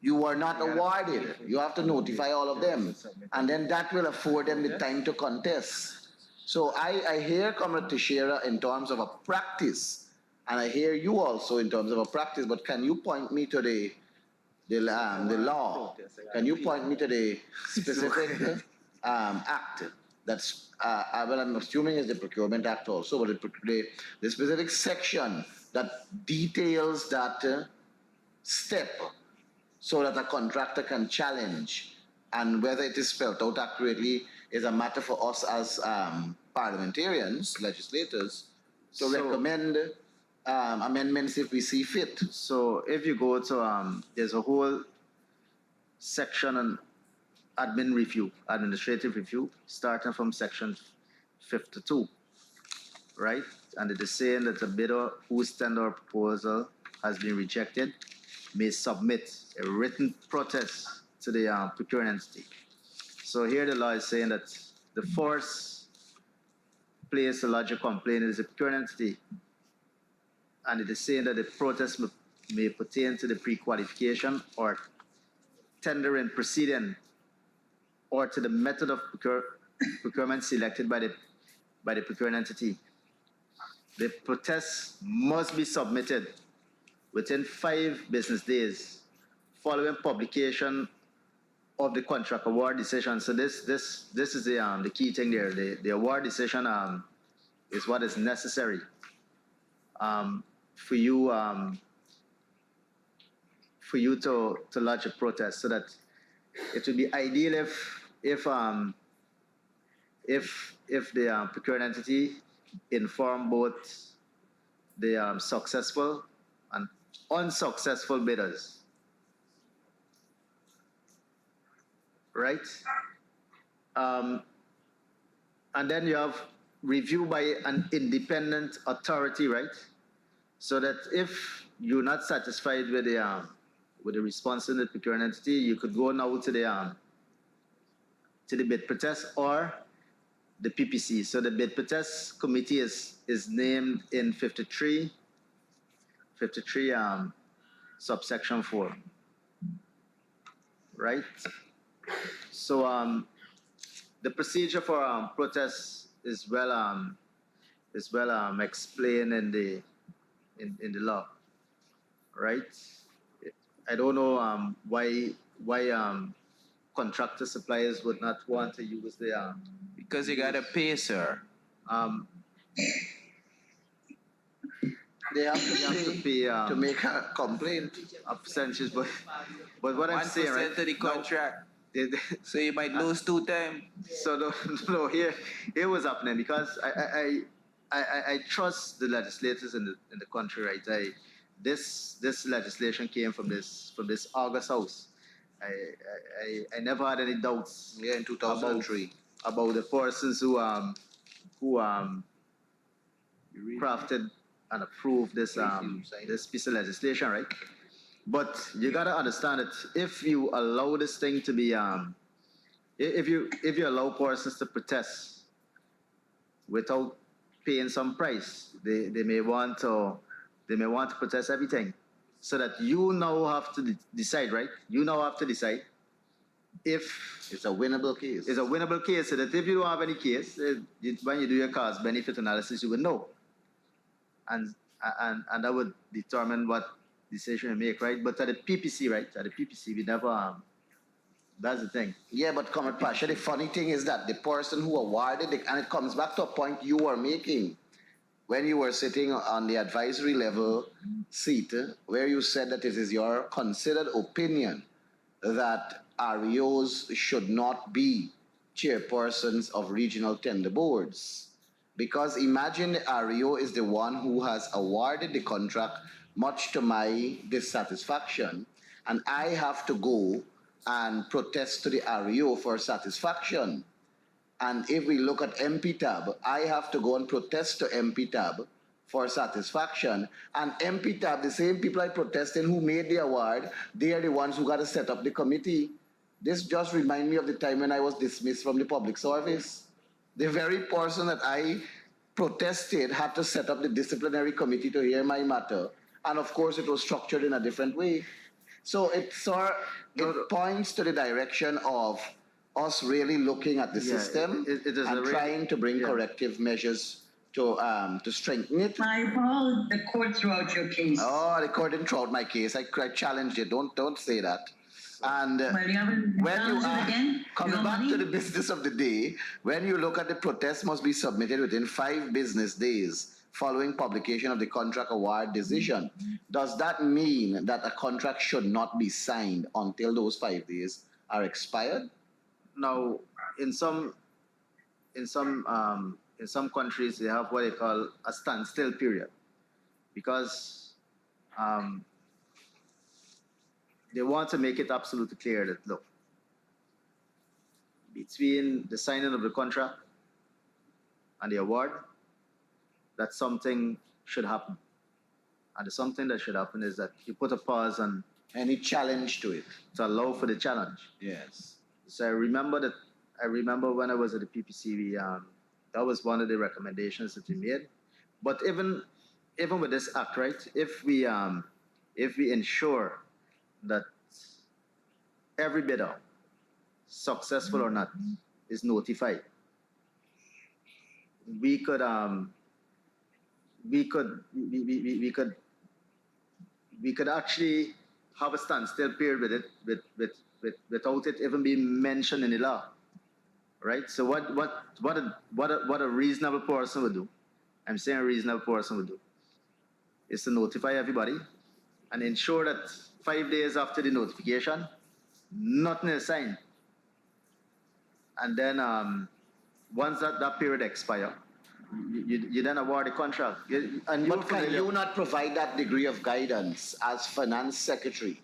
you were not awarded. You have to notify all of them, and then that will afford them the time to contest. So I hear Comrade Teixeira in terms of a practice, and I hear you also in terms of a practice. But can you point me to the law? Can you point me to the specific act that's, well, I'm assuming it's the Procurement Act also, but the specific section that details that step so that a contractor can challenge, and whether it is spelled out accurately is a matter for us as parliamentarians, legislators, to recommend amendments if we see fit. So if you go to, there's a whole section on administrative review, starting from section 52, right? And it is saying that a bidder whose tender or proposal has been rejected may submit a written protest to the procuring entity. So here the law is saying that the first place to lodge a complaint is the procuring entity, and it is saying that the protest may pertain to the pre-qualification or tendering proceeding or to the method of procurement selected by the procuring entity. The protest must be submitted within 5 business days following publication of the contract award decision. So this is the key thing there. The award decision is what is necessary for you to lodge a protest. So that it would be ideal if the procuring entity inform both the successful and unsuccessful bidders, right? And then you have review by an independent authority, right? So that if you're not satisfied with the response in the procuring entity, you could go now to the bid protest or the PPC. So the bid protest committee is named in 53 subsection 4, right? So the procedure for protest is well explained in the law, right? I don't know why contractor suppliers would not want to use the Because you gotta pay, sir. They have to pay to make a complaint. a percentage, but what I'm saying, 1% right? of the contract. No, So you might lose 2 times. so no, here was happening because I trust the legislators in the country, right? This legislation came from this August House. I never had any doubts. Yeah, in 2003. About the persons who crafted and approved this piece of legislation, right? But you gotta understand that if you allow this thing to be if you allow persons to protest without paying some price, they may want to protest everything. So that you now have to decide, right? You now have to decide if it's a winnable case. It's a winnable case. So that if you don't have any case, when you do your cost benefit analysis, you would know, and that would determine what decision you make, right? But at the PPC, right? At the PPC, we never. That's the thing. Yeah, but Comrade Pasha, the funny thing is that the person who awarded it, and it comes back to a point you were making when you were sitting on the advisory level seat, where you said that it is your considered opinion that REOs should not be chairpersons of regional tender boards. Because imagine the REO is the one who has awarded the contract, much to my dissatisfaction, and I have to go and protest to the REO for satisfaction. And if we look at MPTAB, I have to go and protest to MPTAB for satisfaction. And MPTAB, the same people I protesting who made the award, they are the ones who got to set up the committee. This just reminds me of the time when I was dismissed from the public service. The very person that I protested had to set up the disciplinary committee to hear my matter. And of course, it was structured in a different way. So it points to the direction of us really looking at the system it is and really, trying to bring corrective measures to strengthen it. My Paul, the court threw out your case. Oh, the court didn't throw out my case. I challenged it. Don't say that. And Well, you haven't when you challenged it are again? coming back to the business of the day, when you look at the protest must be submitted within 5 business days following publication of the contract award decision. Does that mean that a contract should not be signed until those 5 days are expired? now in some countries they have what they call a standstill period because they want to make it absolutely clear that look, between the signing of the contract and the award, that something should happen. And the something that should happen is that you put a pause on any challenge to it to allow for the challenge. Yes. So I remember when I was at the PPC, that was one of the recommendations that we made. But even with this act, right? If we ensure that every bidder, successful or not, is notified, we could actually have a standstill period with it without it even being mentioned in the law, right? So what a reasonable person would do, I'm saying a reasonable person would do, is to notify everybody and ensure that 5 days after the notification, nothing is signed. And then once that period expires, you then award the contract. But can you not provide that degree of guidance as finance secretary?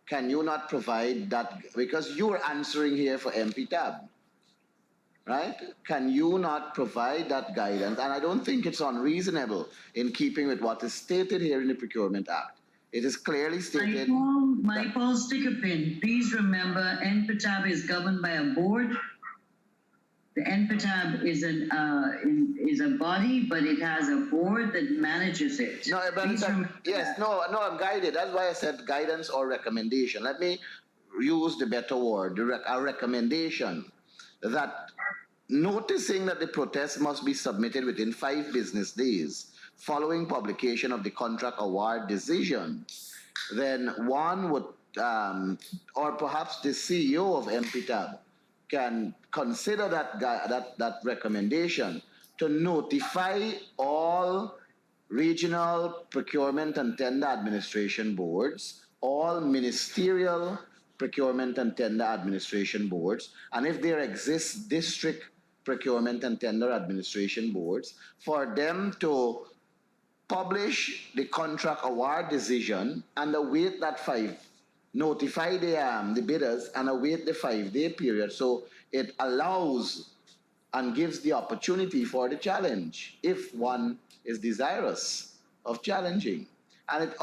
Can you not provide that, because you're answering here for MPTAB, right? Can you not provide that guidance? And I don't think it's unreasonable in keeping with what is stated here in the Procurement Act. It is clearly stated. My Paul, stick a pin. Please remember, NPTAB is governed by a board. The NPTAB is a body, but it has a board that manages it. No, I'm guided. That's why I said guidance or recommendation. Let me use the better word, a recommendation that noticing that the protest must be submitted within 5 business days following publication of the contract award decision, then one would, or perhaps the CEO of MPTAB can consider that recommendation to notify all regional procurement and tender administration boards, all ministerial procurement and tender administration boards, and if there exists district procurement and tender administration boards, for them to publish the contract award decision and await that notify the bidders and await the 5-day period. So it allows and gives the opportunity for the challenge if one is desirous of challenging. And it's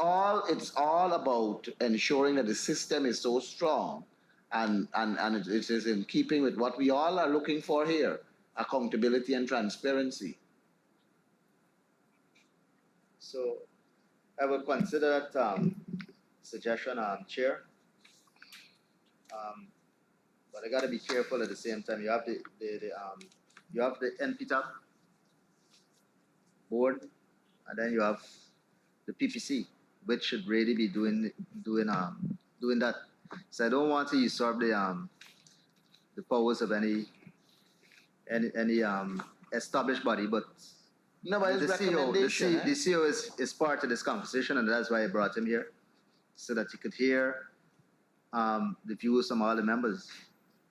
all about ensuring that the system is so strong and it is in keeping with what we all are looking for here, accountability and transparency. So I would consider that suggestion, Chair. But I got to be careful at the same time. You have the NPTAB board, and then you have the PPC, which should really be doing that. So I don't want to usurp the powers of any established body, but no, but the CEO is part of this conversation, and that's why I brought him here, so that you could hear the views from all the members,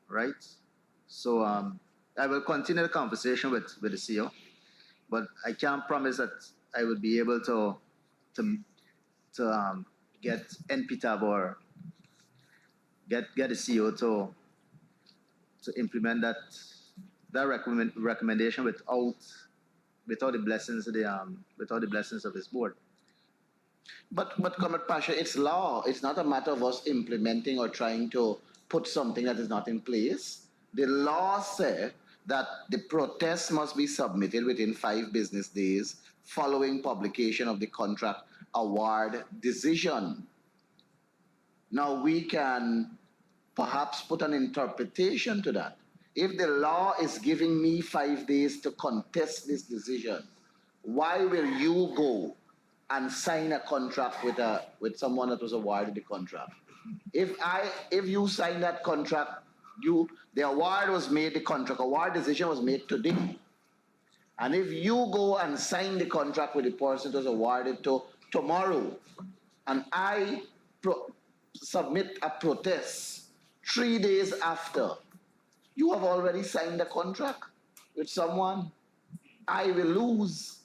right? So I will continue the conversation with the CEO, but I can't promise that I would be able to get NPTAB or get the CEO to implement that recommendation without the blessings of his board. But Comrade Pasha, it's law. It's not a matter of us implementing or trying to put something that is not in place. The law says that the protest must be submitted within 5 business days following publication of the contract award decision. Now we can perhaps put an interpretation to that. If the law is giving me 5 days to contest this decision, why will you go and sign a contract with someone that was awarded the contract? If you sign that contract, the award was made, the contract award decision was made today. And if you go and sign the contract with the person that was awarded to tomorrow, and I submit a protest 3 days after, you have already signed a contract with someone, I will lose.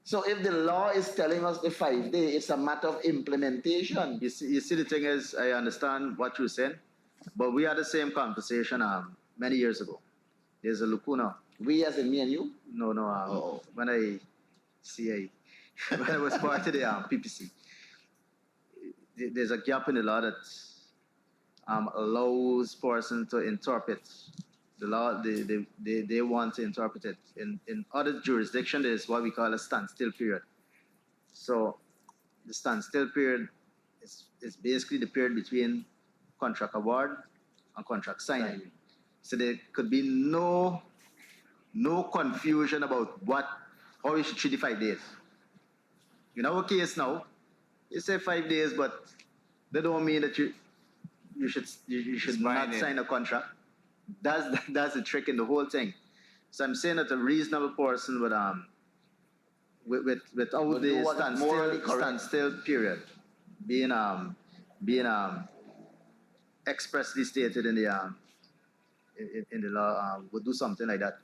So if the law is telling us the 5 days, it's a matter of implementation. You see, the thing is, I understand what you're saying, but we had the same conversation many years ago. There's a lacuna. We as in me and you? No. When I was part of the PPC, there's a gap in the law that allows persons to interpret the law. They want to interpret it. In other jurisdictions, there's what we call a standstill period. So the standstill period is basically the period between contract award and contract signing. So there could be no confusion about how we should treat the 5 days. In our case now, you say 5 days, but that don't mean that you should not sign a contract. That's the trick in the whole thing. So I'm saying that a reasonable person without the standstill period being expressly stated in the law would do something like that.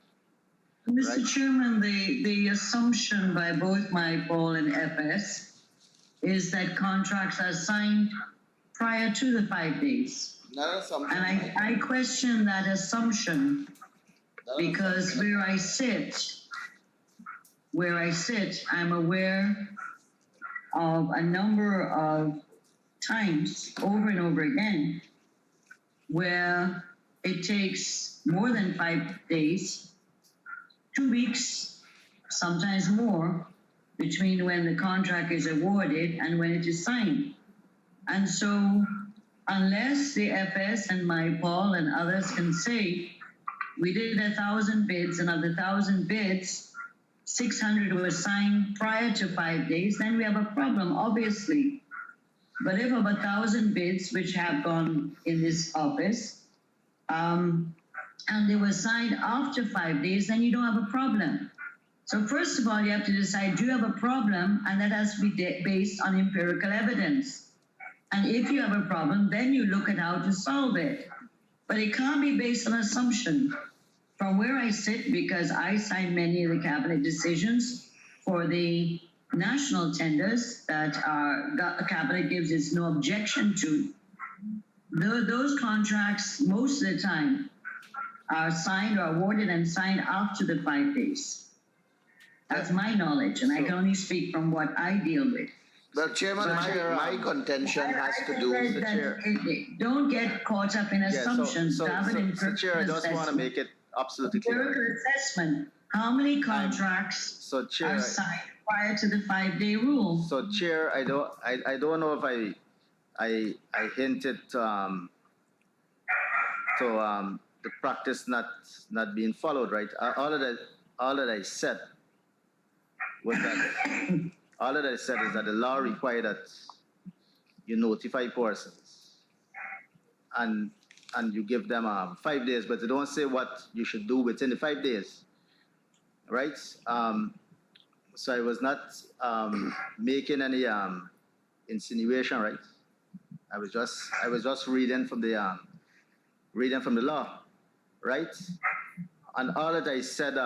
Mr. Right. Chairman, the assumption by both MyPol and FS is that contracts are signed prior to the 5 days. Not assumption. And I question that assumption because where I sit, I'm aware of a number of times over and over again where it takes more than 5 days, 2 weeks, sometimes more, between when the contract is awarded and when it is signed. And so unless the FS and MyPol and others can say, we did 1,000 bids, and of the 1,000 bids, 600 were signed prior to 5 days, then we have a problem, obviously. But if of 1,000 bids which have gone in this office, and they were signed after 5 days, then you don't have a problem. So first of all, you have to decide, do you have a problem? And that has to be based on empirical evidence. And if you have a problem, then you look at how to solve it. But it can't be based on assumption. From where I sit, because I sign many of the cabinet decisions for the national tenders that the cabinet gives its no objection to, those contracts, most of the time, are signed or awarded and signed after the 5 days. That's my knowledge, and I can only speak from what I deal with. Well, Chairman, my contention has to do with the chair. Don't get caught up in assumptions. So, Chair, I just want to make it absolutely clear. Empirical assessment. How many contracts Chair, are signed prior to the 5 day rule? So, Chair, I don't know if I hinted to the practice not being followed, right? All that I said was that all that I said is that the law requires that you notify persons and you give them 5 days, but they don't say what you should do within the 5 days, right? So I was not making any insinuation, right? I was just reading from the law, right? And all that I said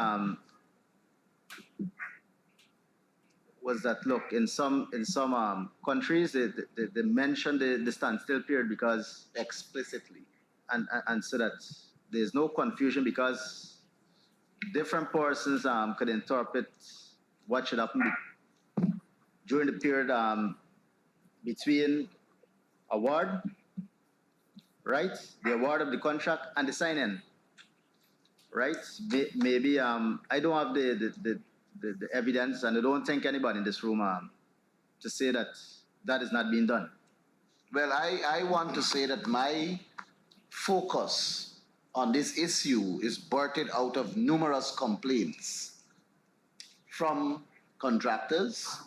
was that look, in some countries they mention the standstill period because Explicitly. and so that there's no confusion because different persons could interpret what should happen during the period between award, right, the award of the contract and the signing, right? Maybe I don't have the evidence, and I don't think anybody in this room to say that that is not being done. Well, I want to say that my focus on this issue is birthed out of numerous complaints from contractors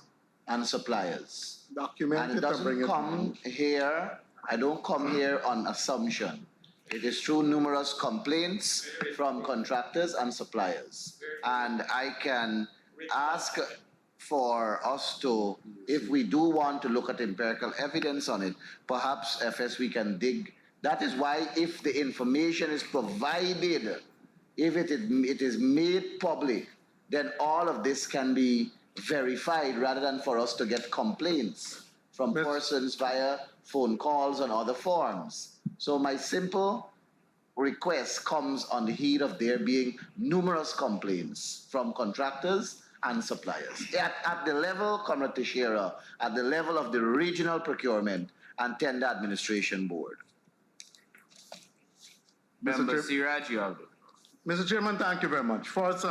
and suppliers. Document And it it and doesn't bring it. come here, I don't come here on assumption. It is through numerous complaints from contractors and suppliers. And I can ask for us to, if we do want to look at empirical evidence on it, perhaps FS we can dig. That is why if the information is provided, if it is made public, then all of this can be verified rather than for us to get complaints from persons via phone calls and other forms. So my simple request comes on the heat of there being numerous complaints from contractors and suppliers. At the level, Comrade Teixeira, at the level of the Regional Procurement and Tender Administration Board. Member Siraj, you have it. Mr. Chairman, thank you very much. First,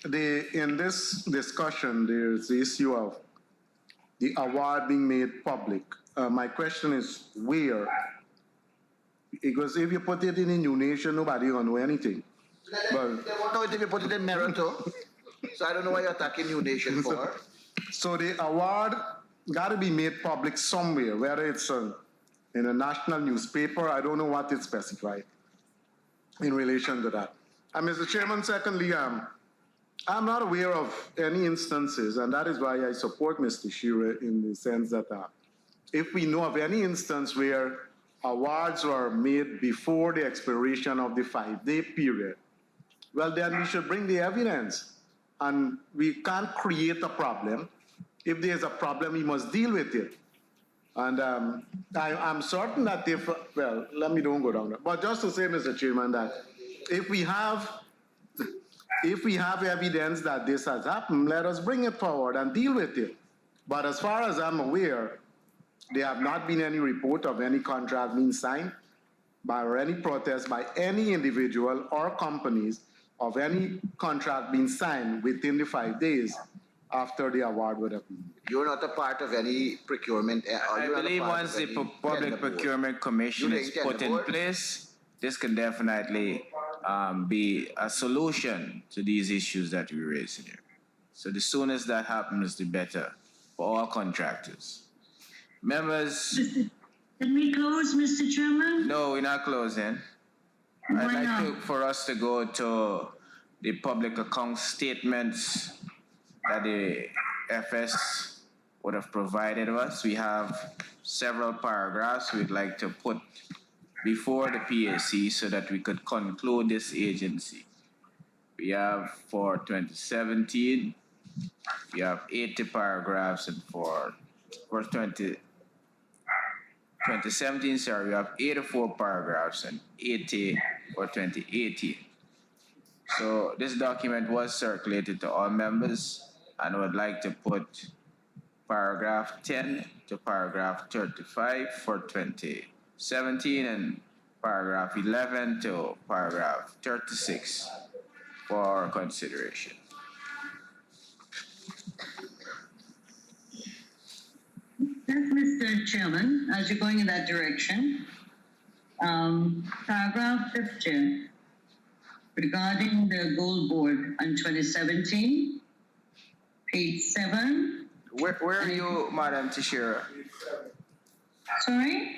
in this discussion, there's the issue of the award being made public. My question is where? Because if you put it in a new nation, nobody will know anything. But They won't know it if you put it in Merito. So I don't know why you're attacking New Nation for. So the award got to be made public somewhere, whether it's in a national newspaper. I don't know what it's specified in relation to that. And Mr. Chairman, secondly, I'm not aware of any instances, and that is why I support Mr. Shearer in the sense that if we know of any instance where awards were made before the expiration of the 5-day period, well, then we should bring the evidence. And we can't create a problem. If there's a problem, we must deal with it. And I'm certain that well, let me don't go down there. But just to say, Mr. Chairman, that if we have evidence that this has happened, let us bring it forward and deal with it. But as far as I'm aware, there have not been any report of any contract being signed or any protest by any individual or companies of any contract being signed within the 5 days after the award would have been made. You're not a part of any procurement. I believe once the Public Procurement Commission is put in place, this can definitely be a solution to these issues that we raise here. So the sooner that happens, the better for all contractors. Members. Can we close, Mr. Chairman? No, we're not closing. I'd like for us to go to the public account statements that the FS would have provided us. We have several paragraphs we'd like to put before the PAC so that we could conclude this agency. We have for 2017, we have 80 paragraphs, and for 2017, sorry, we have 84 paragraphs and 80 for 2018. So this document was circulated to all members, and I would like to put paragraph 10 to paragraph 35 for 2017 and paragraph 11 to paragraph 36 for consideration. Yes, Mr. Chairman, as you're going in that direction, paragraph 15 regarding the gold board on 2017, page 7. Where are you, Madam Teixeira? Sorry?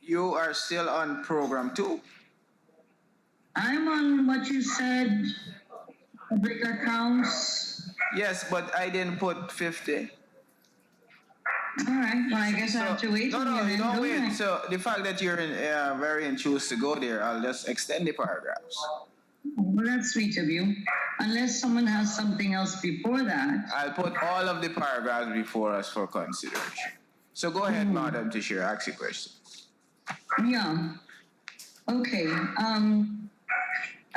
You are still on program 2? I'm on what you said, public accounts. Yes, but I didn't put 50. All right, well, I guess I have to wait. No, you don't wait. So the fact that you're very enthused to go there, I'll just extend the paragraphs. Well, that's sweet of you. unless someone has something else before that. I'll put all of the paragraphs before us for consideration. So go ahead, Madam Tashir, ask your question. Yeah. Okay.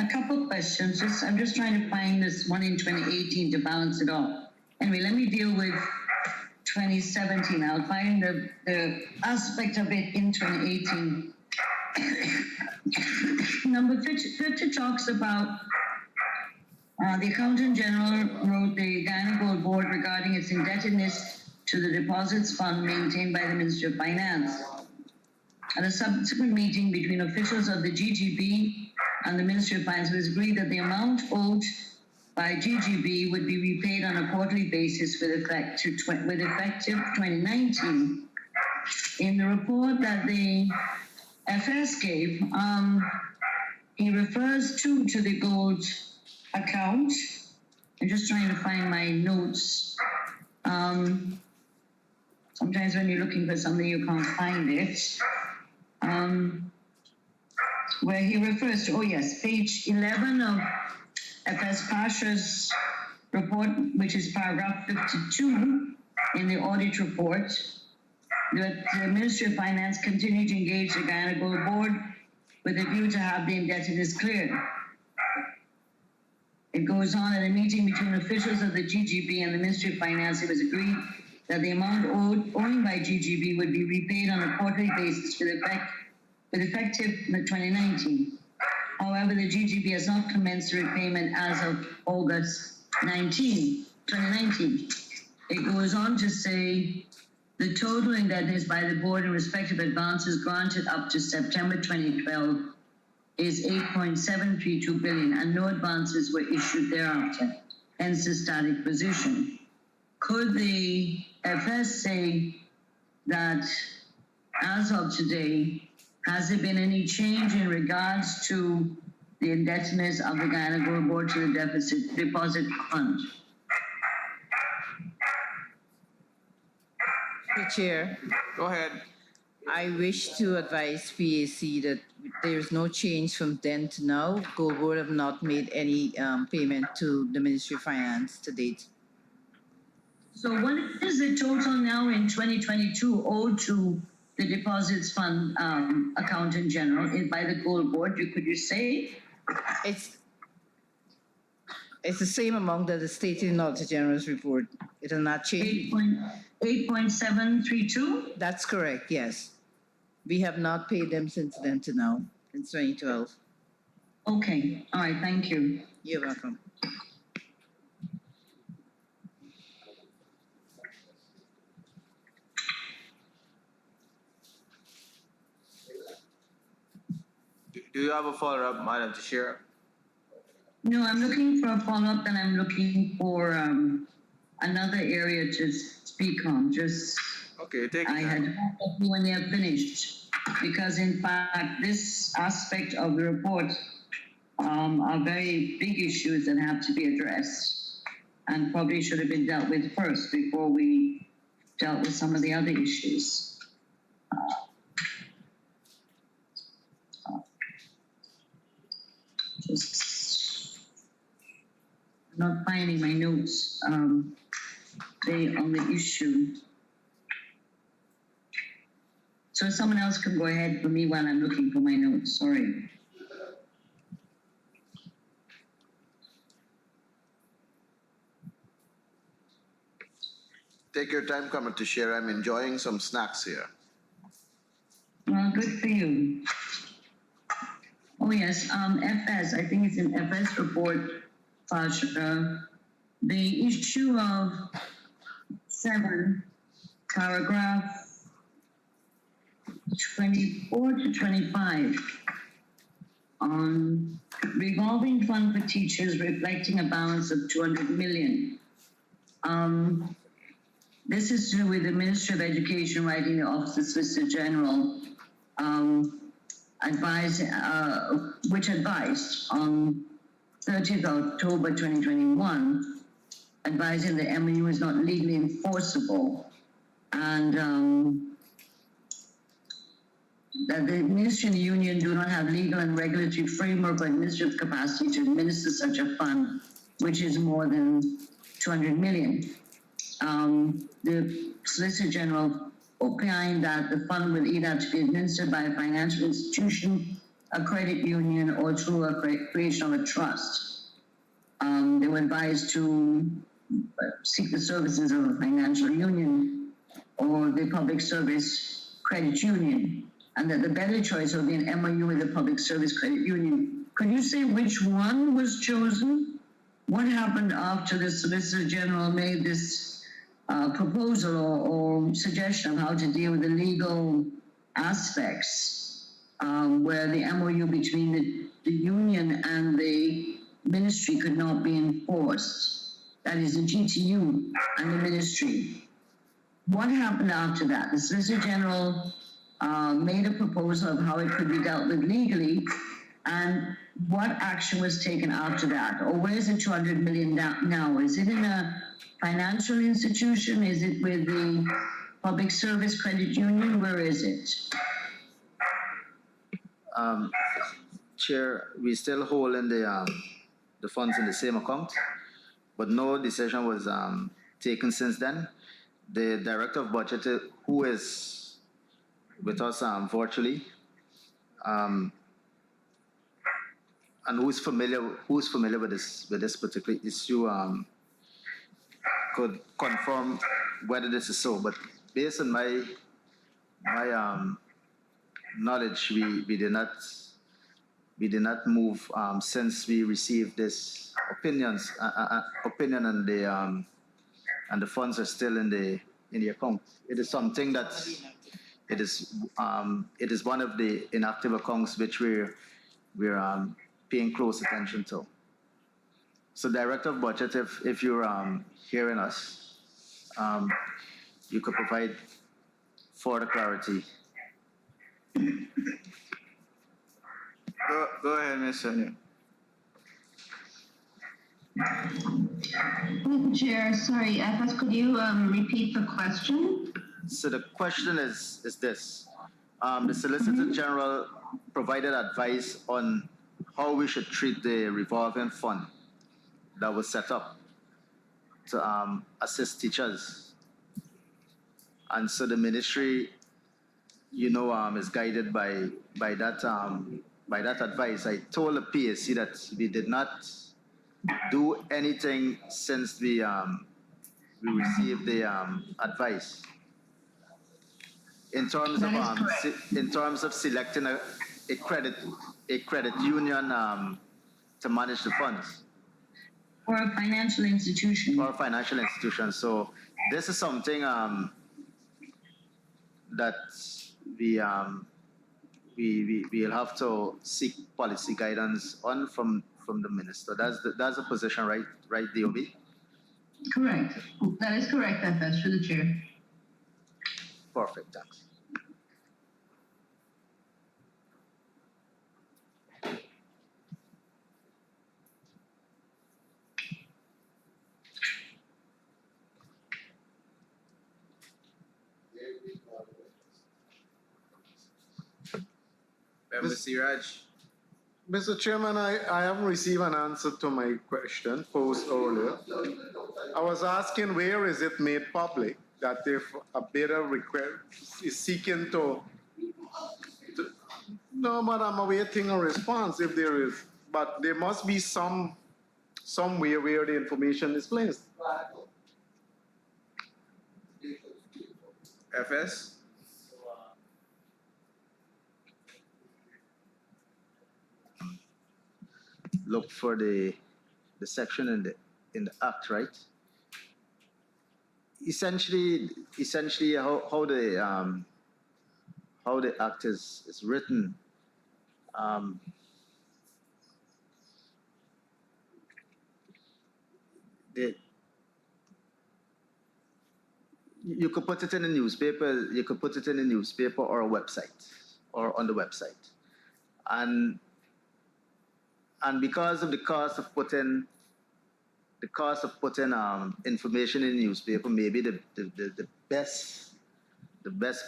A couple questions. I'm just trying to find this one in 2018 to balance it all. Anyway, let me deal with 2017. I'll find the aspect of it in 2018. Number 50 talks about the Accountant General wrote the Guyana Gold Board regarding its indebtedness to the deposits fund maintained by the Ministry of Finance. At a subsequent meeting between officials of the GGB and the Ministry of Finance, it was agreed that the amount owed by GGB would be repaid on a quarterly basis with effective 2019. In the report that the FS gave, he refers to the gold account. I'm just trying to find my notes. Sometimes when you're looking for something, you can't find it. Where he refers to, oh yes, page 11 of FS Pasha's report, which is paragraph 52 in the audit report, that the Ministry of Finance continued to engage the Guyana Gold Board with a view to have the indebtedness cleared. It goes on, in a meeting between officials of the GGB and the Ministry of Finance, it was agreed that the amount owing by GGB would be repaid on a quarterly basis with effective in 2019. However, the GGB has not commenced the repayment as of August 2019. It goes on to say the total indebtedness by the board in respect of advances granted up to September 2012 is 8.732 billion, and no advances were issued thereafter, hence the static position. Could the FS say that as of today, has there been any change in regards to the indebtedness of the Guyana Gold Board to the deposit fund? Mr. Chair, Go ahead. I wish to advise PAC that there is no change from then to now. Gold Board have not made any payment to the Ministry of Finance to date. So what is the total now in 2022 owed to the deposits fund accountant general by the Gold Board? Could you say? It's the same amount that is stated in the Auditor General's report. It has not changed. 8.732? That's correct, yes. We have not paid them since then to now, since 2012. Okay, all right, thank you. You're welcome. Do you have a follow-up, Madam Tashir? No, I'm looking for a follow-up, and I'm looking for another area to speak on. Just Okay, take I your had time. hoped when they're finished, because in fact, this aspect of the report are very big issues that have to be addressed, and probably should have been dealt with first before we dealt with some of the other issues. Just not finding my notes on the issue. So someone else can go ahead for me while I'm looking for my notes. Sorry. Take your time coming to share. I'm enjoying some snacks here. Well, good for you. Oh yes, FS, I think it's in FS report, Fasha. The issue of 7, paragraph 24 to 25 on revolving fund for teachers reflecting a balance of 200 million. This is to do with the Ministry of Education writing the Office of Solicitor General which advised on 30th October 2021, advising the MOU is not legally enforceable, and that the Ministry and the Union do not have legal and regulatory framework or administrative capacity to administer such a fund, which is more than 200 million. The Solicitor General opined that the fund will either have to be administered by a financial institution, a credit union, or through a creation of a trust. They were advised to seek the services of a financial union or the public service credit union, and that the better choice would be an MOU with the public service credit union. Could you say which one was chosen? What happened after the Solicitor General made this proposal or suggestion of how to deal with the legal aspects, where the MOU between the union and the ministry could not be enforced? That is the GTU and the ministry. What happened after that? The Solicitor General made a proposal of how it could be dealt with legally, and what action was taken after that? Or where's the 200 million now? Is it in a financial institution? Is it with the public service credit union? Where is it? Chair, we still hold in the funds in the same account, but no decision was taken since then. The Director of Budget, who is with us virtually, and who's familiar with this particular issue, could confirm whether this is so. But based on my knowledge, we did not move since we received this opinion, and the funds are still in the account. It is something that it is one of the inactive accounts which we're paying close attention to. So, Director of Budget, if you're hearing us, you could provide further clarity. Go ahead, Ms. Sonia. Mr. Chair, sorry, FS, could you repeat the question? So the question is this. The Solicitor General provided advice on how we should treat the revolving fund that was set up to assist teachers. And so the ministry, is guided by that advice. I told the PSC that we did not do anything since we received the advice. In terms of selecting a credit union to manage the funds. Or a financial institution. Or a financial institution. So this is something that we'll have to seek policy guidance on from the minister. That's the position, right, DOB? Correct. That is correct, FS, through the chair. Perfect, thanks. Mr. Chairman, I haven't received an answer to my question posed earlier. I was asking, where is it made public that if a bidder is seeking to no, but I'm awaiting a response if there is. But there must be somewhere where the information is placed. FS? Look for the section in the act, right? Essentially, how the act is written. You could put it in a newspaper. You could put it in a newspaper or a website, or on the website, and because of the cost of putting information in the newspaper, maybe the best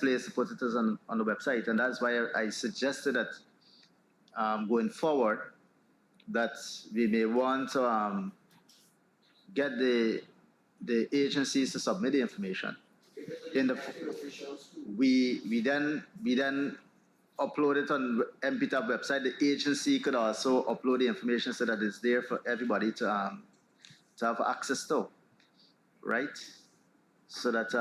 place to put it is on the website, and that's why I suggested that going forward, that we may want to get the agencies to submit the information. In the we then upload it on MPTAB website. The agency could also upload the information so that it's there for everybody to have access to, right? So that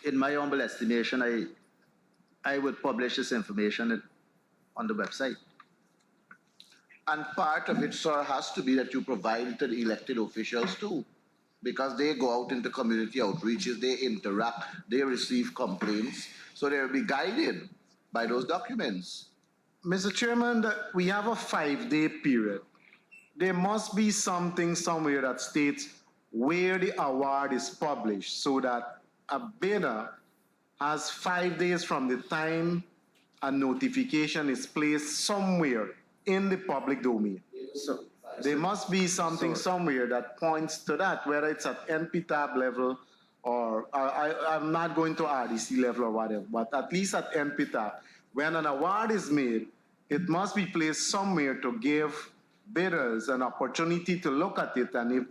in my humble estimation, I would publish this information on the website. And part of it, sir, has to be that you provide it to the elected officials too, because they go out into community outreaches, they interact, they receive complaints, so they'll be guided by those documents. Mr. Chairman, we have a 5-day period. There must be something somewhere that states where the award is published so that a bidder has 5 days from the time a notification is placed somewhere in the public domain. So there must be something somewhere that points to that, whether it's at NPTAB level or I'm not going to RDC level or whatever, but at least at NPTAB, when an award is made, it must be placed somewhere to give bidders an opportunity to look at it, and if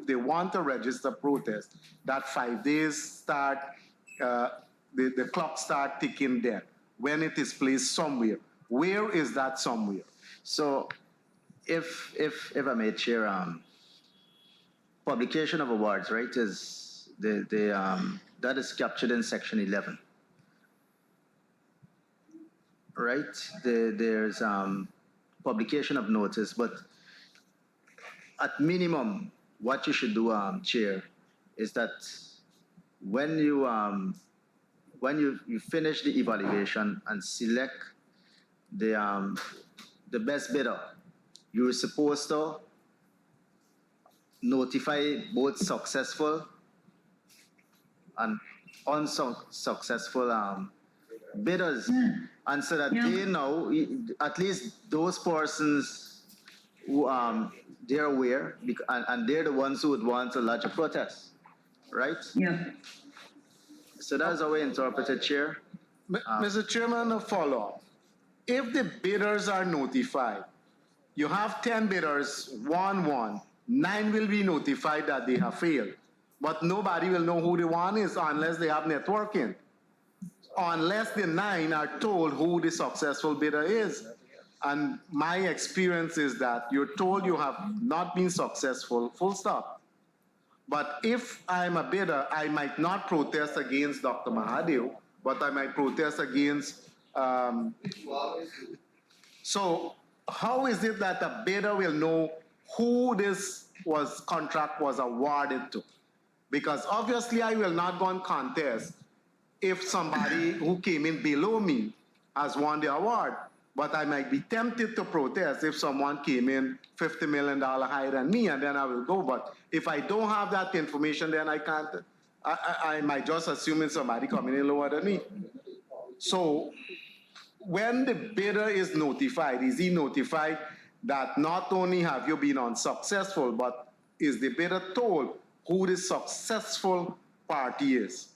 they want to register protest, that 5 days start, the clock start ticking then, when it is placed somewhere. Where is that somewhere? So, if I may, Chair, publication of awards, right, is that is captured in Section 11, right? There's publication of notice, but at minimum, what you should do, Chair, is that when you finish the evaluation and select the best bidder, you're supposed to notify both successful and unsuccessful bidders, and so that they know, at least those persons who they're aware, and they're the ones who would want to lodge a protest, right? Yeah. So that's how we interpret it, Chair. Mr. Chairman, a follow-up. If the bidders are notified, you have 10 bidders, 1-1, 9 will be notified that they have failed. But nobody will know who the one is unless they have networking. Unless the 9 are told who the successful bidder is. And my experience is that you're told you have not been successful, full stop. But if I'm a bidder, I might not protest against Dr. Mahadev, but I might protest against. So how is it that a bidder will know who this contract was awarded to? Because obviously I will not go and contest if somebody who came in below me has won the award. But I might be tempted to protest if someone came in $50 million higher than me, and then I will go. But if I don't have that information, then I can't. I might just assume it's somebody coming in lower than me. So when the bidder is notified, is he notified that not only have you been unsuccessful, but is the bidder told who the successful party is?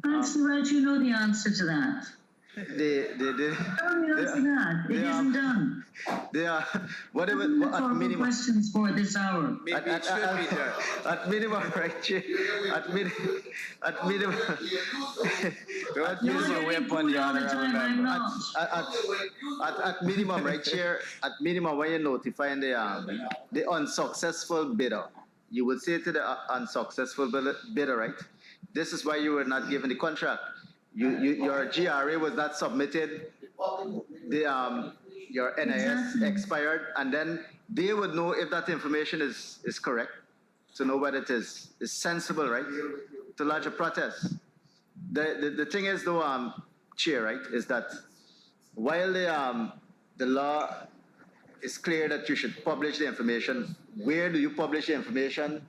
Answer that, you know the answer to that. They Tell me the answer to that. It isn't done. They are whatever At minimum questions for this hour. Maybe it should be done. At minimum, right, Chair? At minimum. Don't use your weapon, Your Honorable Member. At minimum, right, Chair? At minimum, when you're notifying the unsuccessful bidder, you would say to the unsuccessful bidder, right? This is why you were not given the contract. Your GRA was not submitted. Your NIS expired, and then they would know if that information is correct, to know whether it is sensible, right, to lodge a protest. The thing is, though, Chair, right, is that while the law is clear that you should publish the information, where do you publish the information?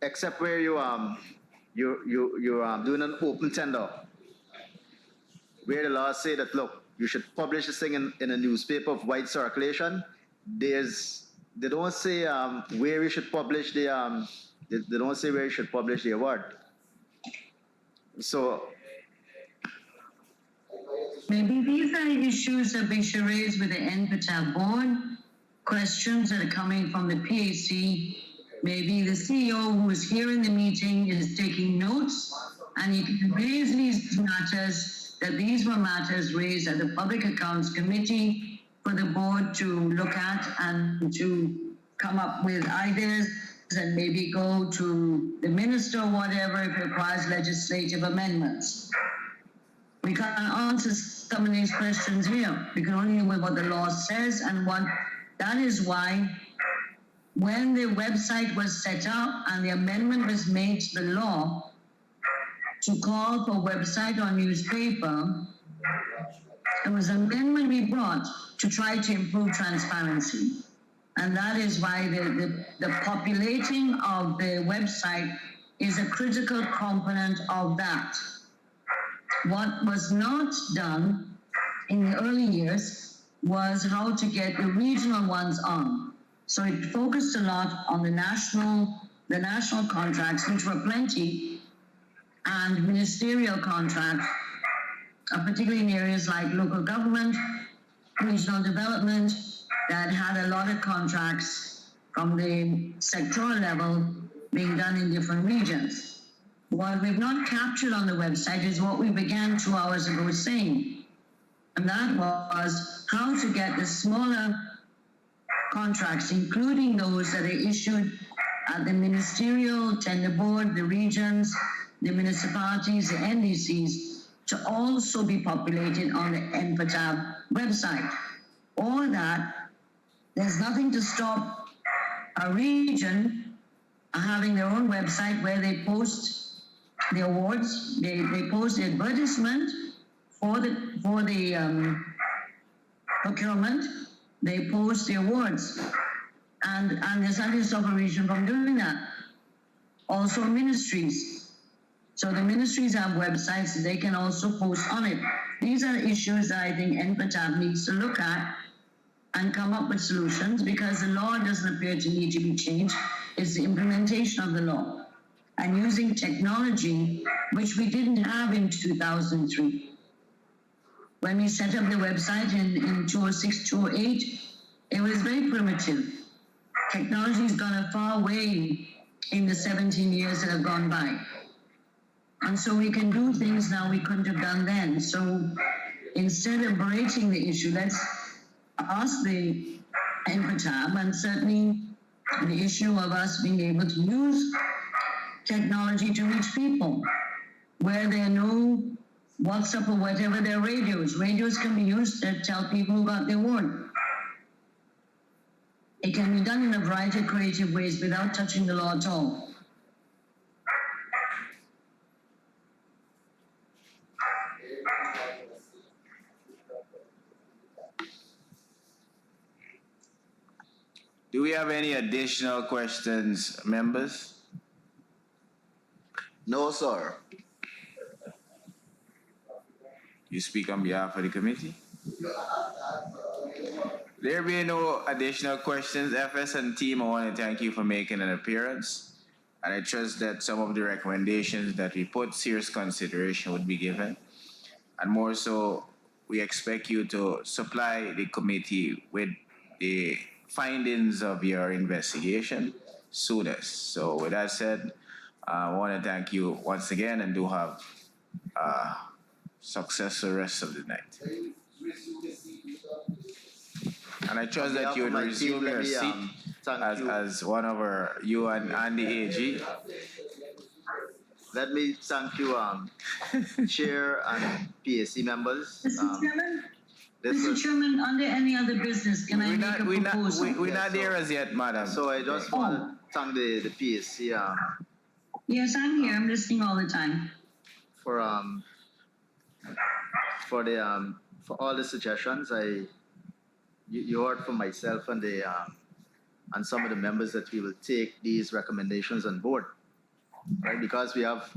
Except where you're doing an open tender, where the law say that, look, you should publish this thing in a newspaper of wide circulation. They don't say where you should publish they don't say where you should publish the award. So Maybe these are issues that we should raise with the NPTAB board, questions that are coming from the PAC. Maybe the CEO who is here in the meeting is taking notes, and he can raise these matters, that these were matters raised at the Public Accounts Committee for the board to look at and to come up with ideas and maybe go to the minister or whatever if it requires legislative amendments. We can't answer some of these questions here. We can only know what the law says and what. That is why when the website was set up and the amendment was made to the law to call for website or newspaper, it was an amendment we brought to try to improve transparency. And that is why the populating of the website is a critical component of that. What was not done in the early years was how to get the regional ones on. So it focused a lot on the national contracts, which were plenty, and ministerial contracts, particularly in areas like local government, regional development, that had a lot of contracts from the sectoral level being done in different regions. What we've not captured on the website is what we began 2 hours ago saying, and that was how to get the smaller contracts, including those that are issued at the ministerial tender board, the regions, the municipalities, the NDCs, to also be populated on the NPTAB website. All that, there's nothing to stop a region having their own website where they post the awards, they post the advertisement for the procurement, they post the awards, and there's nothing to stop a region from doing that. Also ministries. So the ministries have websites, they can also post on it. These are issues that I think NPTAB needs to look at and come up with solutions, because the law doesn't appear to need to be changed. It's the implementation of the law and using technology, which we didn't have in 2003. When we set up the website in 2006, 2008, it was very primitive. Technology's gone a far way in the 17 years that have gone by. And so we can do things now we couldn't have done then. So instead of berating the issue, let's ask the NPTAB, and certainly the issue of us being able to use technology to reach people where there are no WhatsApp or whatever their radios. Radios can be used to tell people who got the award. It can be done in a variety of creative ways without touching the law at all. Do we have any additional questions, members? No, sir. You speak on behalf of the committee? There being no additional questions, FS and team, I want to thank you for making an appearance. And I trust that some of the recommendations that we put serious consideration would be given. And more so, we expect you to supply the committee with the findings of your investigation soonest. So with that said, I want to thank you once again, and do have a successful rest of the night. And I trust that you would resume your seat as one of you and the AG. Let me thank you, Chair and PAC members. Mr. Chairman? Mr. Chairman, under any other business, can I make a proposal? We're not there as yet, madam. So I just want to thank the PAC Yes, I'm here. I'm listening all the time. for all the suggestions. You heard from myself and and some of the members that we will take these recommendations on board, right? Because we have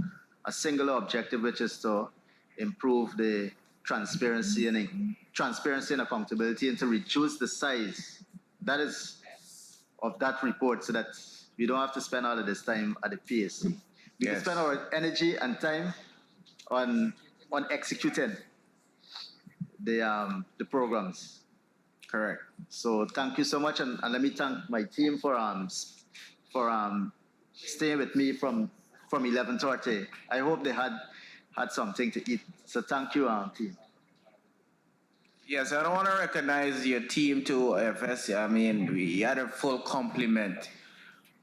a singular objective, which is to improve the transparency and accountability, and to reduce the size of that report, so that we don't have to spend all of this time at the PAC. We can spend our energy and time on executing the programs. Correct. So thank you so much, and let me thank my team for staying with me from 11:30. I hope they had something to eat. So thank you, team. Yes, I don't want to recognize your team too, FS. I mean, we had a full complement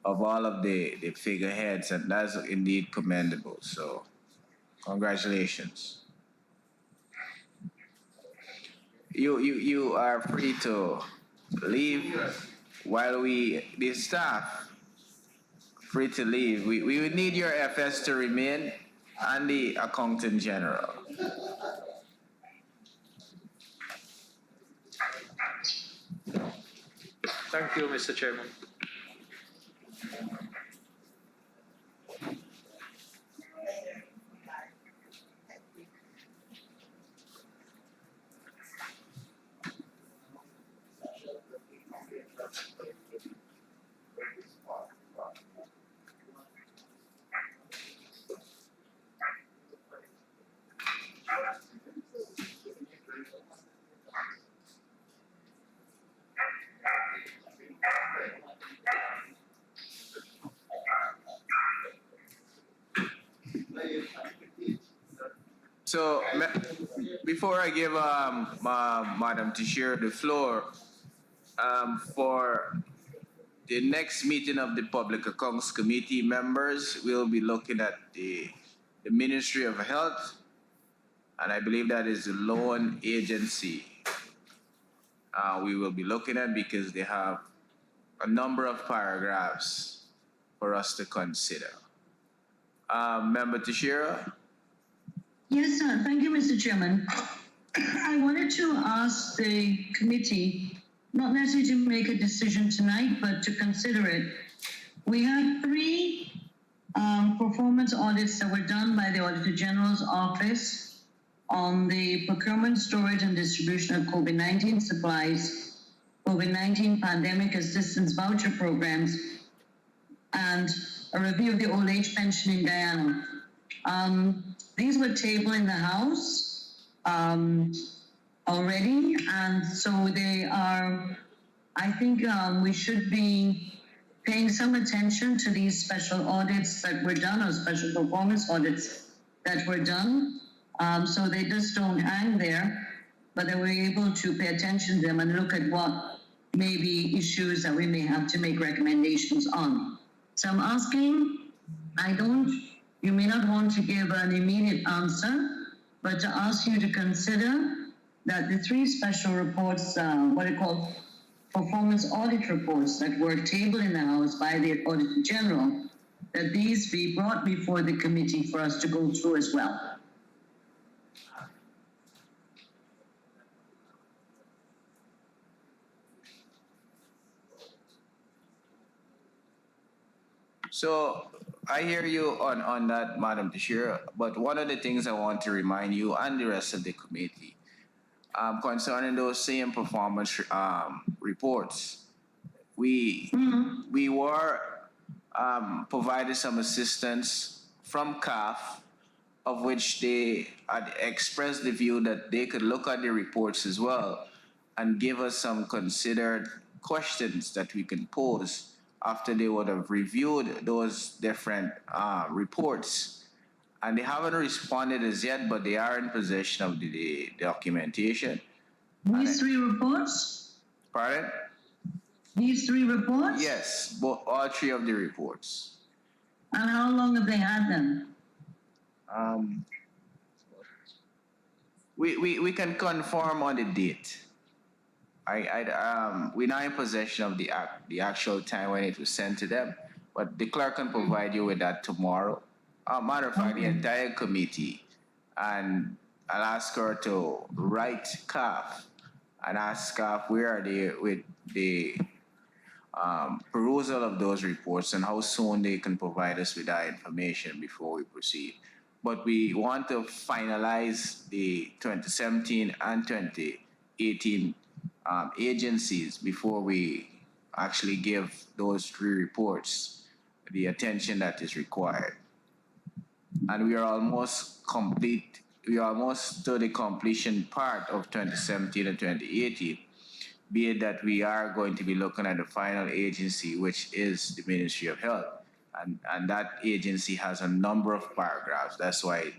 of all of the figureheads, and that's indeed commendable. So, congratulations. You are free to leave while the staff, free to leave. We would need your FS to remain and the accountant general. Thank you, Mr. Chairman. So, before I give Madam Tashir the floor, for the next meeting of the Public Accounts Committee members, we'll be looking at the Ministry of Health, and I believe that is the loan agency we will be looking at because they have a number of paragraphs for us to consider. Member Tashira? Yes, sir. Thank you, Mr. Chairman. I wanted to ask the committee, not necessarily to make a decision tonight, but to consider it. We had three performance audits that were done by the Auditor General's office on the procurement, storage, and distribution of COVID-19 supplies, COVID-19 pandemic assistance voucher programs, and a review of the old age pension in Guyana. These were tabled in the House already, and so they are, I think we should be paying some attention to these special audits that were done, or special performance audits that were done, so they just don't hang there, but that we're able to pay attention to them and look at what may be issues that we may have to make recommendations on. So I'm asking, you may not want to give an immediate answer, but to ask you to consider that the three special reports, what are called performance audit reports that were tabled in the House by the Auditor General, that these be brought before the committee for us to go through as well. So I hear you on that, Madam Tashir, but one of the things I want to remind you and the rest of the committee concerning those same performance reports, we were provided some assistance from CAF, of which they had expressed the view that they could look at the reports as well and give us some considered questions that we can pose after they would have reviewed those different reports. And they haven't responded as yet, but they are in possession of the documentation. These three reports? Pardon? These three reports? Yes, all three of the reports. And how long have they had them? We can confirm on the date. We're not in possession of the actual time when it was sent to them, but the clerk can provide you with that tomorrow. Matter of fact, the entire committee, and I'll ask her to write CAF and ask CAF where are they with the perusal of those reports and how soon they can provide us with that information before we proceed. But we want to finalize the 2017 and 2018 agencies before we actually give those three reports the attention that is required. And we are almost complete we are almost to the completion part of 2017 and 2018, be it that we are going to be looking at the final agency, which is the Ministry of Health. And that agency has a number of paragraphs. That's why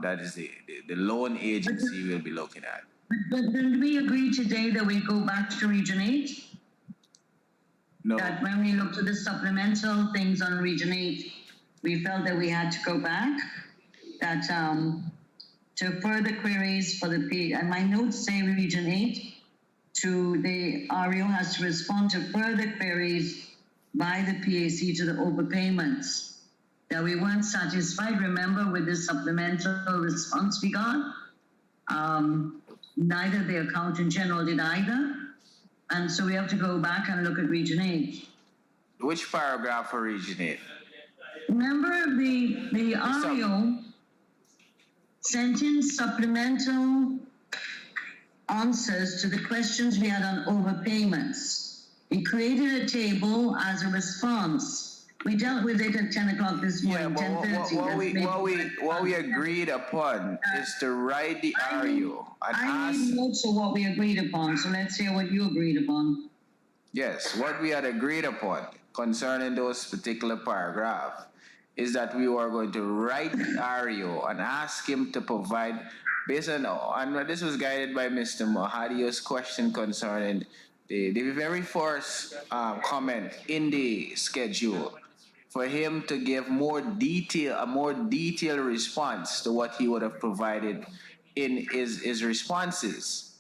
that is the loan agency we'll be looking at. But did we agree today that we go back to Region 8? No. That when we looked at the supplemental things on Region 8, we felt that we had to go back, that to further queries for the P, and my notes say Region 8, to the REO has to respond to further queries by the PAC to the overpayments. That we weren't satisfied, remember, with the supplemental response we got. Neither the accountant general did either. And so we have to go back and look at Region 8. Which paragraph for Region 8? Remember the REO sent in supplemental answers to the questions we had on overpayments. He created a table as a response. We dealt with it at 10 o'clock this morning, Yeah, but 10:30. what we agreed upon is to write the REO and I ask. need notes of what we agreed upon, so let's hear what you agreed upon. Yes, what we had agreed upon concerning those particular paragraph is that we were going to write the REO and ask him to provide, based on, and this was guided by Mr. Mohadio's question concerning the very first comment in the schedule, for him to give a more detailed response to what he would have provided in his responses.